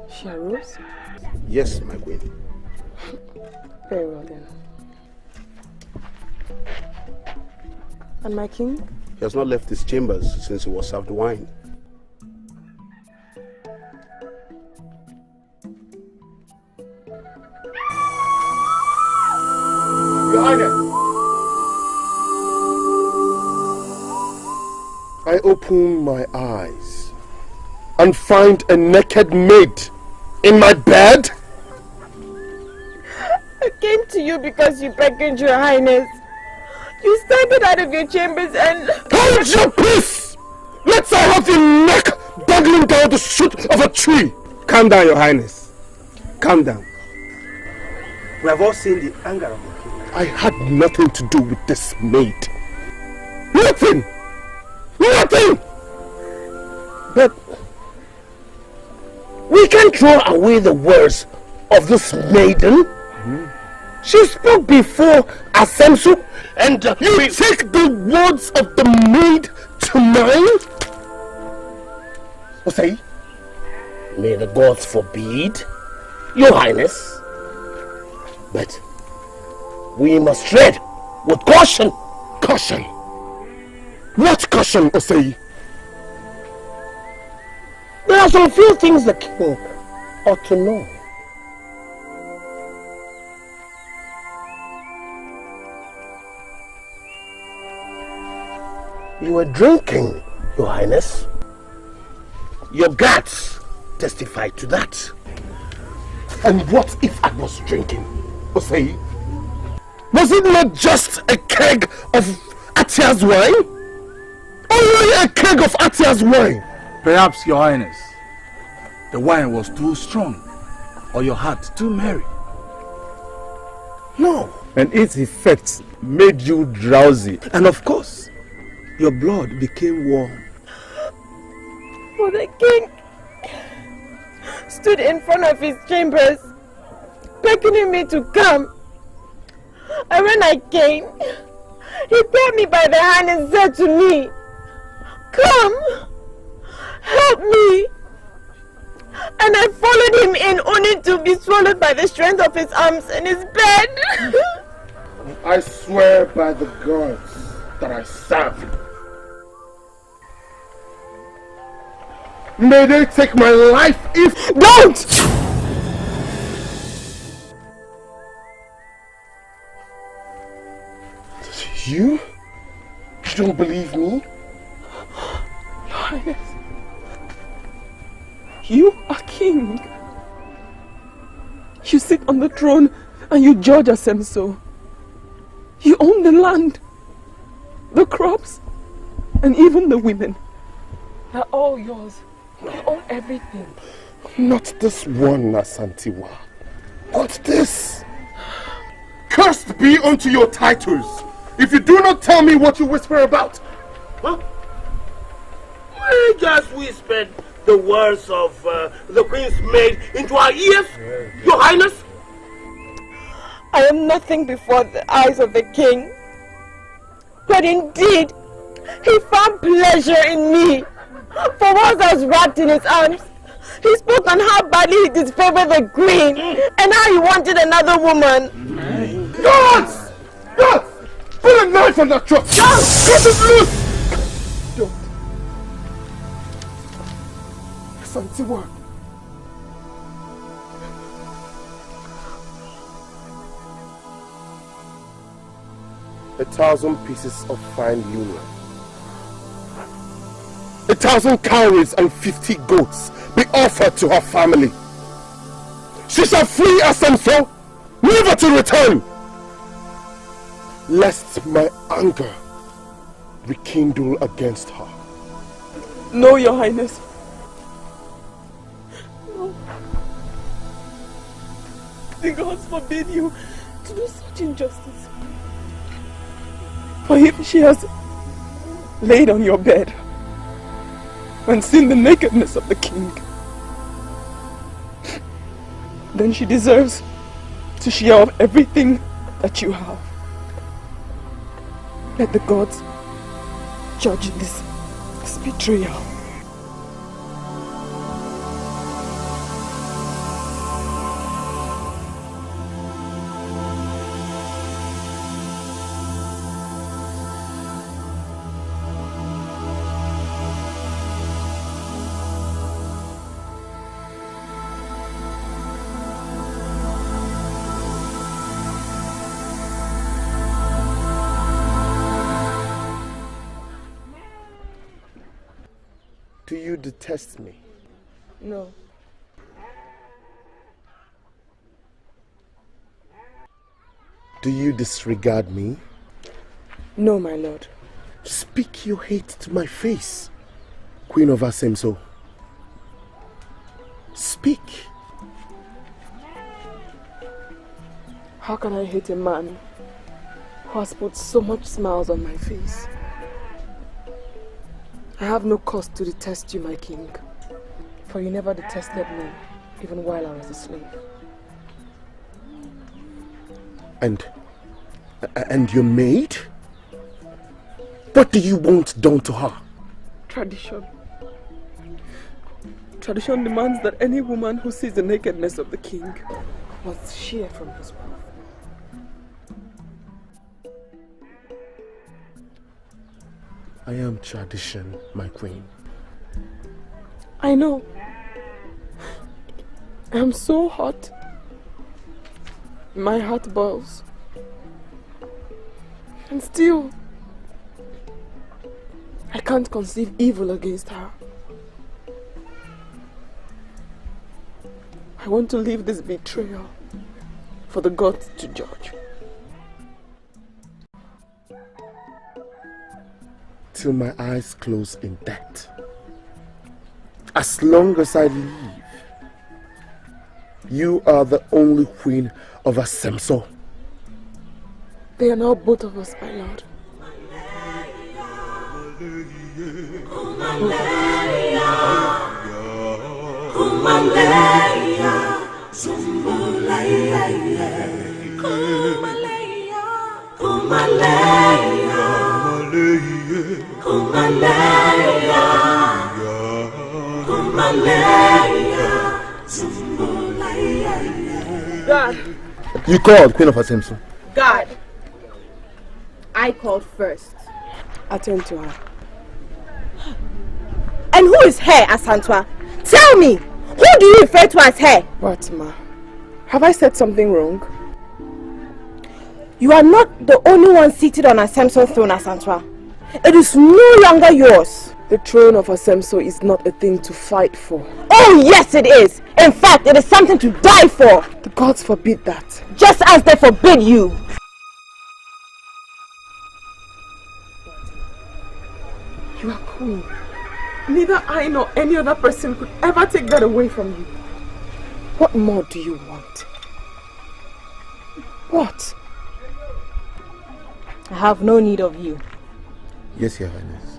She arose? Yes, my queen. Very well then. And my king? He has not left his chambers since he was served wine. Your Highness! I open my eyes and find a naked maid in my bed. I came to you because you beckoned, Your Highness. You staggered out of your chambers and... Hold your peace! Let's I have your neck dangling down the shoot of a tree. Calm down, Your Highness. Calm down. We have all seen the anger of the king. I had nothing to do with this maid. Nothing! Nothing! But we can't throw away the words of this maiden. She spoke before Asemso, and you take the words of the maid to mine? Osei, may the gods forbid, Your Highness. But we must tread with caution. Caution? What caution, Osei? There are some few things the king ought to know. You were drinking, Your Highness. Your guards testify to that. And what if I was drinking, Osei? Was it not just a keg of Appiah's wine? Only a keg of Appiah's wine. Perhaps, Your Highness, the wine was too strong, or your heart too merry. No. And its effects made you drowsy. And of course, your blood became warm. For the king stood in front of his chambers, beckoning me to come. And when I came, he caught me by the hand and said to me, "Come, help me." And I followed him in, only to be swallowed by the strength of his arms and his bed. I swear by the gods that I serve. May they take my life if... Don't! You? You don't believe me? Your Highness, you are king. You sit on the throne and you judge Asemso. You own the land, the crops, and even the women. They're all yours. You own everything. Not this one, Nasantiwa. Not this. Cursed be unto your titles, if you do not tell me what you whisper about. Huh? We just whispered the words of the Queen's maid into our ears, Your Highness. I am nothing before the eyes of the king. But indeed, he found pleasure in me. For once I was wrapped in his arms, he spoke on how badly he disfavored the queen and how he wanted another woman. Gods! Gods! Put a knife on that truck! Cut it loose! Don't. Santiwa. 1,000 pieces of fine linen, 1,000 cowries and 50 goats be offered to her family. She shall flee Asemso, never to return, lest my anger rekindle against her. No, Your Highness. No. The gods forbid you to do such injustice. For if she has laid on your bed and seen the nakedness of the king, then she deserves to share of everything that you have. Let the gods judge this betrayal. Do you detest me? No. Do you disregard me? No, my lord. Speak your hate to my face, Queen of Asemso. Speak. How can I hate a man who has put so much smiles on my face? I have no cause to detest you, my king, for you never detested me, even while I was a slave. And your maid? What do you want done to her? Tradition. Tradition demands that any woman who sees the nakedness of the king must shear from his wife. I am tradition, my queen. I know. I'm so hot. My heart boils. And still, I can't conceive evil against her. I want to leave this betrayal for the gods to judge. Till my eyes close in death. As long as I live, you are the only queen of Asemso. They are now both of us, my lord. God. You called, Queen of Asemso. God. I called first. Attend to her. And who is her, Asantwa? Tell me, who do you refer to as her? What, ma? Have I said something wrong? You are not the only one seated on Asemso's throne, Asantwa. It is no longer yours. The throne of Asemso is not a thing to fight for. Oh yes it is! In fact, it is something to die for! The gods forbid that. Just as they forbid you! You are queen. Neither I nor any other person could ever take that away from you. What more do you want? What? I have no need of you. Yes, Your Highness.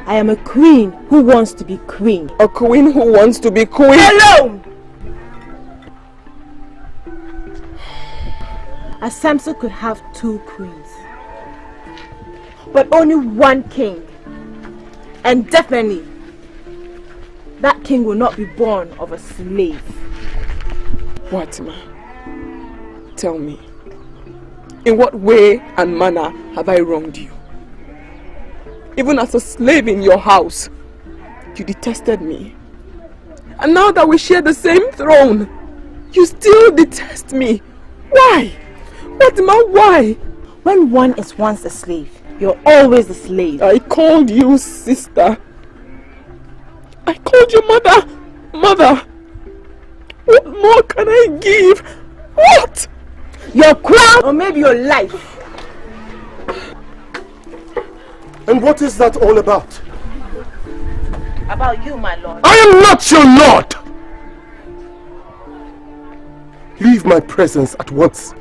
I am a queen who wants to be queen. A queen who wants to be queen? Alone! Asemso could have 2 queens, but only one king. And definitely, that king will not be born of a slave. What, ma? Tell me, in what way and manner have I wronged you? Even as a slave in your house, you detested me. And now that we share the same throne, you still detest me. Why? What, ma? Why? When one is once a slave, you're always a slave. I called you sister. I called you mother. Mother. What more can I give? What? Your crown or maybe your life. And what is that all about? About you, my lord. I am not your lord! Leave my presence at once.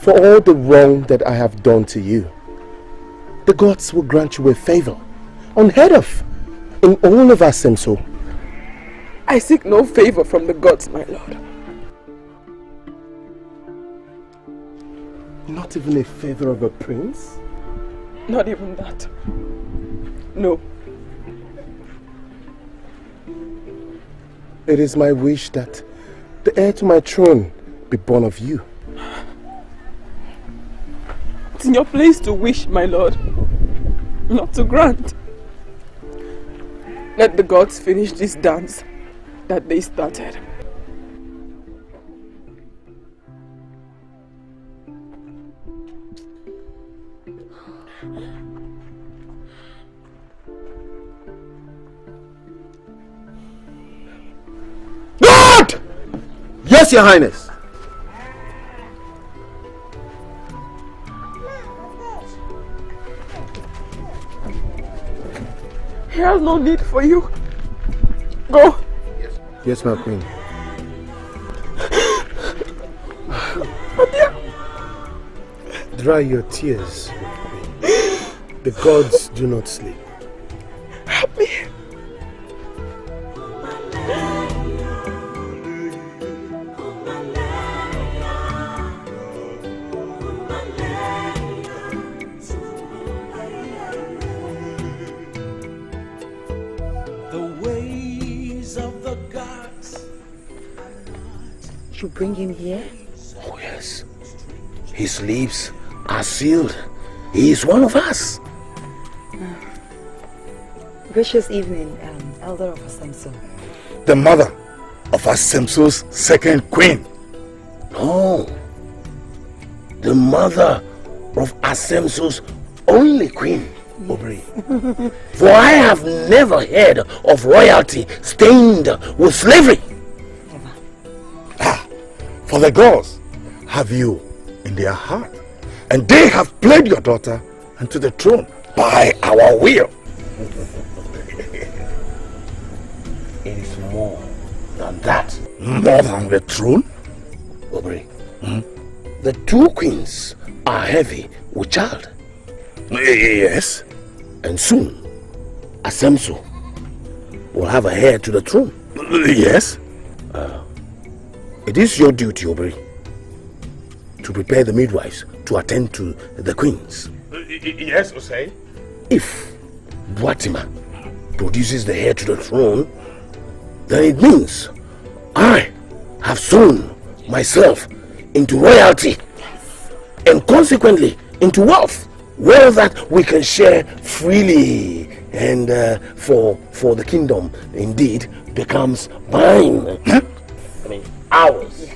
For all the wrong that I have done to you, the gods will grant you a favor, unheard of in all of Asemso. I seek no favor from the gods, my lord. Not even a favor of a prince? Not even that. No. It is my wish that the heir to my throne be born of you. It's in your place to wish, my lord, not to grant. Let the gods finish this dance that they started. Yes, Your Highness. He has no need for you. Go. Yes, my queen. Dry your tears. The gods do not sleep. Help me. The ways of the gods. You bring him here? Oh yes. His lips are sealed. He is one of us. Gracious evening, Elder of Asemso. The mother of Asemso's second queen. No. The mother of Asemso's only queen, Obri. For I have never heard of royalty stained with slavery. For the gods have you in their heart, and they have played your daughter into the throne by our will. It is more than that. More than the throne? Obri, the two queens are heavy with child. Yes. And soon, Asemso will have a heir to the throne. Yes. It is your duty, Obri, to prepare the midwives to attend to the queens. Yes, Osei. If Boatima produces the heir to the throne, then it means I have sown myself into royalty and consequently into wealth. Wealth that we can share freely and for the kingdom indeed becomes mine. I mean, ours.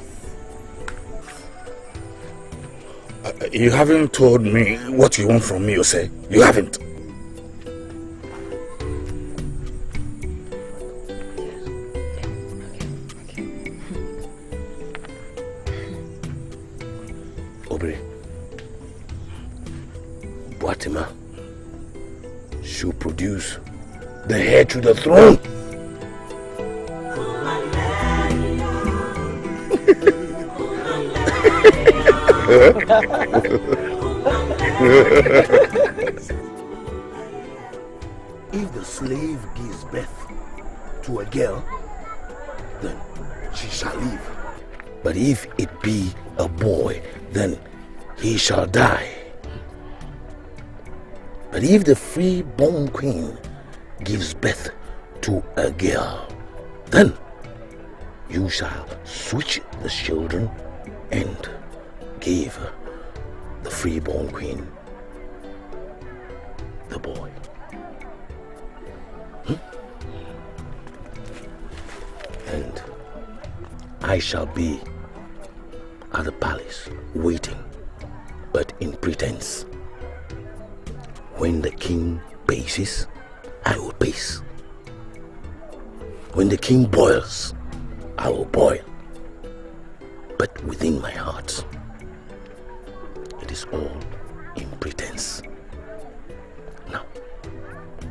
You haven't told me what you want from me, Osei. You haven't. Obri, Boatima should produce the heir to the throne. If the slave gives birth to a girl, then she shall live. But if it be a boy, then he shall die. But if the free-born queen gives birth to a girl, then you shall switch the children and give the free-born queen the boy. And I shall be at the palace waiting, but in pretense. When the king paces, I will pace. When the king boils, I will boil. But within my heart, it is all in pretense. Now,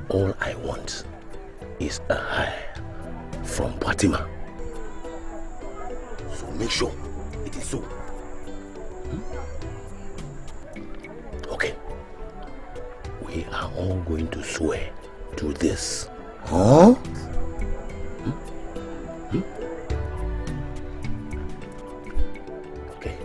all I want is a hire from Fatima. So make sure it is so. Okay. We are all going to swear to this. Huh? Okay.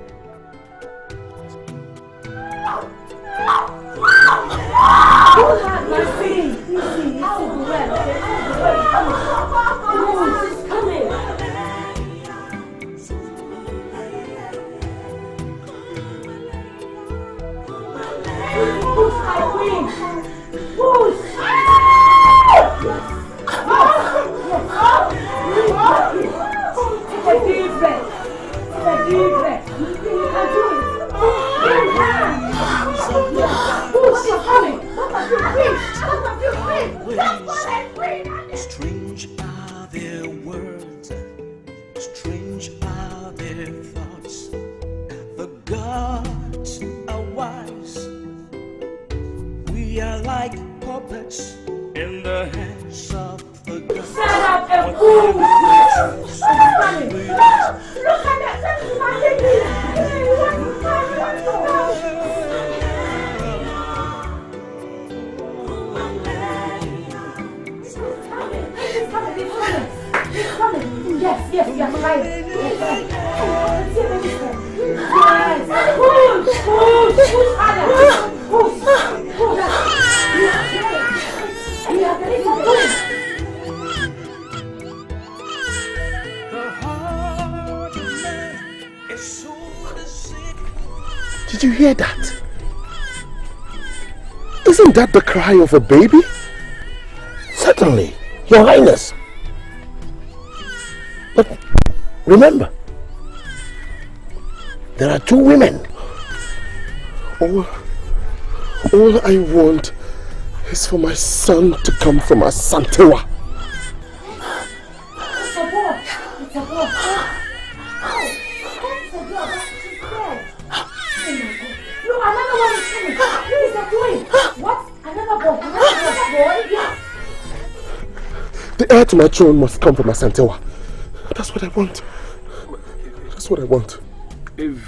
Strange are their words, strange are their We are like puppets in the hands of the god. Shut up and fool! Look at that! He's coming. Yes, right. Push harder. Did you hear that? Isn't that the cry of a baby? Certainly, Your Highness. But remember, there are two women. All I want is for my son to come from Asantewa. It's a boy. It's a boy. It's a girl. She's dead. No, another one is coming. Who is a twin? What? Another boy? Another boy? Yes. The heir to my throne must come from Asantewa. That's what I want. That's what I want. If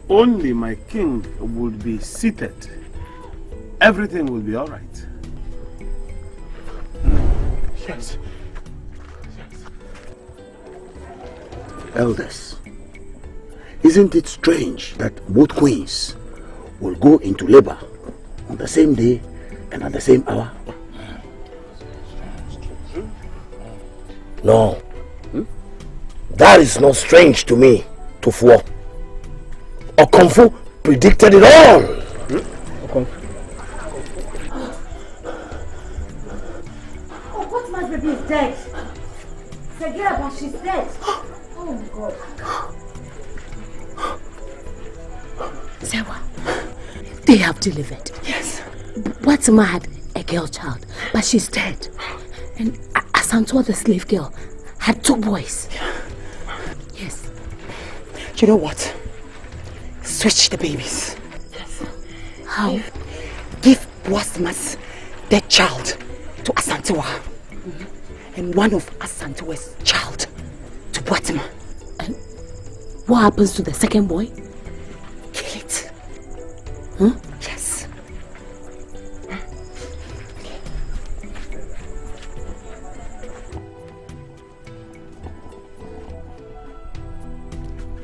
only my king would be seated, everything will be all right. Yes. Elders, isn't it strange that both queens will go into labor on the same day and at the same hour? No. That is not strange to me, Tufuo. Okonfu predicted it all. Oh, what my baby is dead. Forget about she's dead. Oh my God. Sewa, they have delivered. Yes. Watima had a girl child, but she's dead. And Asantua, the slave girl, had 2 boys. Yes. You know what? Switch the babies. Yes. How? Give Boasma's dead child to Asantewa. And one of Asantewa's child to Boatima. And what happens to the second boy? Kill it. Huh? Yes.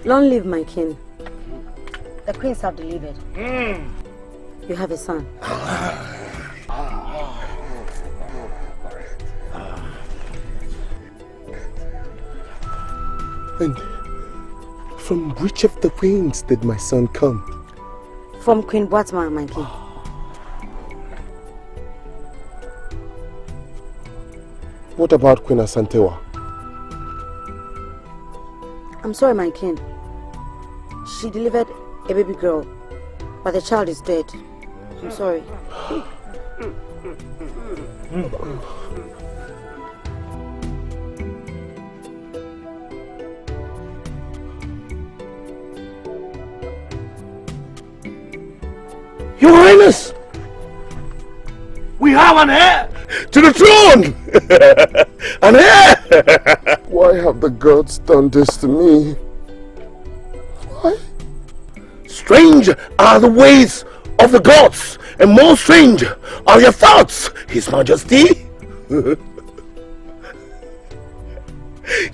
Long live my king. The queens have delivered. You have a son. And from which of the queens did my son come? From Queen Boatma, my king. What about Queen Asantewa? I'm sorry, my king. She delivered a baby girl, but the child is dead. I'm sorry. Your Highness! We have an heir to the throne! An heir! Why have the gods done this to me? Why? Strange are the ways of the gods, and more strange are your thoughts, His Majesty.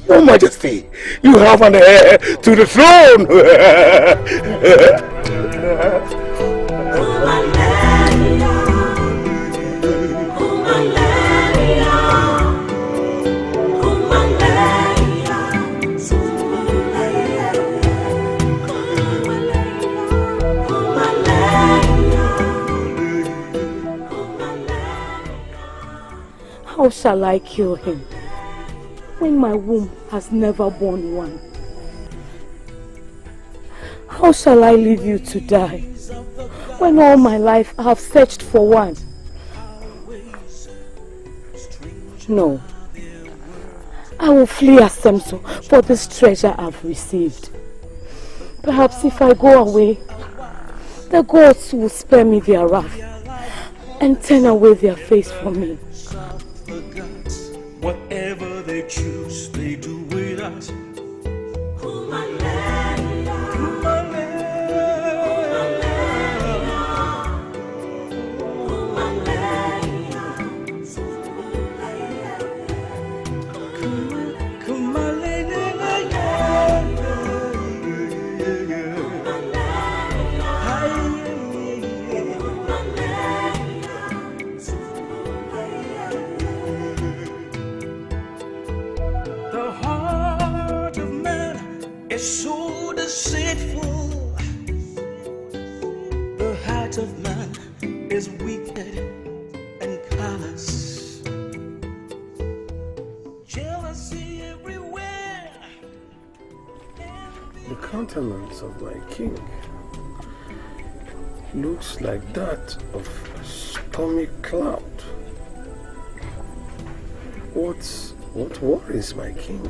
Your Majesty, you have an heir to the throne! How shall I kill him when my womb has never borne one? How shall I leave you to die when all my life I have searched for one? No, I will flee Asemso for this treasure I've received. Perhaps if I go away, the gods will spare me their wrath and turn away their face from me. Whatever they choose, they do with us. So deceitful, the heart of man is wicked and callous. Jealousy everywhere. The countenance of my king looks like that of a stormy cloud. What worries my king?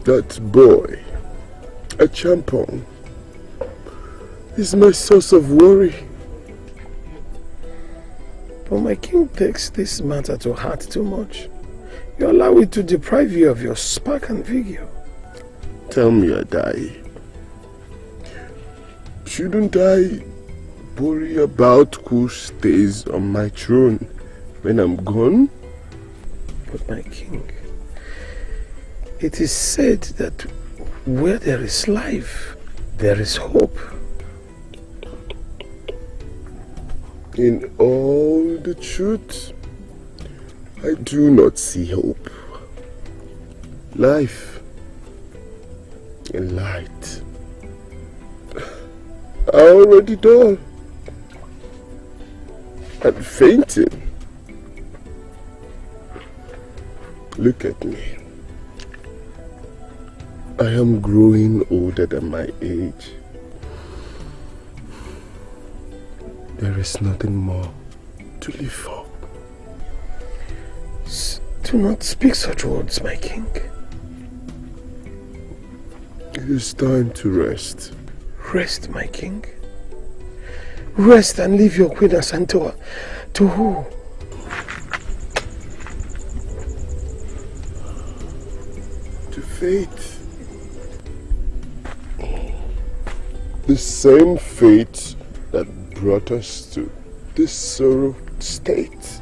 That boy, a champon, is my source of worry. But my king takes this matter to heart too much. You allow it to deprive you of your spark and vigor. Tell me, Adai, shouldn't I worry about who stays on my throne when I'm gone? But my king, it is said that where there is life, there is hope. In all the truth, I do not see hope. Life and light are already dull and fainting. Look at me. I am growing older than my age. There is nothing more to live for. Do not speak such words, my king. It is time to rest. Rest, my king. Rest and leave your queen Asantewa. To who? To fate. The same fate that brought us to this sorrow state.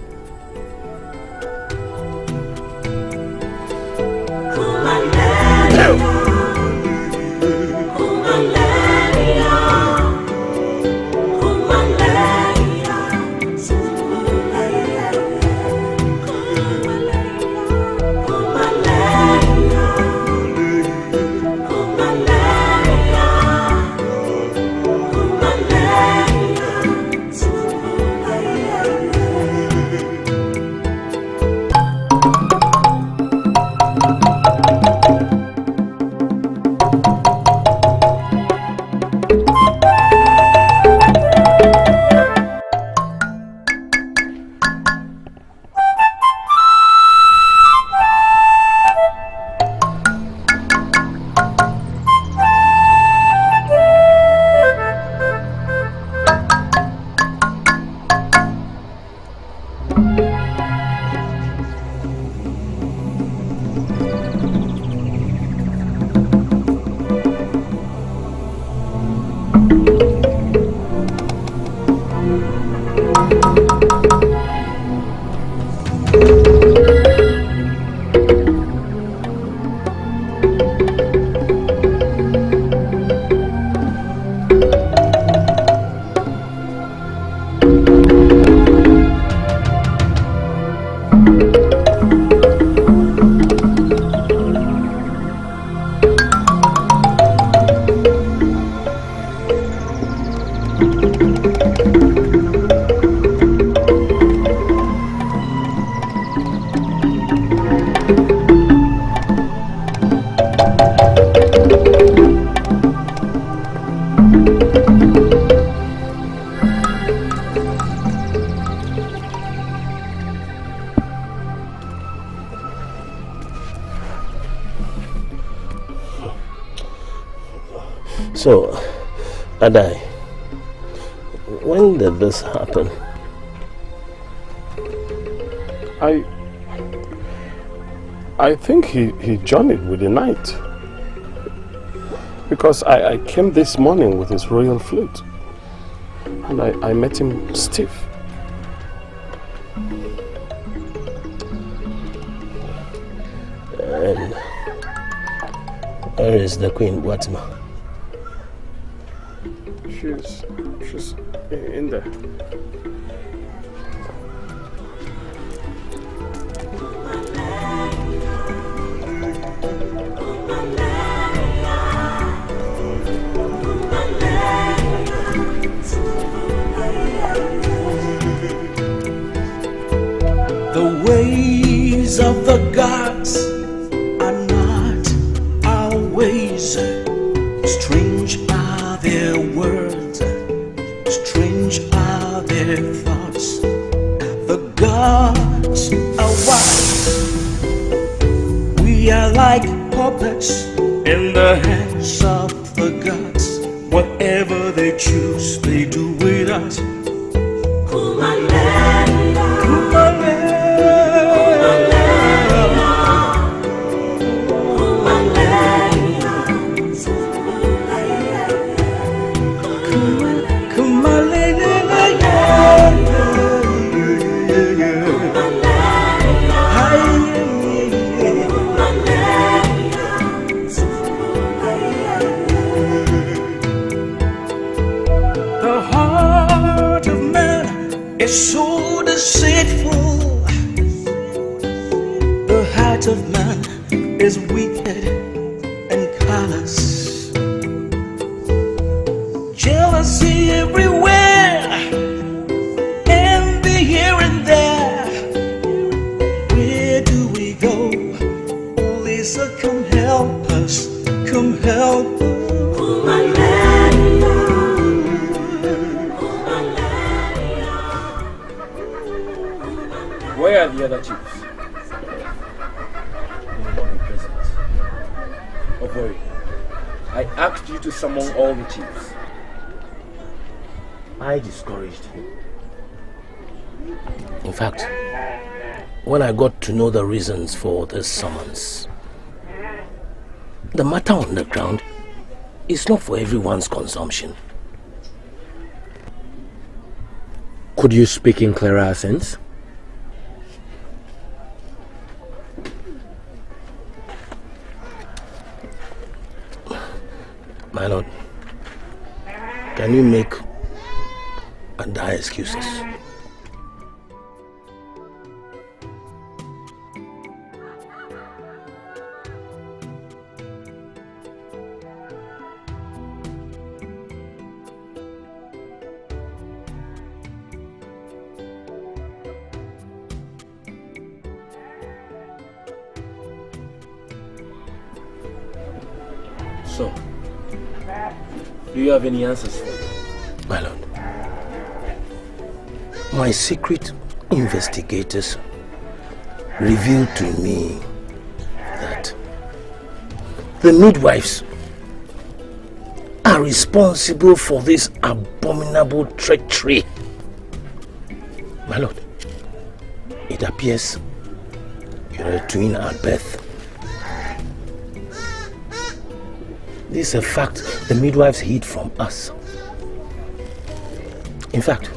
So, Adai, When did this happen? I think he journeyed with the night. Because I came this morning with his royal flute. And I met him stiff. And where is the Queen Watima? She's in there. The ways of the gods are not our ways. Strange are their words, strange are their thoughts. The gods are wise. We are like puppets in the hands of the gods. Whatever they choose, they do with us. The heart of man is so deceitful. The heart of man is wicked and callous. Jealousy everywhere, envy here and there. Where do we go? Oh, Lisa, come help us. Come help us. Where are the other chiefs? They will not be present. Don't worry. I asked you to summon all the chiefs. I discouraged him. In fact, when I got to know the reasons for this summons, the matter on the ground is not for everyone's consumption. Could you speak in clearer accents? My lord, can you make and die excuses? So, do you have any answers for me? My lord, my secret investigators revealed to me that the midwives are responsible for this abominable treachery. My lord, it appears you're a twin at birth. This is a fact the midwives hid from us. In fact,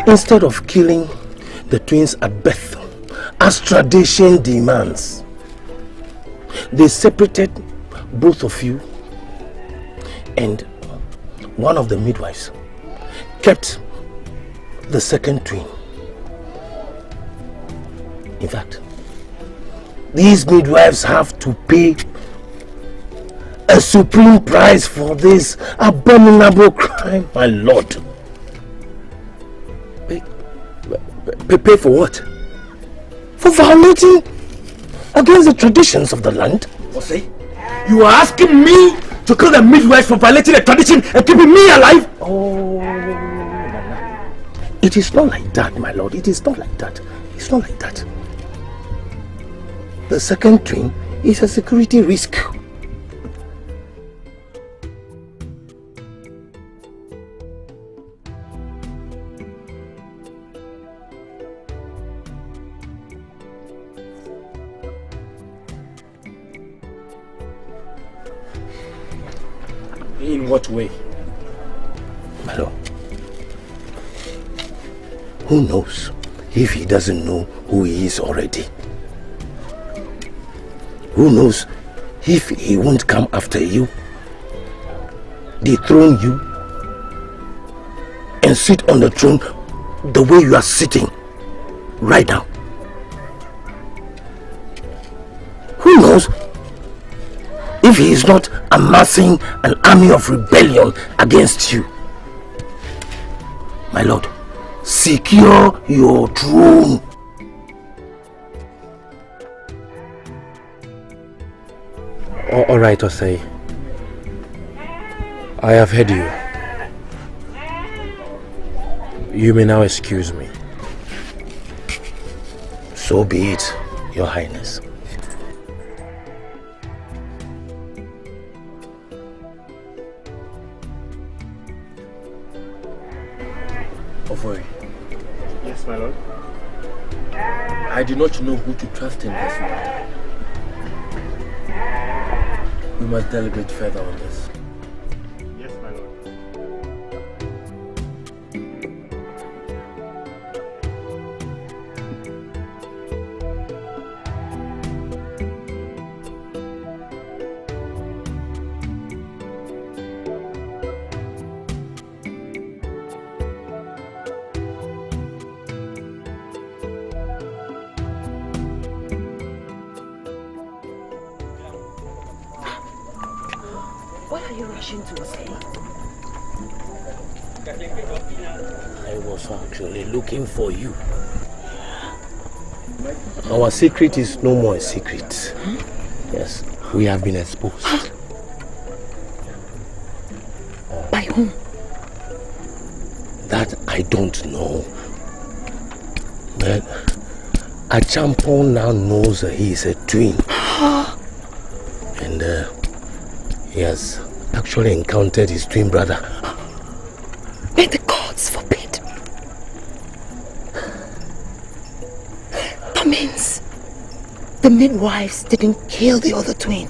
instead of killing the twins at birth, as tradition demands, they separated both of you, and one of the midwives kept the second twin. In fact, these midwives have to pay a supreme price for this abominable crime, my lord. Pay for what? For violating against the traditions of the land. What say? You are asking me to kill the midwives for violating the tradition and keeping me alive? Oh, it is not like that, my lord. It is not like that. It's not like that. The second twin is a security risk. In what way? My lord, who knows if he doesn't know who he is already? Who knows if he won't come after you, dethrone you, and sit on the throne the way you are sitting right now? Who knows if he is not amassing an army of rebellion against you? My lord, secure your throne. All right, Osei. I have heard you. You may now excuse me. So be it, Your Highness. Ofori. Yes, my lord. I do not know who to trust in this matter. We must deliberate further on this. Yes, my lord. Why are you rushing to us? I was actually looking for you. Our secret is no more a secret. Yes, we have been exposed. By whom? That I don't know. But Achampon now knows that he is a twin. And he has actually encountered his twin brother. May the gods forbid. That means the midwives didn't kill the other twin.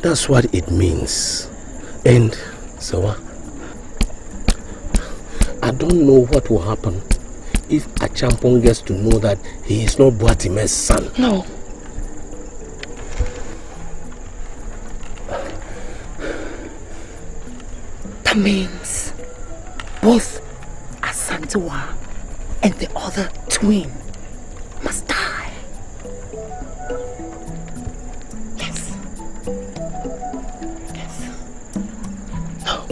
That's what it means. And so I don't know what will happen if Achampon gets to know that he is not Boatime's son. No. That means both Asantewa and the other twin must die. Yes. Yes. No.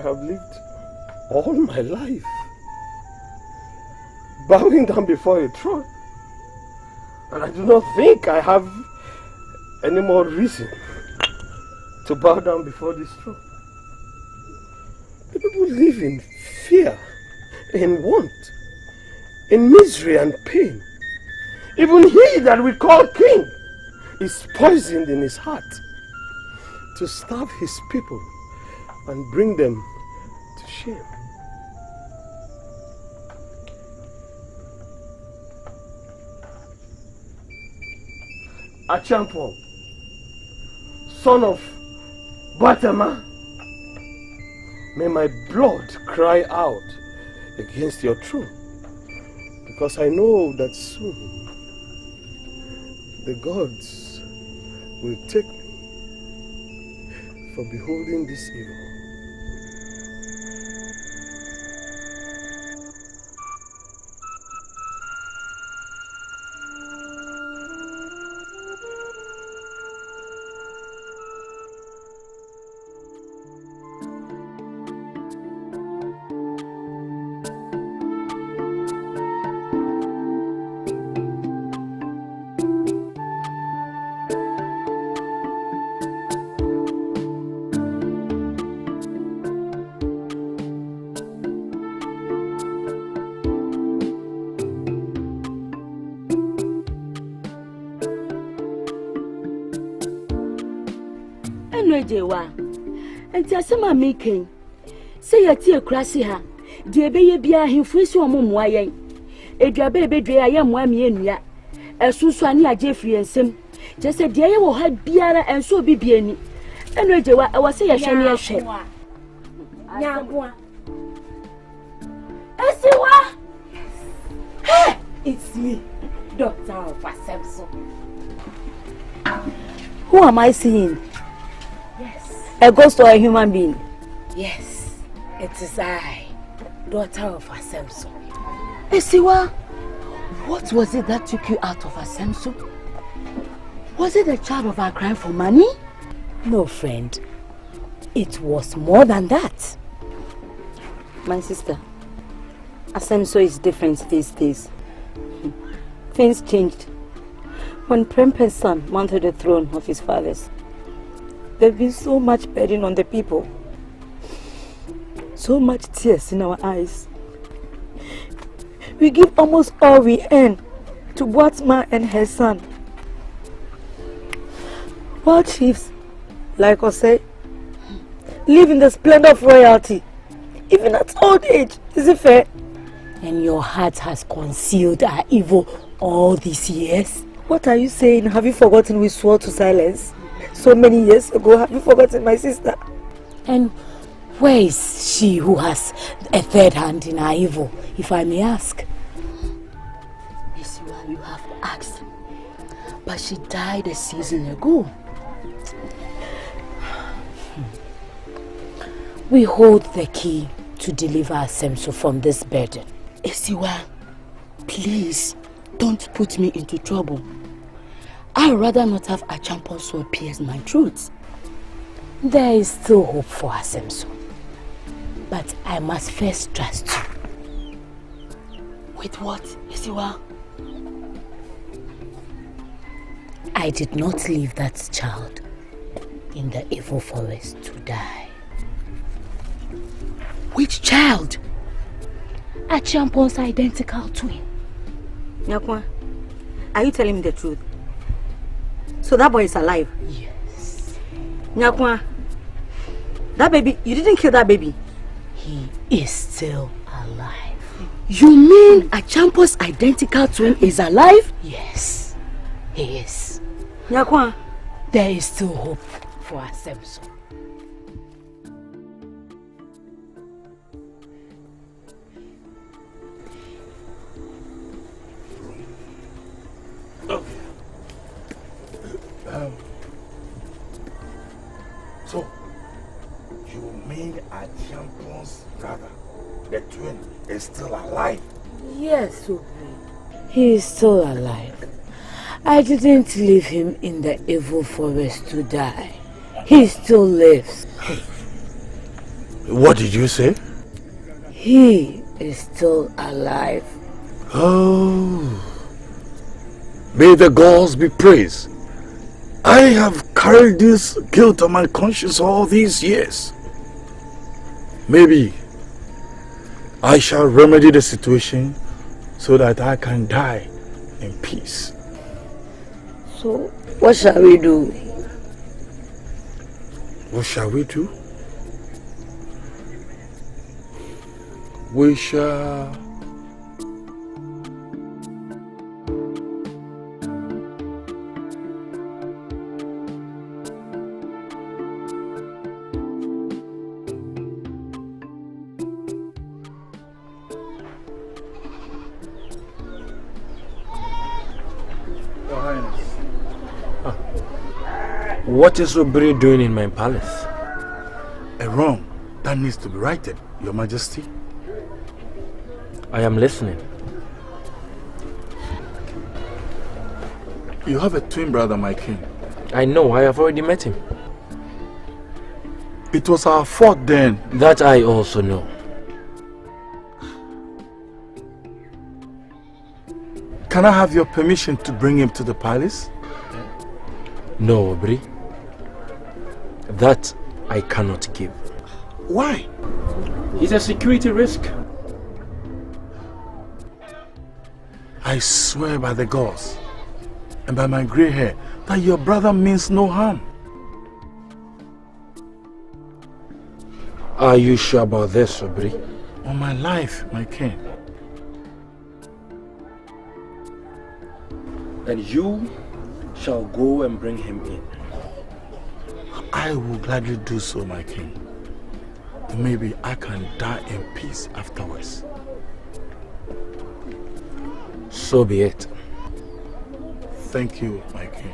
have lived all my life bowing down before a throne. And I do not think I have any more reason to bow down before this throne. The people live in fear, in want, in misery and pain. Even he that we call king is poisoned in his heart to starve his people and bring them to shame. Achampo, son of Batama, may my blood cry out against your throne, because I know that soon the gods will take me for beholding this evil. Jewa, and Tassama making. Say a tear crassy ha, dear baby beer him free so mumwaye. A dear baby dre I am 1 year. A Susania Jeffrey and Sim. Just a dear will have beer and so be beany. And Jewa, I was say a shiny shame. Nyagwa. Esiwa! Hey, it's me, Dr. Samson. Who am I seeing? Yes. A ghost or a human being? Yes, it is I, daughter of Asemso. Esiwa, what was it that took you out of Asemso? Was it the child of our crying for money? No, friend. It was more than that. My sister, Asemso is different these days. Things changed when Prempe's son mounted the throne of his fathers. There's been so much burden on the people. So much tears in our eyes. We give almost all we earn to Boatma and her son. While chiefs, like I say, live in the splendor of royalty, even at old age. Is it fair? And your heart has concealed our evil all these years? What are you saying? Have you forgotten we swore to silence? So many years ago, have you forgotten my sister? And where is she who has a third hand in our evil, if I may ask? Yes, you have asked. But she died a season ago. We hold the key to deliver Asemso from this burden. Esiwa, please don't put me into trouble. I'd rather not have a champion sword pierce my throat. There is still hope for Asemso. But I must first trust you. With what, Esiwa? I did not leave that child in the evil forest to die. Which child? A champion's identical twin. Nyakwa, are you telling me the truth? So that boy is alive? Yes. Nyakwa, that baby, you didn't kill that baby? He is still alive. You mean a champion's identical twin is alive? Yes, he is. Nyakwa, there is still hope for Asemso. So, you mean a champion's brother, the twin, is still alive? Yes, Obi. He is still alive. I didn't leave him in the evil forest to die. He still lives. What did you say? He is still alive. Oh. May the gods be praised. I have carried this guilt on my conscience all these years. Maybe I shall remedy the situation so that I can die in peace. So, what shall we do? What shall we do? We shall... Your Highness. What is Obiri doing in my palace? A wrong that needs to be righted, Your Majesty. I am listening. You have a twin brother, my king. I know, I have already met him. It was our fault then. That I also know. Can I have your permission to bring him to the palace? No, Obiri. That I cannot give. Why? He's a security risk. I swear by the gods and by my grey hair that your brother means no harm. Are you sure about this, Obiri? On my life, my king. Then you shall go and bring him in. I will gladly do so, my king. Maybe I can die in peace afterwards. So be it. Thank you, my king.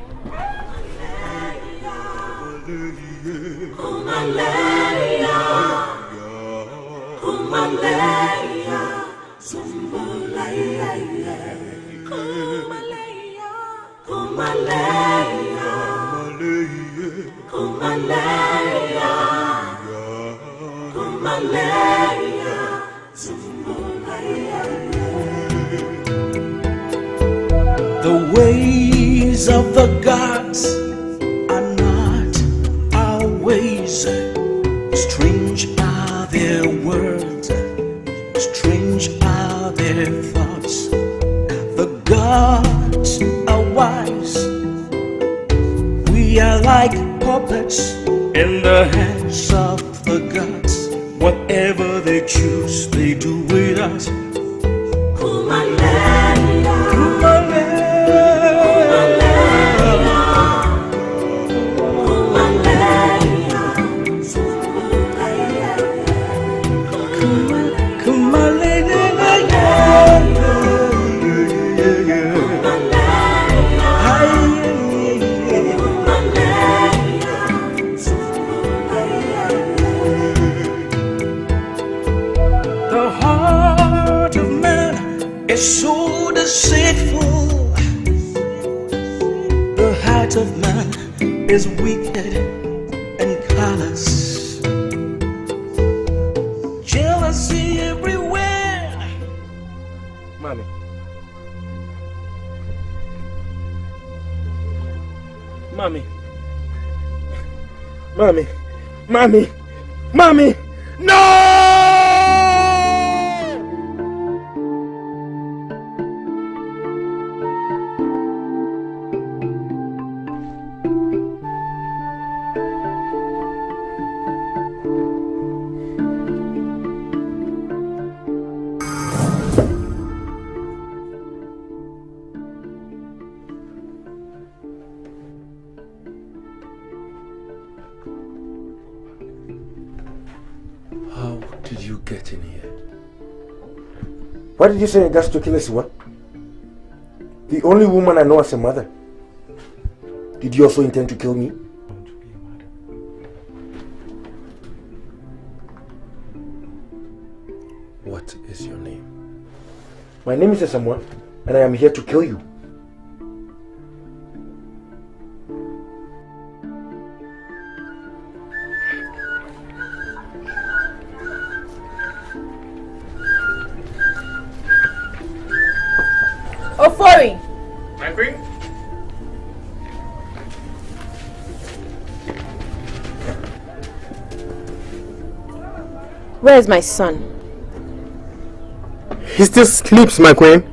The ways of the gods are not our ways. Strange are their words, strange are their thoughts. The gods are wise. We are like puppets in the hands of the gods. Whatever they choose, they do with us. So deceitful, the heart of man is wicked and callous. Jealousy everywhere. Mommy. Mommy. Mommy. Mommy. Mommy. No! Why did you send your guys to kill Esiwa? The only woman I know as a mother. Did you also intend to kill me? What is your name? My name is Esamwa, and I am here to kill you. Where is my son? He still sleeps, my queen.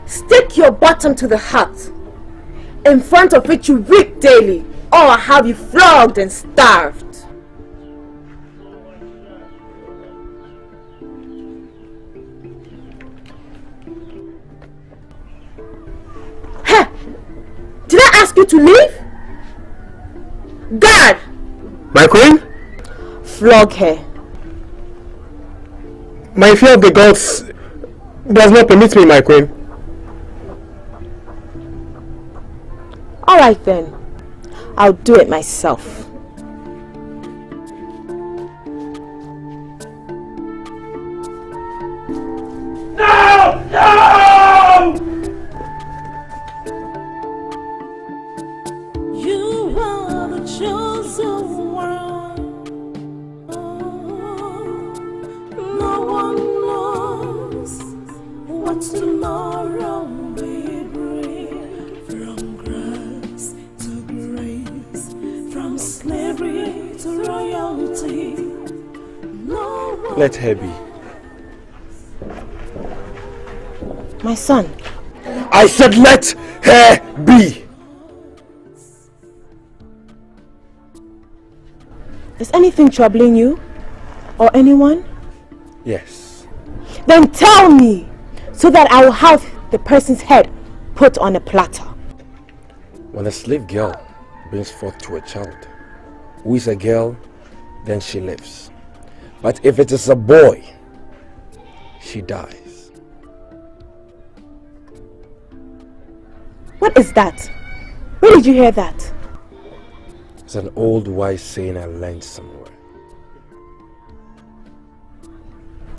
Stick your bottom to the hut, in front of which you weep daily, or I'll have you flogged and starved. Hey! Did I ask you to leave? Guard! My queen? Flog her. My fear of the gods does not permit me, my queen. Alright then, I'll do it myself. No! No! You are the chosen one. No one knows what tomorrow will bring. From grace to grace, from slavery to royalty. No one. Let her be. My son. I said let her be. Is anything troubling you? Or anyone? Yes. Then tell me, so that I will have the person's head put on a platter. When a slave girl brings forth to a child, who is a girl, then she lives. But if it is a boy, she dies. What is that? Where did you hear that? It's an old wise saying I learned somewhere.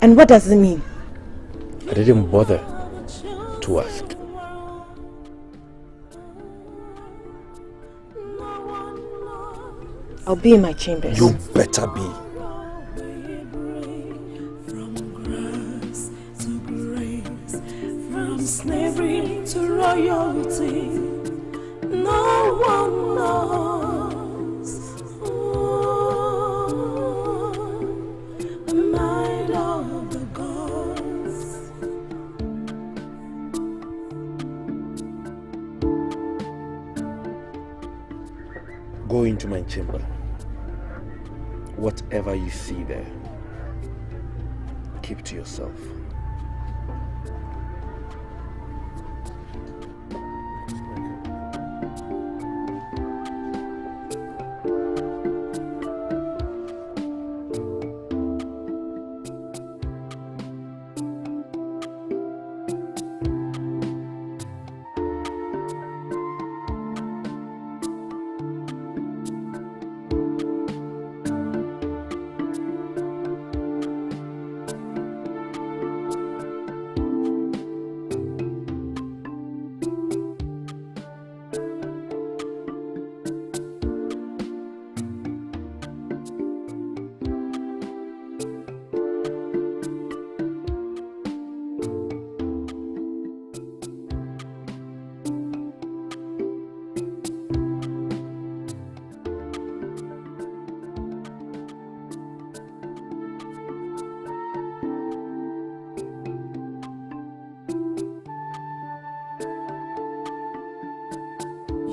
And what does it mean? I didn't bother to ask. I'll be in my chambers. You better be. From slavery to royalty, no one knows the mind of the gods. Go into my chamber. Whatever you see there, keep to yourself.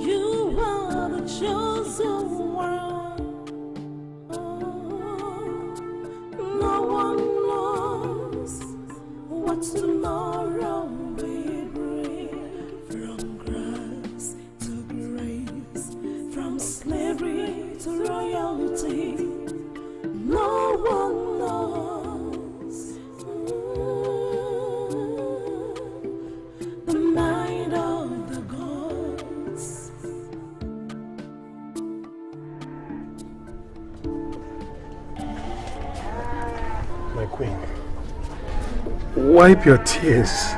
You are the chosen one. No one knows what tomorrow will bring. From grace to grace, from slavery to royalty, no one knows the mind of the gods. My queen, wipe your tears,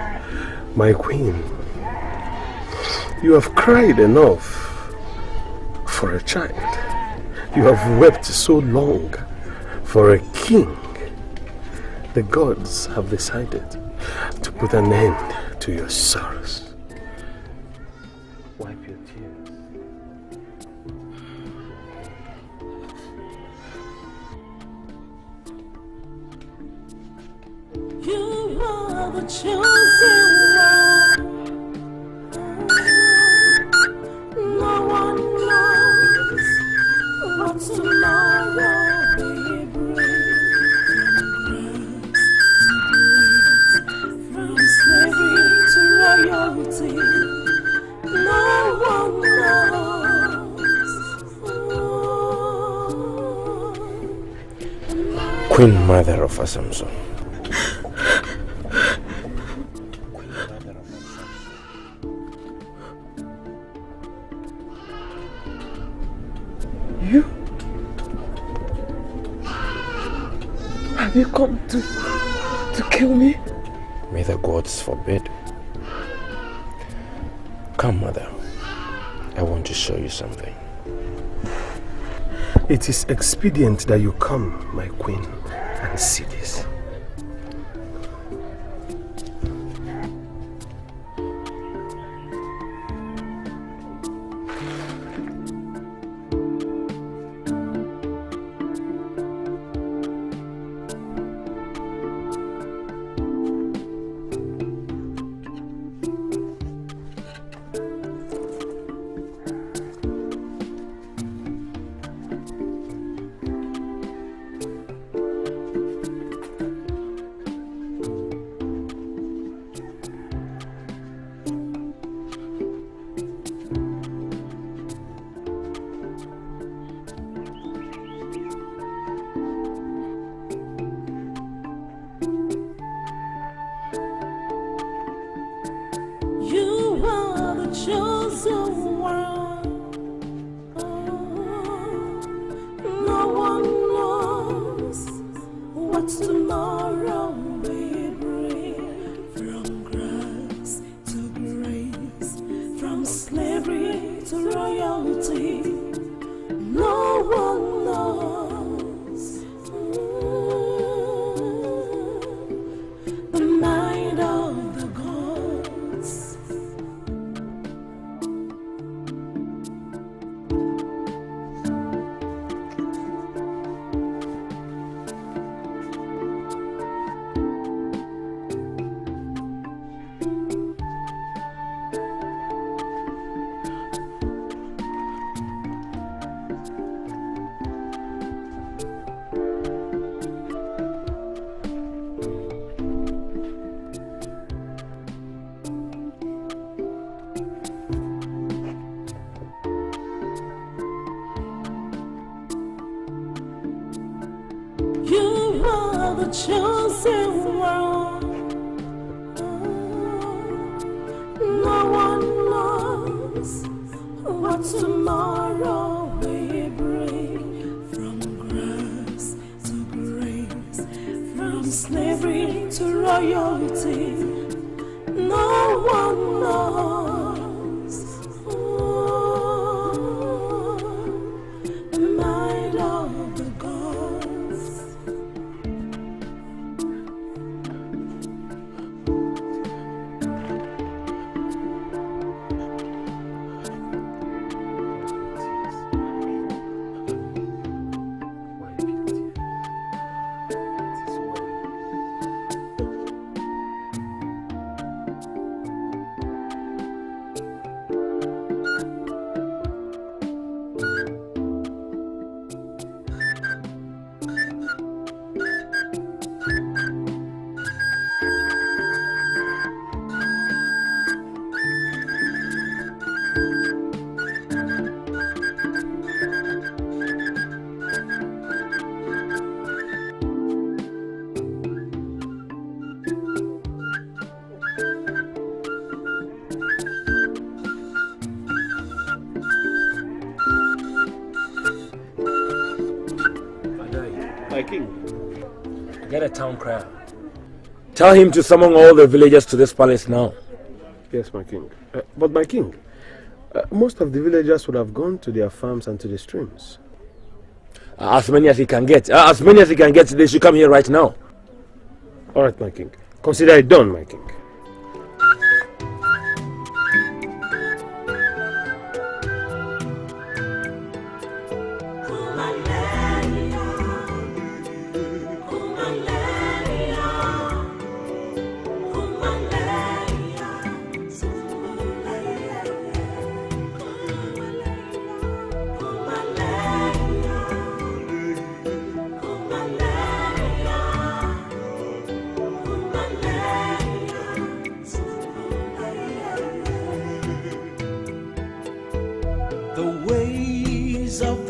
my queen. You have cried enough for a child. You have wept so long for a king. The gods have decided to put an end to your sorrows. Wipe your tears. chosen one. No one knows what tomorrow will bring. From slavery to royalty, no one knows. Queen Mother of Assumption. You? Have you come to kill me? May the gods forbid. Come, Mother. I want to show you something. It is expedient that you come, my queen, and see this. You are the chosen one. No one knows what tomorrow will bring. From grace to grace, from slavery to royalty, no one knows the mind of the gods. You are the chosen one. No one knows what tomorrow will bring. From grace to grace, from slavery to royalty, no one knows the mind of the gods. My king. Get a town crier. Tell him to summon all the villagers to this palace now. Yes, my king. But my king, most of the villagers would have gone to their farms and to the streams. As many as he can get. As many as he can get, they should come here right now. All right, my king. Consider it done, my king.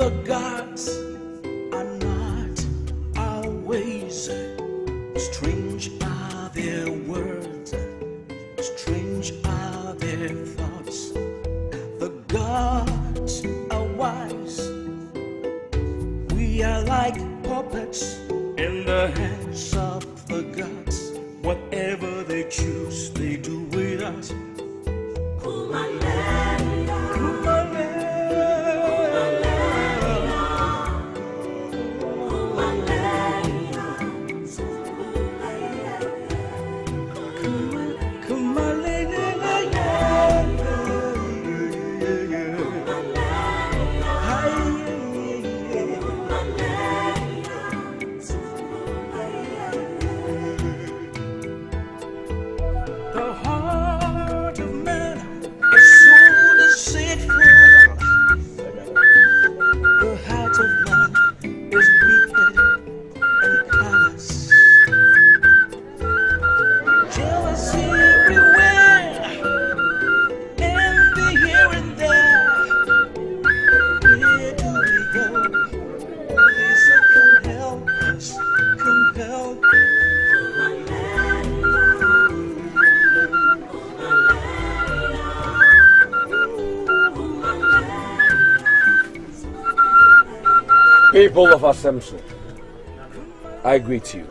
The gods are not our ways. Strange are their words. Strange are their thoughts. The gods are wise. We are like puppets in the hands of the gods. Whatever they choose, they do with us. People of Assumption, I greet you.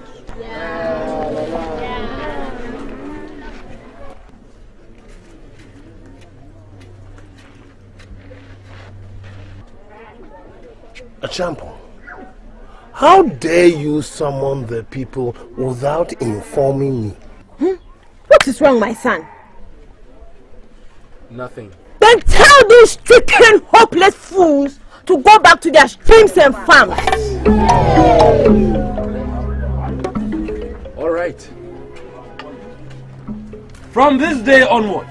Achampo, how dare you summon the people without informing me? What is wrong, my son? Nothing. Then tell these stricken, hopeless fools to go back to their streams and farms. All right. From this day onwards,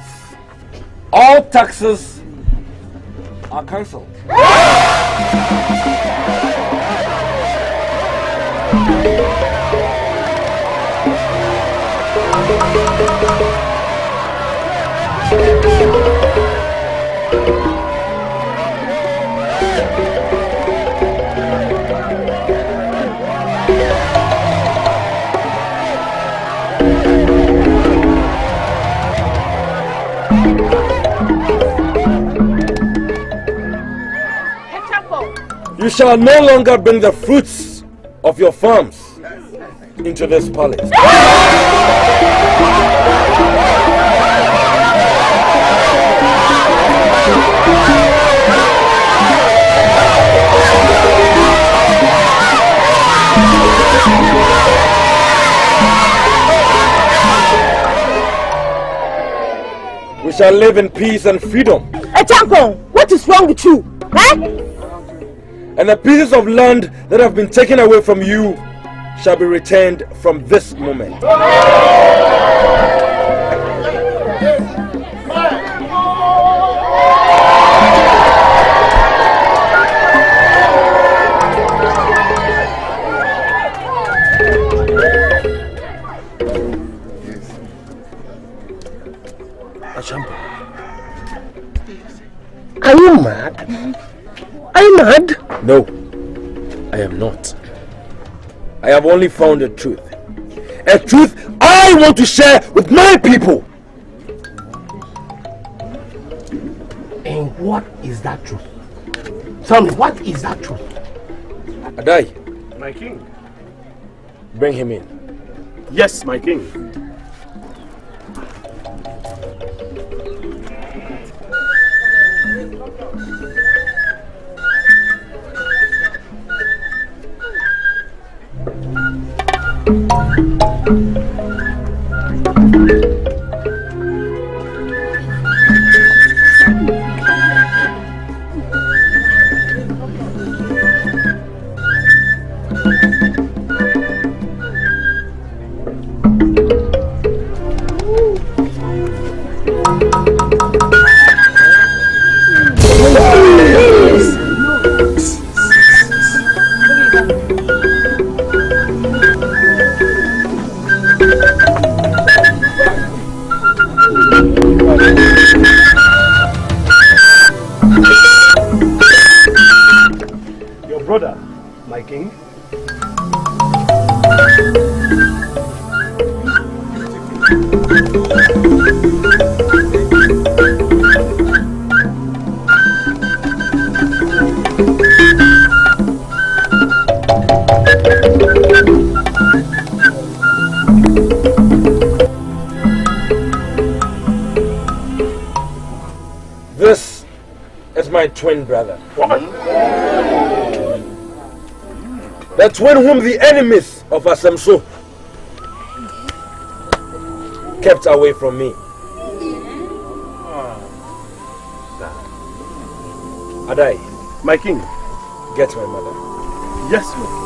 all taxes are cancelled. You shall no longer bring the fruits of your farms into this palace. We shall live in peace and freedom. Echanko, what is wrong with you? And the pieces of land that have been taken away from you shall be returned from this moment. Achampo, are you mad? Are you mad? No, I am not. I have only found a truth. A truth I want to share with my people. And what is that truth? Tell me, what is that truth? Adai. My king. Bring him in. Yes, my king. brother, my king. This is my twin brother. The twin whom the enemies of Asamso kept away from me. Adai, my king, get my mother. Yes, my king.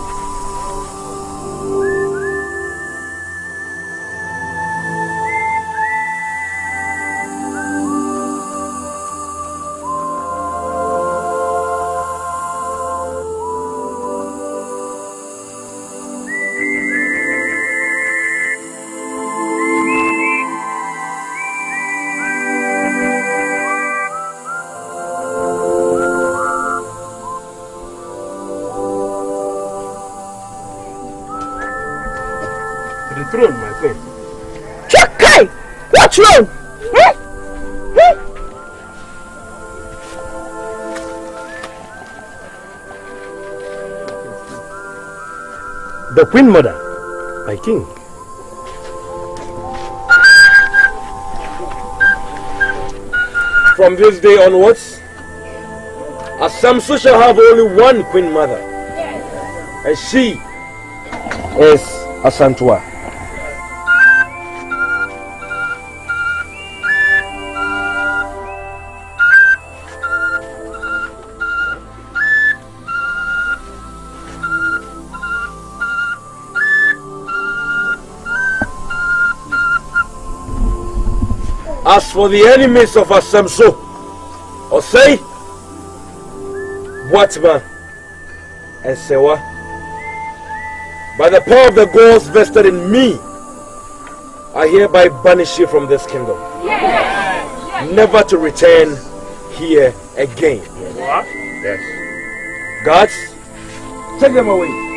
Throne, my queen. Chakai! What's wrong? The queen mother, my king. From this day onwards, Asamso shall have only one queen mother, and she is Asantua. As for the enemies of Asamso, Osei, Watman, and Sewa, by the power of the gods vested in me, I hereby banish you from this kingdom, never to return here again. What? Yes. Guards, take them away.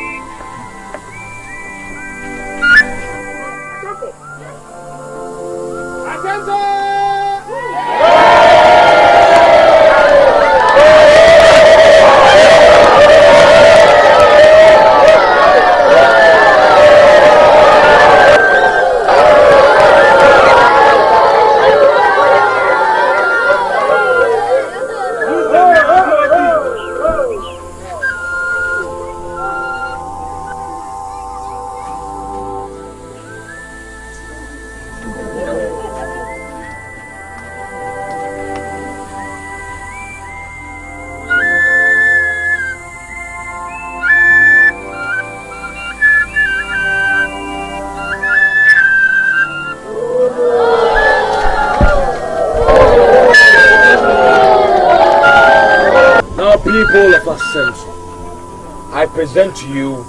People of Asamso, I present to you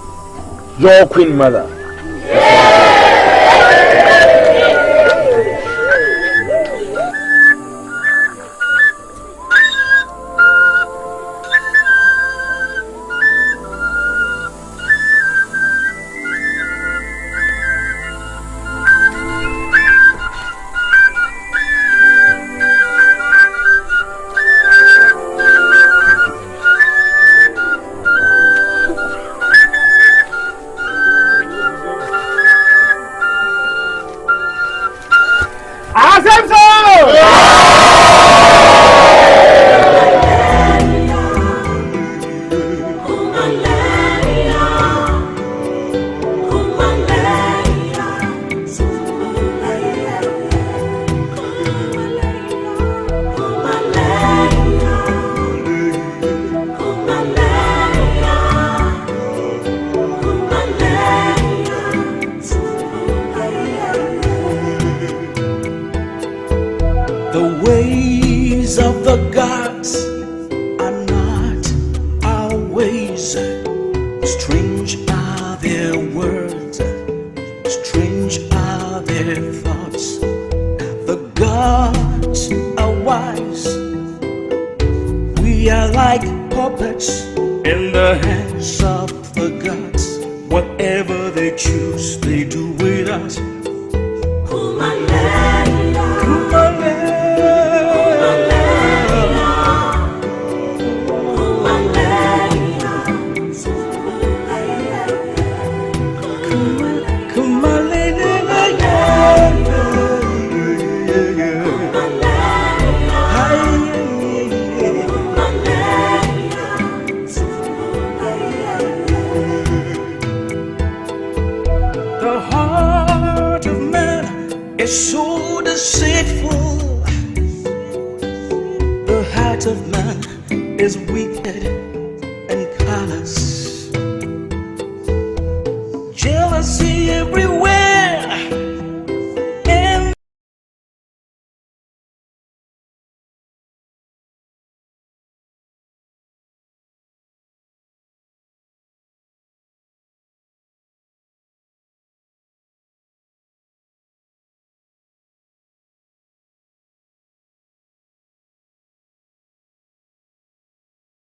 your queen mother. We are like puppets in the hands of the gods. Whatever they choose, they do with us. It's so deceitful. The heart of man is wicked and callous. Jealousy everywhere.